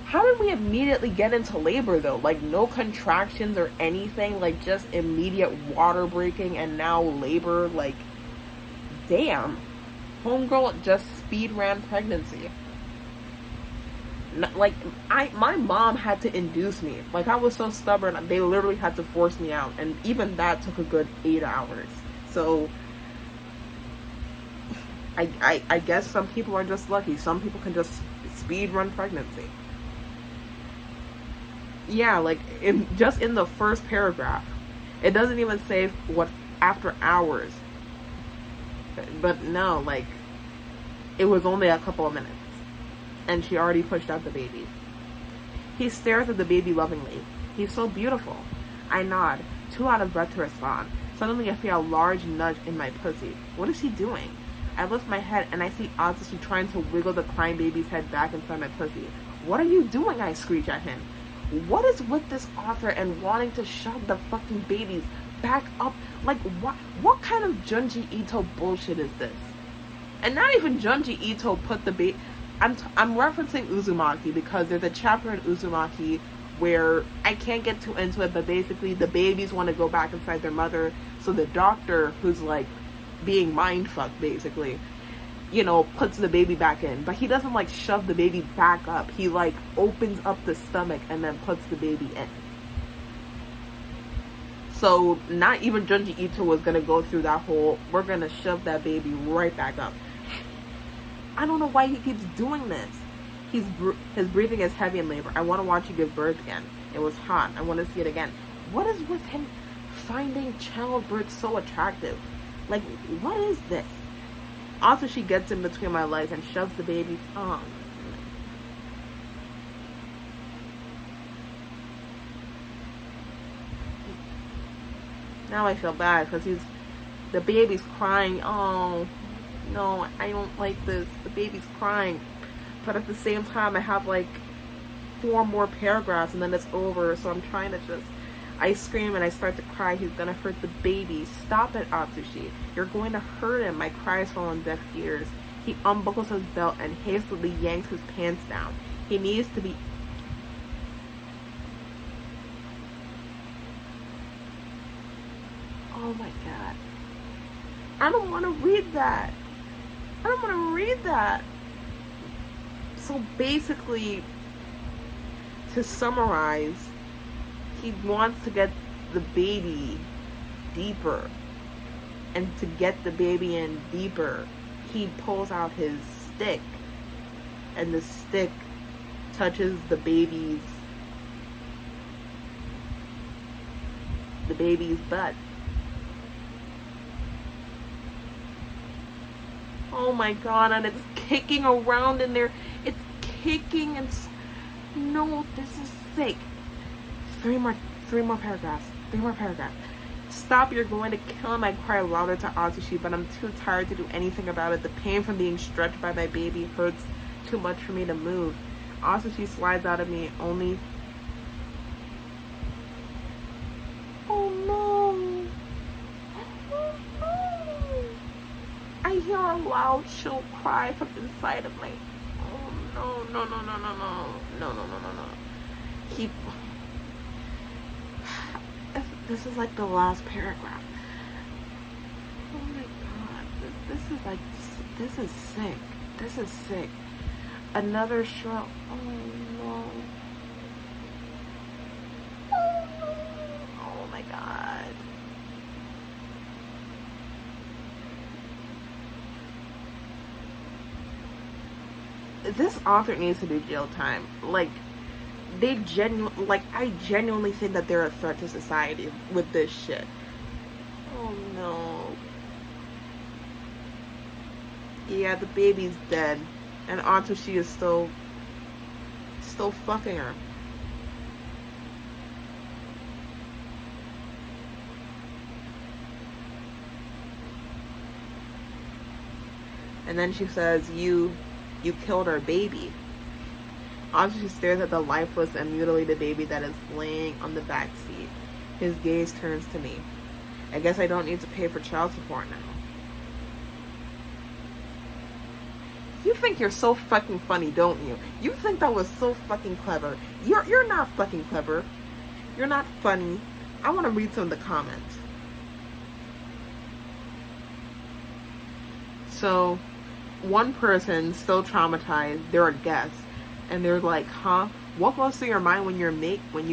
How did we immediately get into labor, though? Like, no contractions or anything? Like, just immediate water breaking and now labor? Like, damn. Homegirl just speed ran pregnancy. Like, my mom had to induce me. Like, I was so stubborn, they literally had to force me out. And even that took a good 8 hours. So, I guess some people are just lucky. Some people can just speed run pregnancy. Yeah, like, just in the first paragraph, it doesn't even say what after hours. But no, like, it was only a couple of minutes, and she already pushed out the baby. He stares at the baby lovingly. He's so beautiful. I nod, too out of breath to respond. Suddenly I feel a large nudge in my pussy. What is he doing? I lift my head and I see Atsushi trying to wiggle the crying baby's head back inside my pussy. What are you doing? I screech at him. What is with this author and wanting to shove the fucking babies back up? Like, what kind of Junji Ito bullshit is this? And not even Junji Ito put the baby... I'm referencing Uzumaki because there's a chapter in Uzumaki where I can't get too into it, but basically the babies want to go back inside their mother, so the doctor, who's like being mindfucked basically, you know, puts the baby back in, but he doesn't like shove the baby back up. He like opens up the stomach and then puts the baby in. So not even Junji Ito was gonna go through that whole, we're gonna shove that baby right back up. I don't know why he keeps doing this. His breathing is heavy in labor. I want to watch you give birth again. It was hot. I want to see it again. What is with him finding childbirth so attractive? Like, what is this? Also, she gets in between my legs and shoves the baby's arm. Now I feel bad because the baby's crying. Oh, no, I don't like this. The baby's crying. But at the same time, I have like 4 more paragraphs and then it's over. So I'm trying to I scream and I start to cry. He's gonna hurt the baby. Stop it, Atsushi. You're going to hurt him. My cries fall on deaf ears. He unbuckles his belt and hastily yanks his pants down. He needs to be... Oh my god. I don't want to read that. I don't want to read that. So basically, to summarize, he wants to get the baby deeper. And to get the baby in deeper, he pulls out his stick. And the stick touches the baby's butt. Oh my god, and it's kicking around in there. It's kicking and... No, this is sick. 3 more paragraphs. 3 more paragraphs. Stop, you're going to kill him. I cry louder to Atsushi, but I'm too tired to do anything about it. The pain from being stretched by my baby hurts too much for me to move. Atsushi slides out of me only... Oh no. I hear a loud, chill cry from inside of my... Oh no. No. This is like the last paragraph. Oh my god. This is sick. This is sick. Another shrill... Oh no. Oh my god. This author needs to do jail time. Like, I genuinely think that they're a threat to society with this shit. Oh no. Yeah, the baby's dead. And Atsushi is still fucking her. And then she says, you killed our baby. Atsushi stares at the lifeless and mutilated baby that is laying on the back seat. His gaze turns to me. I guess I don't need to pay for child support now. You think you're so fucking funny, don't you? You think that was so fucking clever. You're not fucking clever. You're not funny. I want to read some of the comments. So, one person still traumatized. They're a guest, and they're like, "Huh? What goes through your mind when you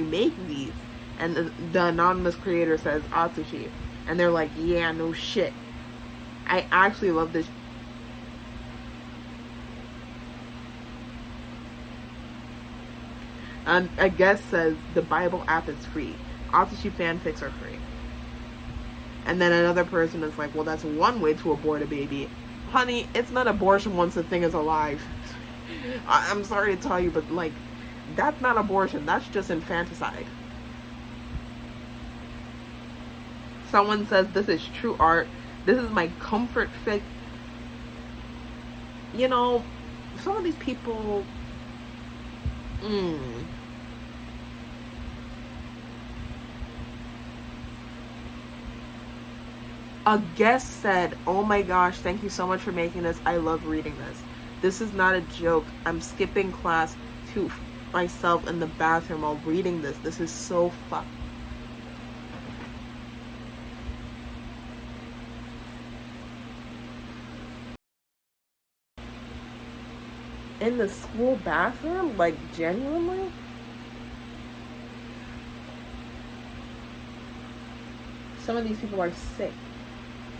make these?" And the anonymous creator says Atsushi, and they're like, "Yeah, no shit. I actually love this." And a guest says the Bible app is free. Atsushi fanfics are free. And then another person is like, well, that's one way to abort a baby. Honey, it's not abortion once the thing is alive. I'm sorry to tell you, but like, that's not abortion. That's just infanticide. Someone says this is true art. This is my comfort fic. You know, some of these people... A guest said, "Oh my gosh, thank you so much for making this. I love reading this. This is not a joke. I'm skipping class to myself in the bathroom while reading this. This is so fun." In the school bathroom? Like, genuinely? Some of these people are sick.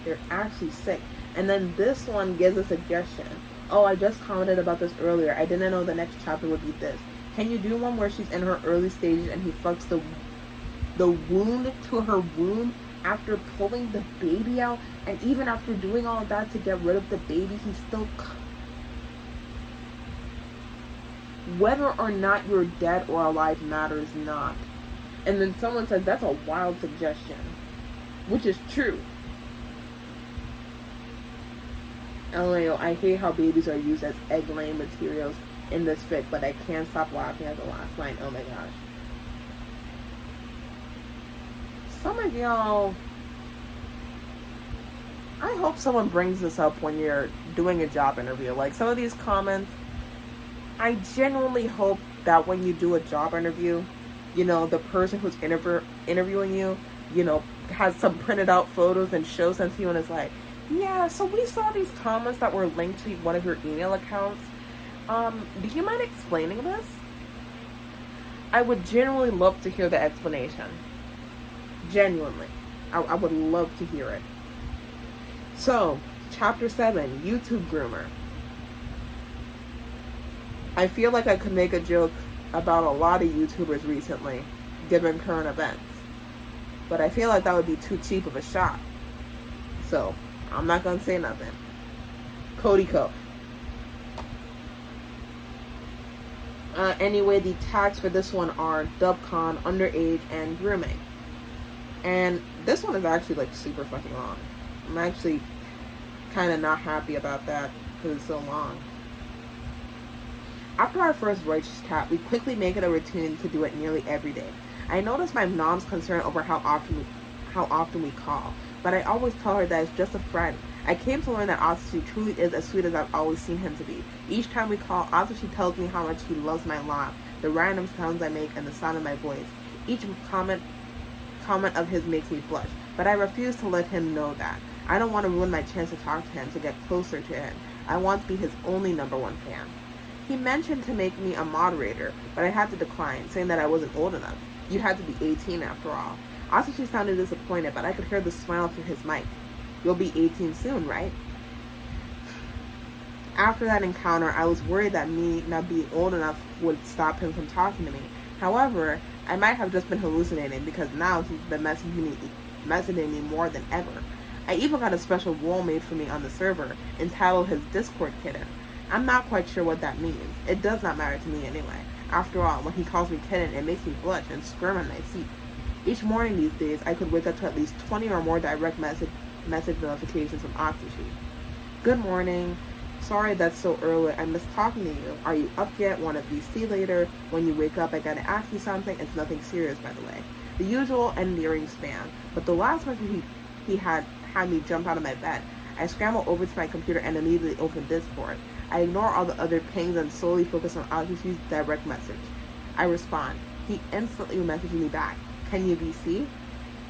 They're actually sick. And then this one gives a suggestion. Oh, I just commented about this earlier. I didn't know the next chapter would be this. Can you do one where she's in her early stages and he fucks the wound to her womb after pulling the baby out, and even after doing all of that to get rid of the baby, he still... Whether or not you're dead or alive matters not. And then someone says, that's a wild suggestion. Which is true. LAO, I hate how babies are used as egg-laying materials in this fic, but I can't stop laughing at the last line. Oh my gosh. Some of y'all... I hope someone brings this up when you're doing a job interview. Like, some of these comments, I genuinely hope that when you do a job interview, you know, the person who's interviewing you, you know, has some printed out photos and shows them to you and is like, yeah, so we saw these comments that were linked to one of your email accounts. Do you mind explaining this? I would genuinely love to hear the explanation. Genuinely. I would love to hear it. So, Chapter 7, YouTube Groomer. I feel like I could make a joke about a lot of YouTubers recently, given current events. But I feel like that would be too cheap of a shot. So, I'm not going to say nothing. Cody Co. Anyway, the tags for this one are dubcon, underage, and grooming. And this one is actually like super fucking long. I'm actually kind of not happy about that because it's so long. After our first voice chat, we quickly make it a routine to do it nearly every day. I noticed my mom's concern over how often we call, but I always tell her that it's just a friend. I came to learn that Atsushi truly is as sweet as I've always seen him to be. Each time we call, Atsushi tells me how much he loves my laugh, the random sounds I make, and the sound of my voice. Each comment of his makes me blush, but I refuse to let him know that. I don't want to ruin my chance to talk to him, to get closer to him. I want to be his only #1 fan. He mentioned to make me a moderator, but I had to decline, saying that I wasn't old enough. You had to be 18 after all. Atsushi sounded disappointed, but I could hear the smile through his mic. You'll be 18 soon, right? After that encounter, I was worried that me not being old enough would stop him from talking to me. However, I might have just been hallucinating because now he's been messaging me more than ever. I even got a special role made for me on the server, entitled his Discord Kitten. I'm not quite sure what that means. It does not matter to me anyway. After all, when he calls me kitten, it makes me blush and squirm in my seat. Each morning these days, I could wake up to at least 20 or more direct message notifications from Atsushi. Good morning. Sorry that's so early. I missed talking to you. Are you up yet? Want to VC later? When you wake up, I gotta ask you something. It's nothing serious, by the way. The usual endearing spam. But the last message he had me jump out of my bed. I scramble over to my computer and immediately open Discord. I ignore all the other pings and solely focus on Atsushi's direct message. I respond. He instantly messages me back. Can you VC?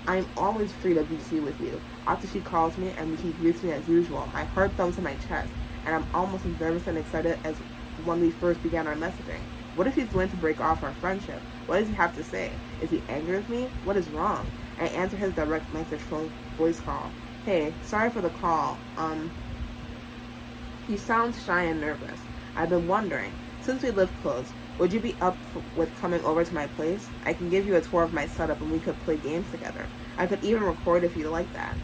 I'm always free to VC with you. Atsushi calls me and he greets me as usual. My heart thumps in my chest, and I'm almost as nervous and excited as when we first began our messaging. What if he's going to break off our friendship? What does he have to say? Is he angry with me? What is wrong? I answer his direct message phone voice call. Hey, sorry for the call. He sounds shy and nervous. I've been wondering, since we live close, would you be up with coming over to my place? I can give you a tour of my setup and we could play games together. I could even record if you like that.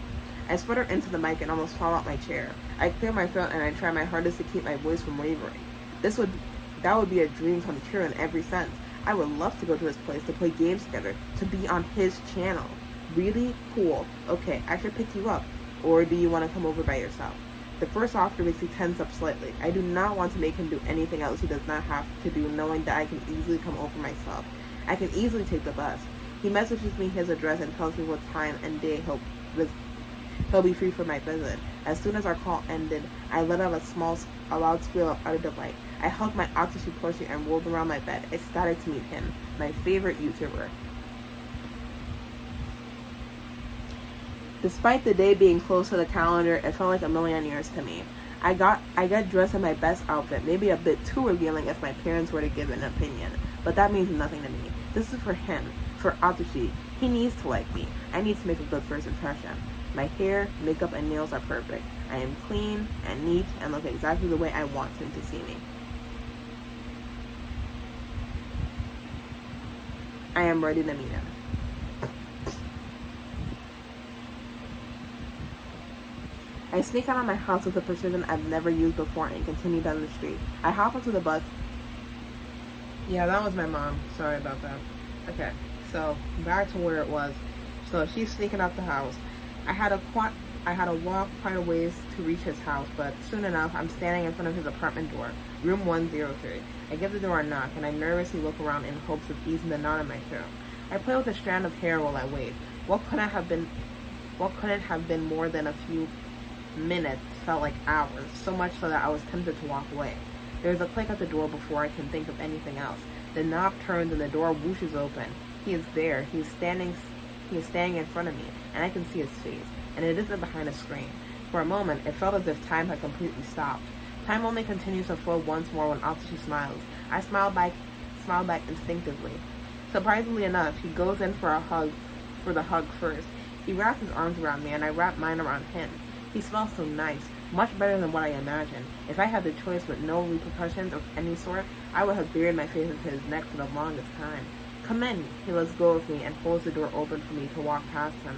I sputter into the mic and almost fall out my chair. I clear my throat and I try my hardest to keep my voice from wavering. That would be a dream come true in every sense. I would love to go to his place to play games together, to be on his channel. Really? Cool. Okay, I should pick you up. Or do you want to come over by yourself? The first offer makes me tense up slightly. I do not want to make him do anything else he does not have to do, knowing that I can easily come over myself. I can easily take the bus. He messages me his address and tells me what time and day he'll be free for my visit. As soon as our call ended, I let out a loud squeal of utter delight. I hugged my Atsushi plushie and rolled around my bed, ecstatic to meet him, my favorite YouTuber. Despite the day being close to the calendar, it felt like a million years to me. I got dressed in my best outfit, maybe a bit too revealing if my parents were to give an opinion, but that means nothing to me. This is for him, for Atsushi. He needs to like me. I need to make a good first impression. My hair, makeup, and nails are perfect. I am clean and neat and look exactly the way I want him to see me. I am ready to meet him. I sneak out of my house with a precision I've never used before and continue down the street. I hop onto the bus. Yeah, that was my mom. Sorry about that. Okay, so back to where it was. So she's sneaking out the house. I had to walk quite a ways to reach his house, but soon enough, I'm standing in front of his apartment door, room 103. I give the door a knock, and I nervously look around in hopes of easing the knot in my throat. I play with a strand of hair while I wait. What couldn't have been more than a few minutes felt like hours, so much so that I was tempted to walk away. There's a click at the door before I can think of anything else. The knob turns and the door whooshes open. He is there. He is standing in front of me, and I can see his face, and it isn't behind a screen. For a moment, it felt as if time had completely stopped. Time only continues to flow once more when Atsushi smiles. I smile back instinctively. Surprisingly enough, he goes in for the hug first. He wraps his arms around me, and I wrap mine around him. He smells so nice, much better than what I imagined. If I had the choice with no repercussions of any sort, I would have buried my face into his neck for the longest time. Come in. He lets go of me and holds the door open for me to walk past him.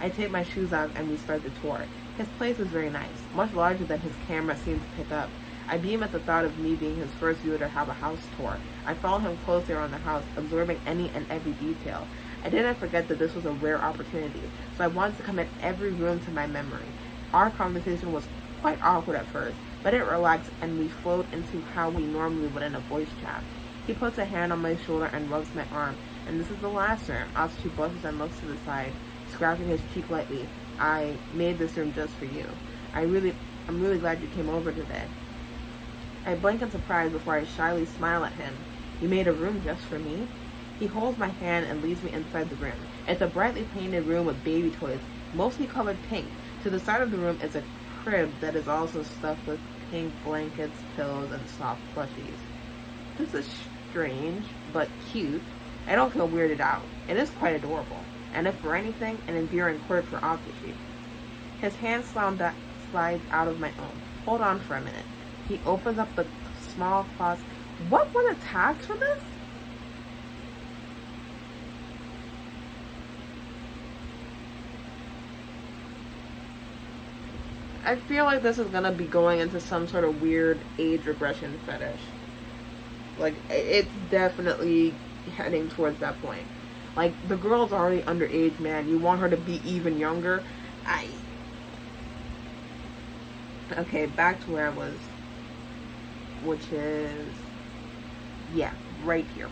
I take my shoes off and we start the tour. His place is very nice, much larger than his camera seems to pick up. I beam at the thought of me being his first viewer to have a house tour. I follow him closely around the house, absorbing any and every detail. I didn't forget that this was a rare opportunity, so I wanted to commit every room to my memory. Our conversation was quite awkward at first, but it relaxed and we flowed into how we normally would in a voice chat. He puts a hand on my shoulder and rubs my arm, and this is the last room. Atsushi blushes and looks to the side, scratching his cheek lightly. I made this room just for you. I'm really glad you came over today. I blink in surprise before I shyly smile at him. You made a room just for me? He holds my hand and leads me inside the room. It's a brightly painted room with baby toys, mostly colored pink. To the side of the room is a crib that is also stuffed with pink blankets, pillows, and soft plushies. This is strange, but cute. I don't feel weirded out. It is quite adorable, and if for anything, an endearing quirk for Atsushi. His hand slides out of my own. Hold on for a minute. He opens up the small closet. What were the tags for this? I feel like this is gonna be going into some sort of weird age regression fetish. Like, it's definitely heading towards that point. Like, the girl's already underage, man. You want her to be even younger? Okay, back to where I was. Which is... yeah, right here.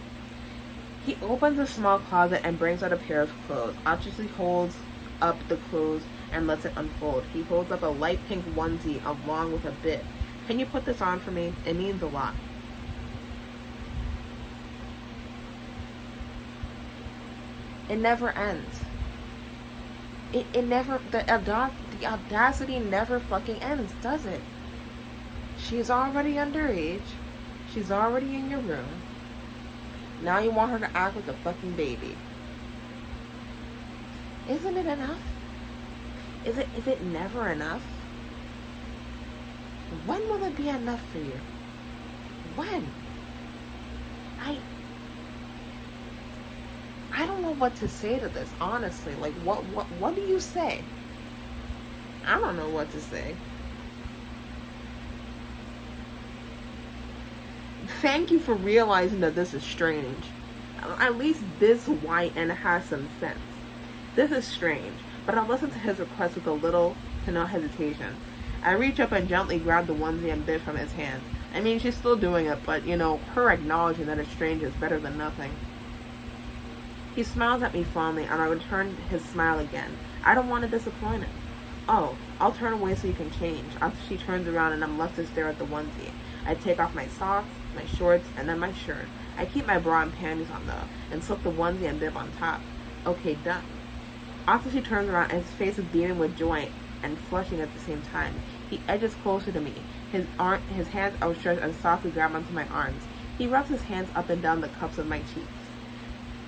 He opens a small closet and brings out a pair of clothes. Atsushi holds up the clothes and lets it unfold. He holds up a light pink onesie along with a bib. Can you put this on for me? It means a lot. It never ends. It never, the audacity never fucking ends, does it? She's already underage. She's already in your room. Now you want her to act like a fucking baby. Isn't it enough? Is it never enough? When will it be enough for you? When? I don't know what to say to this, honestly. Like, what do you say? I don't know what to say. Thank you for realizing that this is strange. At least this white and has some sense. This is strange, but I'll listen to his request with a little to no hesitation. I reach up and gently grab the onesie and bib from his hands. I mean, she's still doing it, but, you know, her acknowledging that it's strange is better than nothing. He smiles at me fondly, and I return his smile again. I don't want to disappoint him. Oh, I'll turn away so you can change. After she turns around and I'm left to stare at the onesie. I take off my socks, my shorts, and then my shirt. I keep my bra and panties on though, and slip the onesie and bib on top. Okay, done. After she turns around, his face is beaming with joy and flushing at the same time. He edges closer to me, his hands outstretched and softly grab onto my arms. He rubs his hands up and down the cups of my cheeks.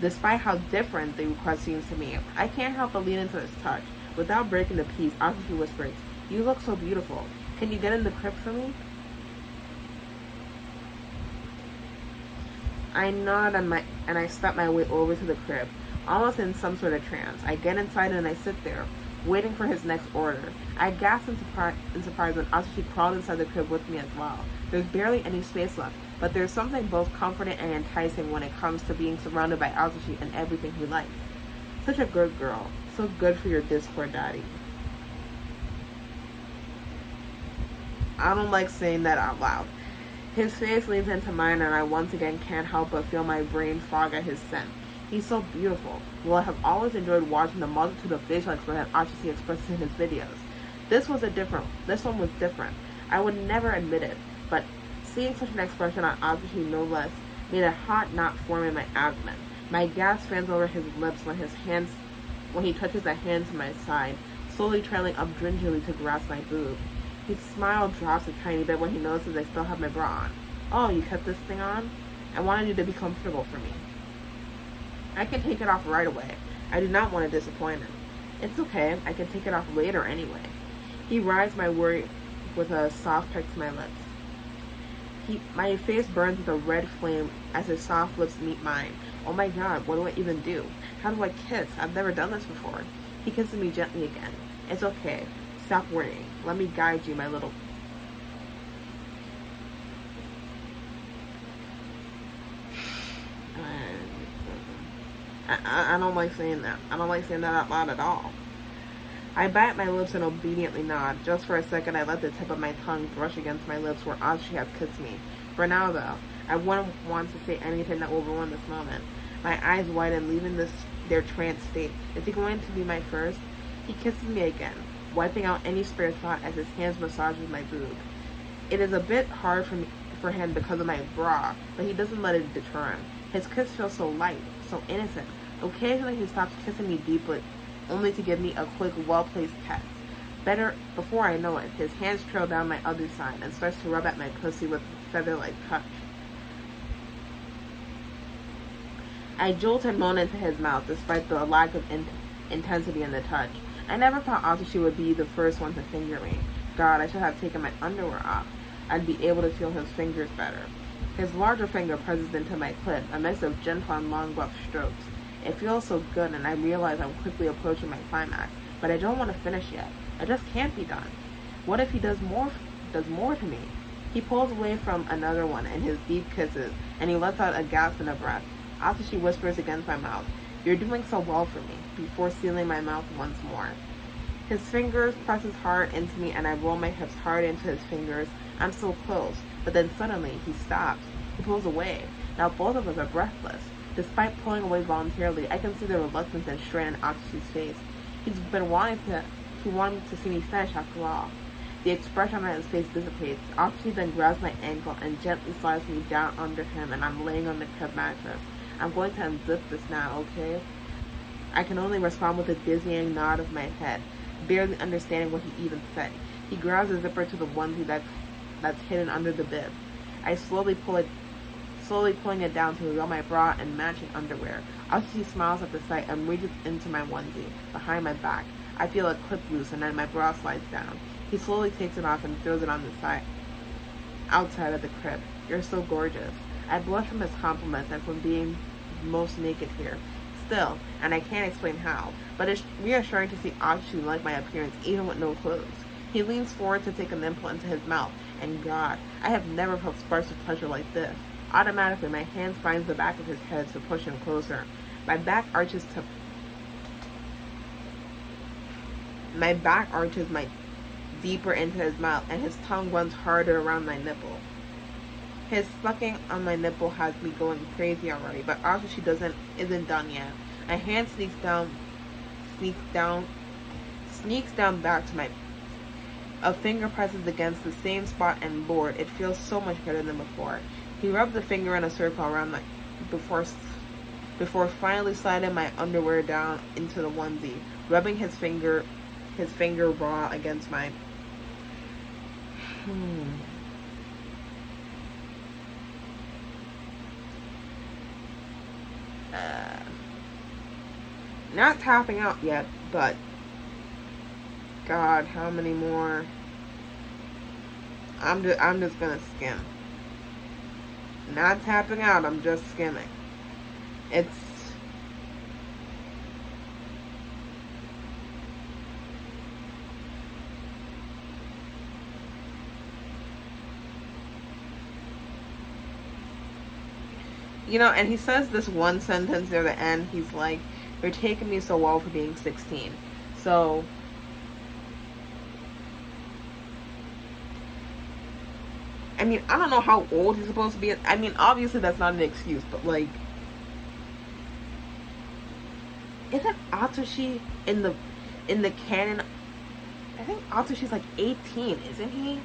Despite how different the request seems to me, I can't help but lean into his touch. Without breaking the peace, Atsushi whispers, "You look so beautiful. Can you get in the crib for me?" I nod and I step my way over to the crib, almost in some sort of trance. I get inside and I sit there, waiting for his next order. I gasped in surprise when Atsushi crawled inside the crib with me as well. There's barely any space left, but there's something both comforting and enticing when it comes to being surrounded by Atsushi and everything he likes. Such a good girl. So good for your Discord daddy. I don't like saying that out loud. His face leans into mine and I once again can't help but feel my brain fog at his scent. He's so beautiful. Well, I have always enjoyed watching the multitude of facial expressions Atsushi expresses in his videos. This one was different. I would never admit it, but seeing such an expression on Atsushi no less made a hot knot form in my abdomen. My gas fans over his lips when he touches a hand to my side, slowly trailing up gingerly to grasp my boob. His smile drops a tiny bit when he notices I still have my bra on. Oh, you kept this thing on? I wanted you to be comfortable for me. I can take it off right away. I do not want to disappoint him. It's okay, I can take it off later anyway. He rides my worry with a soft peck to my lips. My face burns with a red flame as his soft lips meet mine. Oh my god, what do I even do? How do I kiss? I've never done this before. He kisses me gently again. It's okay. Stop worrying. Let me guide you, my little... I don't like saying that. I don't like saying that out loud at all. I bite my lips and obediently nod. Just for a second, I let the tip of my tongue brush against my lips where Atsushi has kissed me. For now, though, I wouldn't want to say anything that will ruin this moment. My eyes widen, leaving their trance state. Is he going to be my first? He kisses me again, wiping out any spare thought as his hands massages my boob. It is a bit hard for him because of my bra, but he doesn't let it deter him. His kiss feels so light, so innocent. Occasionally he stops kissing me deeply, only to give me a quick, well-placed text. Before I know it, his hands trail down my other side and starts to rub at my pussy with a feather-like touch. I jolt and moan into his mouth despite the lack of intensity in the touch. I never thought Atsushi would be the first one to finger me. God, I should have taken my underwear off. I'd be able to feel his fingers better. His larger finger presses into my clit, a mix of gentle and long rough strokes. It feels so good and I realize I'm quickly approaching my climax, but I don't want to finish yet. I just can't be done. What if he does more to me? He pulls away from another one in his deep kisses, and he lets out a gasp and a breath. Atsushi whispers against my mouth, "You're doing so well for me," before sealing my mouth once more. His fingers presses hard into me and I roll my hips hard into his fingers. I'm so close, but then suddenly he stops. He pulls away. Now both of us are breathless. Despite pulling away voluntarily, I can see the reluctance and strain in Atsushi's face. He wanted to see me finish after all. The expression on his face dissipates. Atsushi then grabs my ankle and gently slides me down under him, and I'm laying on the crib mattress. I'm going to unzip this now, okay? I can only respond with a dizzying nod of my head, barely understanding what he even said. He grabs the zipper to the onesie that's hidden under the bib. I slowly pulling it down to reveal my bra and matching underwear. Atsushi smiles at the sight and reaches into my onesie, behind my back. I feel a clip loose and then my bra slides down. He slowly takes it off and throws it on the outside of the crib. You're so gorgeous. I blush from his compliments and from being most naked here. Still, and I can't explain how, but it's reassuring to see Atsushi like my appearance even with no clothes. He leans forward to take a nipple into his mouth, and God, I have never felt sparks of pleasure like this. Automatically, my hand finds the back of his head to push him closer. My back arches deeper into his mouth, and his tongue runs harder around my nipple. His sucking on my nipple has me going crazy already, but Atsushi isn't done yet. A hand sneaks down back to my... A finger presses against the same spot and Lord, it feels so much better than before. He rubs a finger in a circle around my... Before finally sliding my underwear down into the onesie, rubbing his finger raw against my... Not tapping out yet, but God, how many more? I'm just gonna skim. Not tapping out, I'm just skimming. You know, and he says this one sentence near the end. He's like, "You're taking me so well for being 16." So, I mean, I don't know how old he's supposed to be. I mean, obviously that's not an excuse, but like, isn't Atsushi in the canon? I think Atsushi's like 18, isn't he?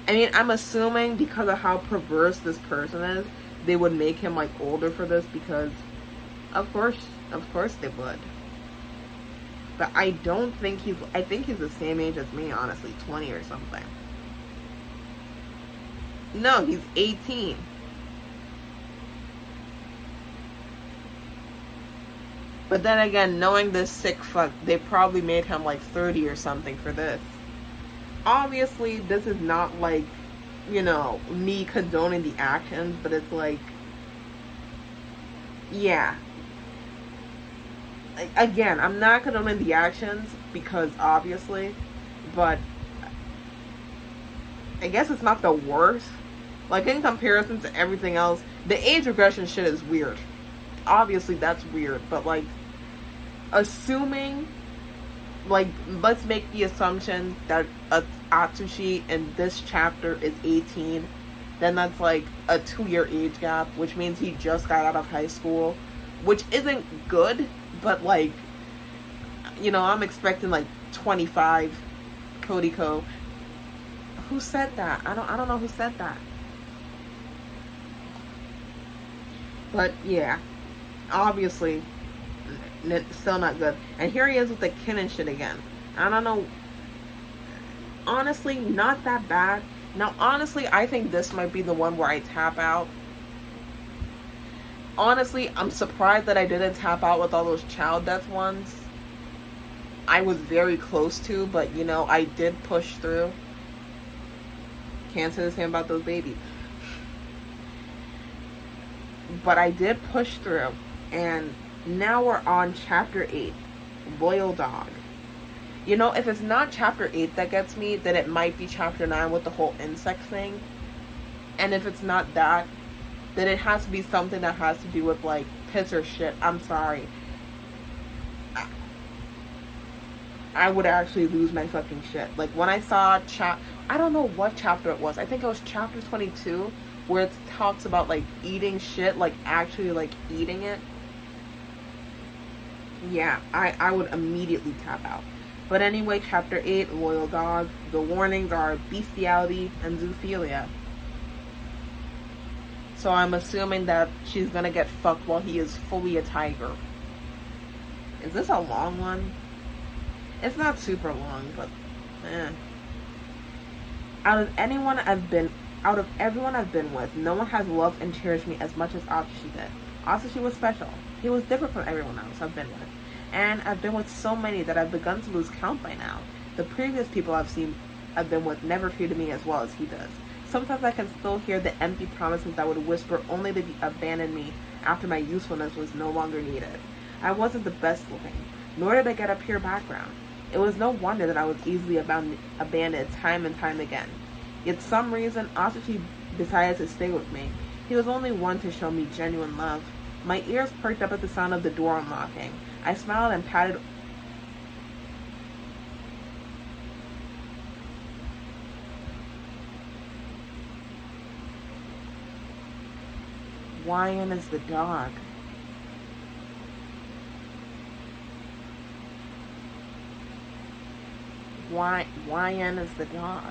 I mean, I'm assuming because of how perverse this person is, they would make him like older for this because, of course they would. But I don't think I think he's the same age as me, honestly, 20 or something. No, he's 18. But then again, knowing this sick fuck, they probably made him like 30 or something for this. Obviously, this is not like, you know, me condoning the actions, but it's like, yeah. Again, I'm not condoning the actions because obviously, but I guess it's not the worst. Like, in comparison to everything else, the age regression shit is weird. Obviously, that's weird, but like, assuming, like, let's make the assumption that Atsushi in this chapter is 18, then that's like a 2-year age gap, which means he just got out of high school, which isn't good, but like, you know, I'm expecting like 25 Kodiko. Who said that? I don't know who said that. But yeah, obviously still not good. And here he is with the kin and shit again. I don't know. Honestly, not that bad. Now, honestly, I think this might be the one where I tap out. Honestly, I'm surprised that I didn't tap out with all those child death ones. I was very close to, but you know, I did push through. Can't say the same about those babies. But I did push through. And now we're on chapter 8, Loyal Dog. You know, if it's not chapter 8 that gets me, then it might be chapter 9 with the whole insect thing. And if it's not that, then it has to be something that has to do with like piss or shit. I'm sorry. I would actually lose my fucking shit. Like, when I saw I don't know what chapter it was. I think it was chapter 22, where it talks about like eating shit, like actually like eating it. Yeah, I would immediately tap out. But anyway, chapter 8, Loyal Dog. The warnings are bestiality and zoophilia. So I'm assuming that she's gonna get fucked while he is fully a tiger. Is this a long one? It's not super long, but Out of everyone I've been with, no one has loved and cherished me as much as Atsushi did. Atsushi was special. He was different from everyone else I've been with. And I've been with so many that I've begun to lose count by now. The previous people I've been with never treated me as well as he does. Sometimes I can still hear the empty promises that would whisper only to abandon me after my usefulness was no longer needed. I wasn't the best looking, nor did I get a pure background. It was no wonder that I was easily abandoned time and time again. Yet some reason, Atsushi decided to stay with me. He was only one to show me genuine love. My ears perked up at the sound of the door unlocking. I smiled and patted. Wyan is the dog. Wyan is the dog.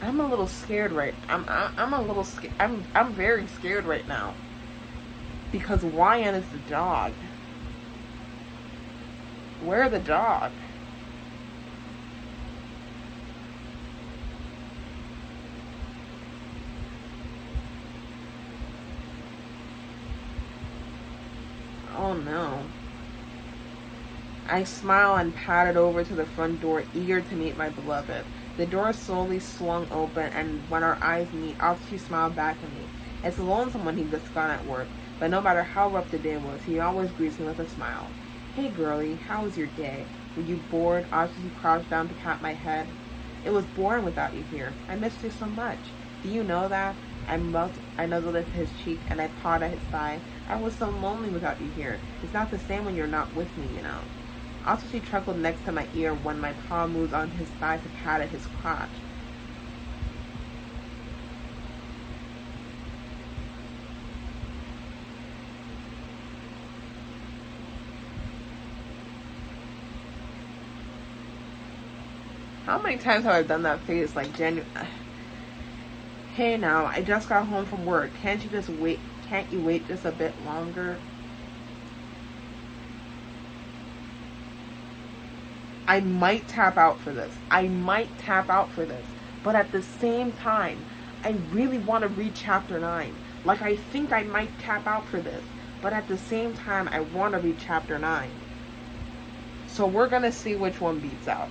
I'm a little scared right. I'm very scared right now. Because Wyan is the dog. Where the dog? Oh no. I smile and padded over to the front door, eager to meet my beloved. The door slowly swung open, and when our eyes meet, Atsushi smiled back at me. It's lonesome when he gets gone at work, but no matter how rough the day was, he always greets me with a smile. Hey girlie, how was your day? Were you bored? Atsushi crouched down to pat my head. It was boring without you here. I missed you so much. Do you know that? I nuzzled into his cheek and I pawed at his thigh. I was so lonely without you here. It's not the same when you're not with me, you know. Atsushi chuckled next to my ear when my paw moved onto his thigh to pat at his crotch. How many times have I done that face? Like, genuine. Hey now, I just got home from work. Can't you wait just a bit longer? I might tap out for this. But at the same time, I really want to read chapter 9. Like, I think I might tap out for this. But at the same time, I want to read chapter 9. So we're going to see which one beats out.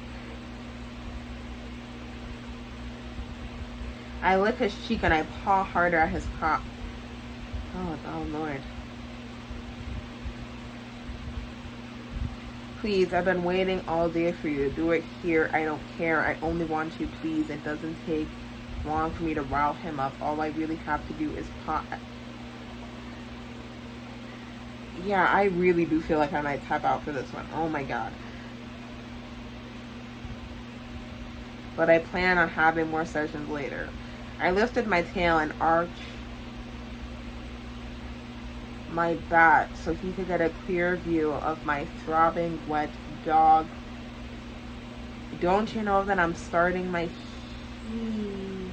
I lick his cheek and I paw harder at his crotch. Oh Lord. Please, I've been waiting all day for you. Do it here. I don't care. I only want you, please. It doesn't take long for me to rile him up. All I really have to do is paw. Yeah, I really do feel like I might tap out for this one. Oh my god. But I plan on having more sessions later. I lifted my tail and arched my back so he could get a clear view of my throbbing, wet dog. Don't you know that I'm starting my heat?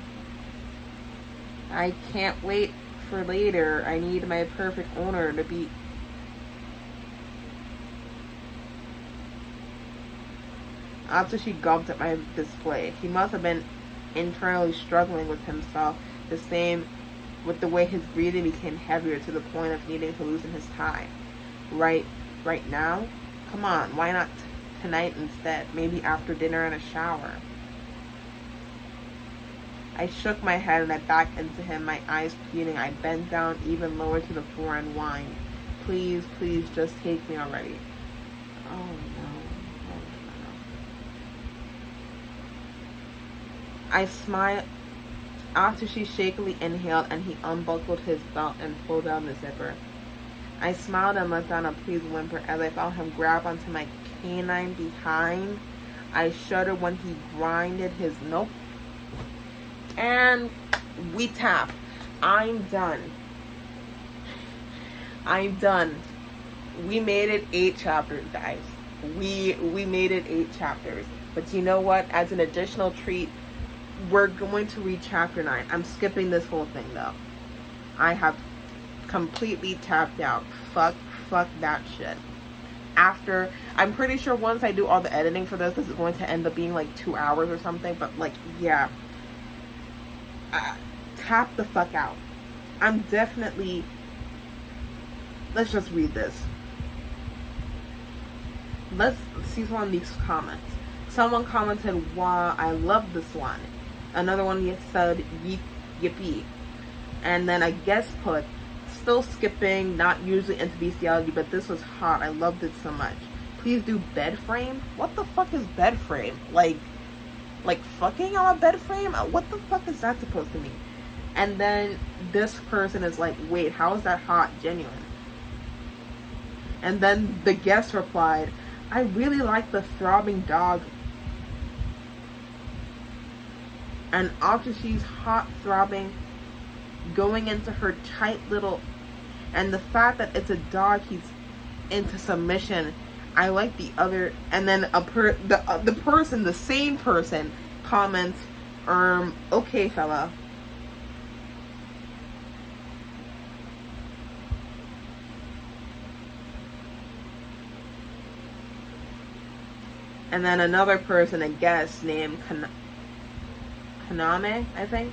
I can't wait for later. I need my perfect owner to be... Atsushi gulped at my display. He must have been internally struggling with himself, the same with the way his breathing became heavier to the point of needing to loosen his tie. Right now? Come on, why not tonight instead? Maybe after dinner and a shower. I shook my head and I backed into him, my eyes pleading. I bent down even lower to the floor and whined. Please, please, just take me already. Oh no. I smiled. Atsushi shakily inhaled and he unbuckled his belt and pulled down the zipper. I smiled and let down a pleased whimper as I felt him grab onto my canine behind. I shuddered when he grinded his nope. And we tap. I'm done. We made it 8 chapters, guys. We made it 8 chapters. But you know what? As an additional treat, we're going to read chapter 9. I'm skipping this whole thing though. I have completely tapped out. Fuck that shit. After, I'm pretty sure once I do all the editing for this is going to end up being like 2 hours or something. But like, yeah. Tap the fuck out. I'm definitely... Let's just read this. Let's see one of these comments. Someone commented, wow, I love this one. Another one said, yippee. And then I guess put, still skipping, not usually into bestiality, but this was hot. I loved it so much. Please do bed frame? What the fuck is bed frame? Like fucking on a bed frame? What the fuck is that supposed to mean? And then this person is like, wait, how is that hot? Genuine. And then the guest replied, I really like the throbbing dog. And Atsushi's hot throbbing going into her tight little, and the fact that it's a dog he's into submission. I like the other, and then the same person comments, okay fella. And then another person, a guest named Kaname, I think.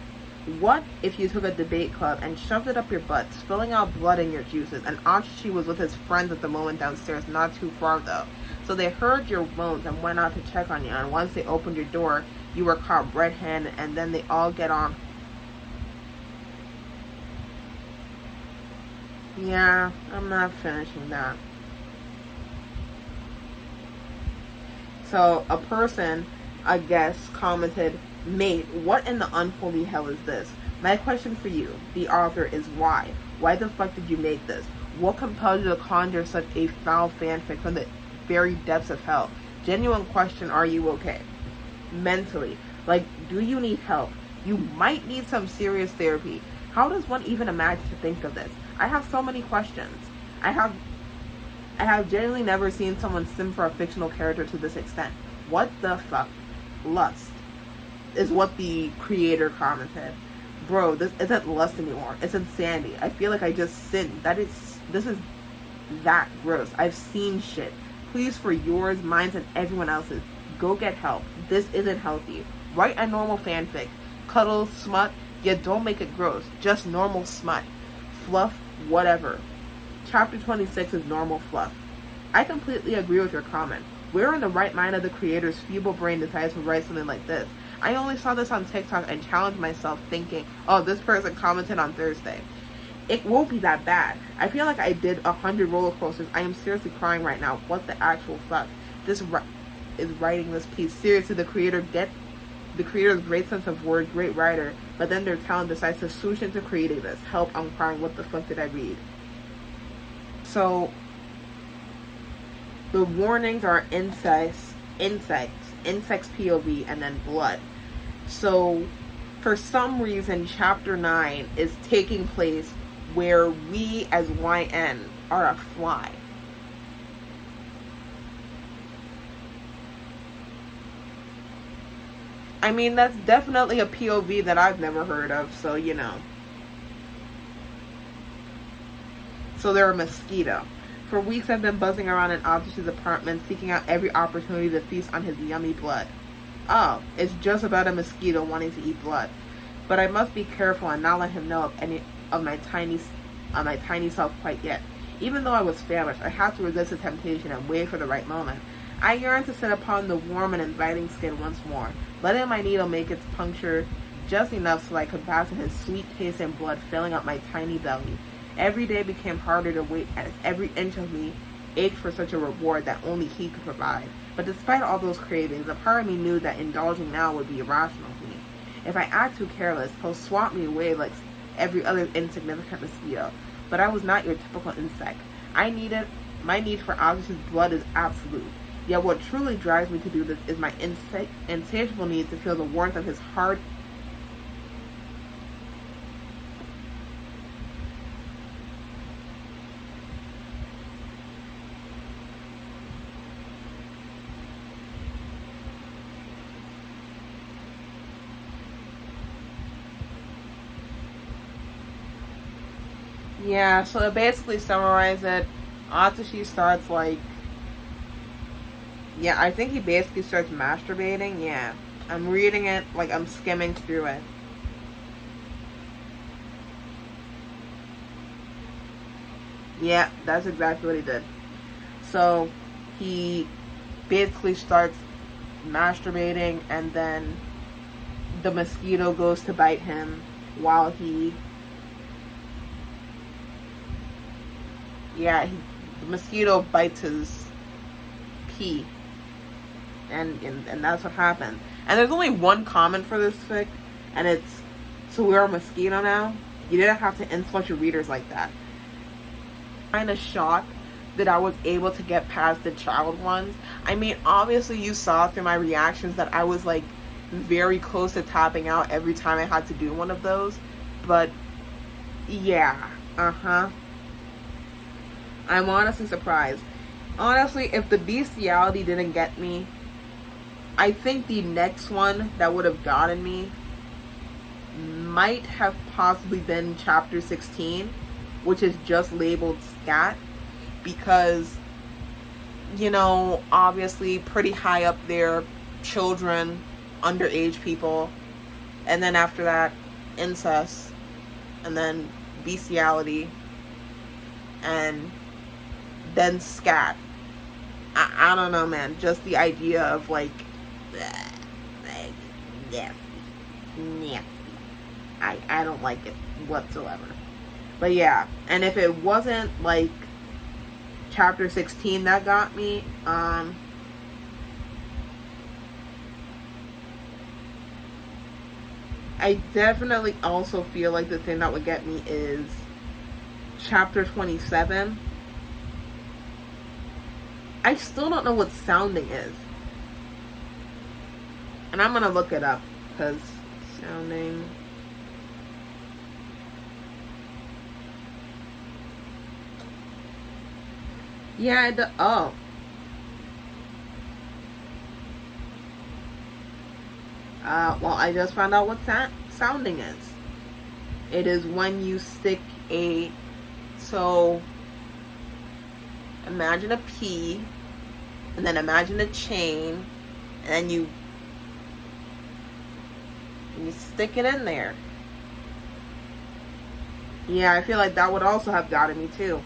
What if you took a debate club and shoved it up your butt, spilling out blood in your juices, and Atsushi was with his friends at the moment downstairs, not too far though. So they heard your moans and went out to check on you, and once they opened your door, you were caught red-handed, and then they all get on. Yeah, I'm not finishing that. So a person, I guess, commented, "Mate, what in the unholy hell is this? My question for you, the author, is why? Why the fuck did you make this? What compelled you to conjure such a foul fanfic from the very depths of hell? Genuine question, are you okay? Mentally. Like, do you need help? You might need some serious therapy. How does one even imagine to think of this? I have so many questions. I have genuinely never seen someone sim for a fictional character to this extent. What the fuck? Lust is what the creator commented. Bro, this isn't lust anymore. It's insanity. I feel like I just sinned. This is that gross. I've seen shit. Please, for yours, mine, and everyone else's, go get help. This isn't healthy. Write a normal fanfic. Cuddle, smut, yet don't make it gross. Just normal smut. Fluff, whatever. Chapter 26 is normal fluff. I completely agree with your comment. Where in the right mind of the creator's feeble brain decides to write something like this? I only saw this on TikTok and challenged myself thinking, oh, this person commented on Thursday. It won't be that bad. I feel like I did 100 roller coasters. I am seriously crying right now. What the actual fuck? This is writing this piece. Seriously, the creator's great sense of word, great writer, but then their talent decides to swoosh into creating this. Help, I'm crying. What the fuck did I read? So, the warnings are insects POV, and then blood. So, for some reason, chapter 9 is taking place where we as YN are a fly. I mean, that's definitely a POV that I've never heard of, so you know. So they're a mosquito. For weeks I've been buzzing around in Atsushi's apartment, seeking out every opportunity to feast on his yummy blood. Oh, it's just about a mosquito wanting to eat blood. But I must be careful and not let him know of any of my tiny self quite yet. Even though I was famished, I had to resist the temptation and wait for the right moment. I yearned to sit upon the warm and inviting skin once more, letting my needle make its puncture just enough so I could bask in his sweet taste and blood filling up my tiny belly. Every day became harder to wait as every inch of me ached for such a reward that only he could provide. But despite all those cravings, a part of me knew that indulging now would be irrational to me. If I act too careless, he'll swat me away like every other insignificant mosquito. But I was not your typical insect. My need for Atsushi's blood is absolute. Yet what truly drives me to do this is my insatiable need to feel the warmth of his hard. Yeah, so to basically summarize it, Atsushi starts like, yeah, I think he basically starts masturbating. Yeah, I'm reading it, like I'm skimming through it. Yeah, that's exactly what he did. So he basically starts masturbating, and then the mosquito goes to bite him while the mosquito bites his pee, and that's what happens. And there's only one comment for this fic, and it's, so we're a mosquito now? You didn't have to insult your readers like that. Kind of shocked that I was able to get past the child ones. I mean, obviously you saw through my reactions that I was like very close to tapping out every time I had to do one of those, but yeah, I'm honestly surprised. Honestly, if the bestiality didn't get me, I think the next one that would have gotten me might have possibly been chapter 16, which is just labeled scat, because, you know, obviously pretty high up there, children, underage people, and then after that, incest, and then bestiality, and then scat. I don't know, man. Just the idea of like nasty. I don't like it whatsoever. But yeah, and if it wasn't like chapter 16 that got me, I definitely also feel like the thing that would get me is chapter 27. I still don't know what sounding is. And I'm going to look it up because sounding. Yeah, oh. Well, I just found out what sounding is. It is when you stick so imagine a P, and then imagine a chain, and then you stick it in there. Yeah, I feel like that would also have gotten me too.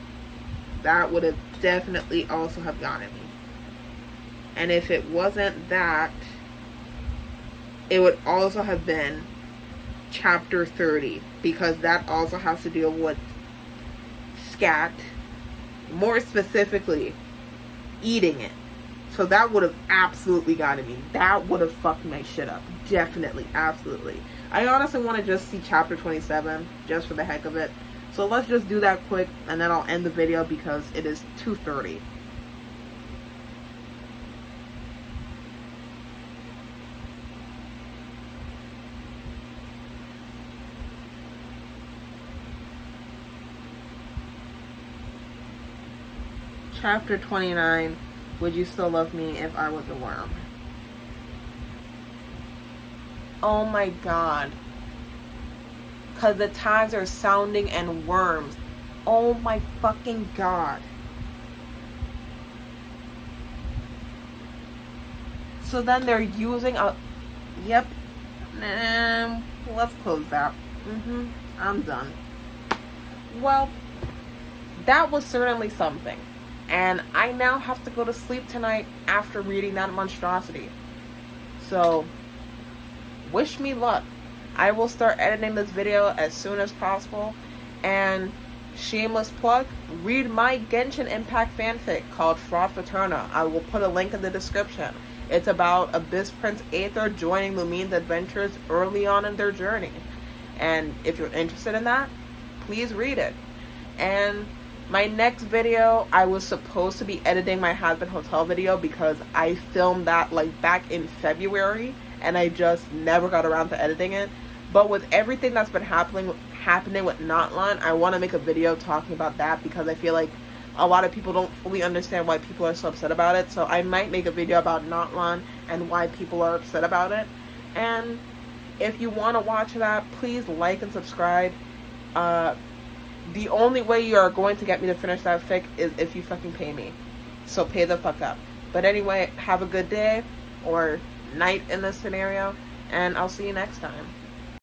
That would have definitely also have gotten me. And if it wasn't that, it would also have been chapter 30, because that also has to deal with scat, more specifically eating it. So that would have absolutely gotten me. That would have fucked my shit up. Definitely, absolutely. I honestly want to just see chapter 27 just for the heck of it. So let's just do that quick, and then I'll end the video because it is 2:30. Chapter 29, Would You Still Love Me If I Was a Worm? Oh my god. Because the tags are sounding and worms. Oh my fucking god. So then they're using a... Yep. Let's close that. I'm done. Well, that was certainly something. And I now have to go to sleep tonight after reading that monstrosity. So, wish me luck. I will start editing this video as soon as possible. And, shameless plug, read my Genshin Impact fanfic called Fraud Fraterna. I will put a link in the description. It's about Abyss Prince Aether joining Lumine's adventures early on in their journey. And if you're interested in that, please read it. And my next video, I was supposed to be editing my Has Been Hotel video because I filmed that like back in February and I just never got around to editing it. But with everything that's been happening with Notlan, I want to make a video talking about that because I feel like a lot of people don't fully understand why people are so upset about it. So I might make a video about Notlan and why people are upset about it. And if you want to watch that, please like and subscribe. The only way you are going to get me to finish that fic is if you fucking pay me. So pay the fuck up. But anyway, have a good day or night in this scenario, and I'll see you next time.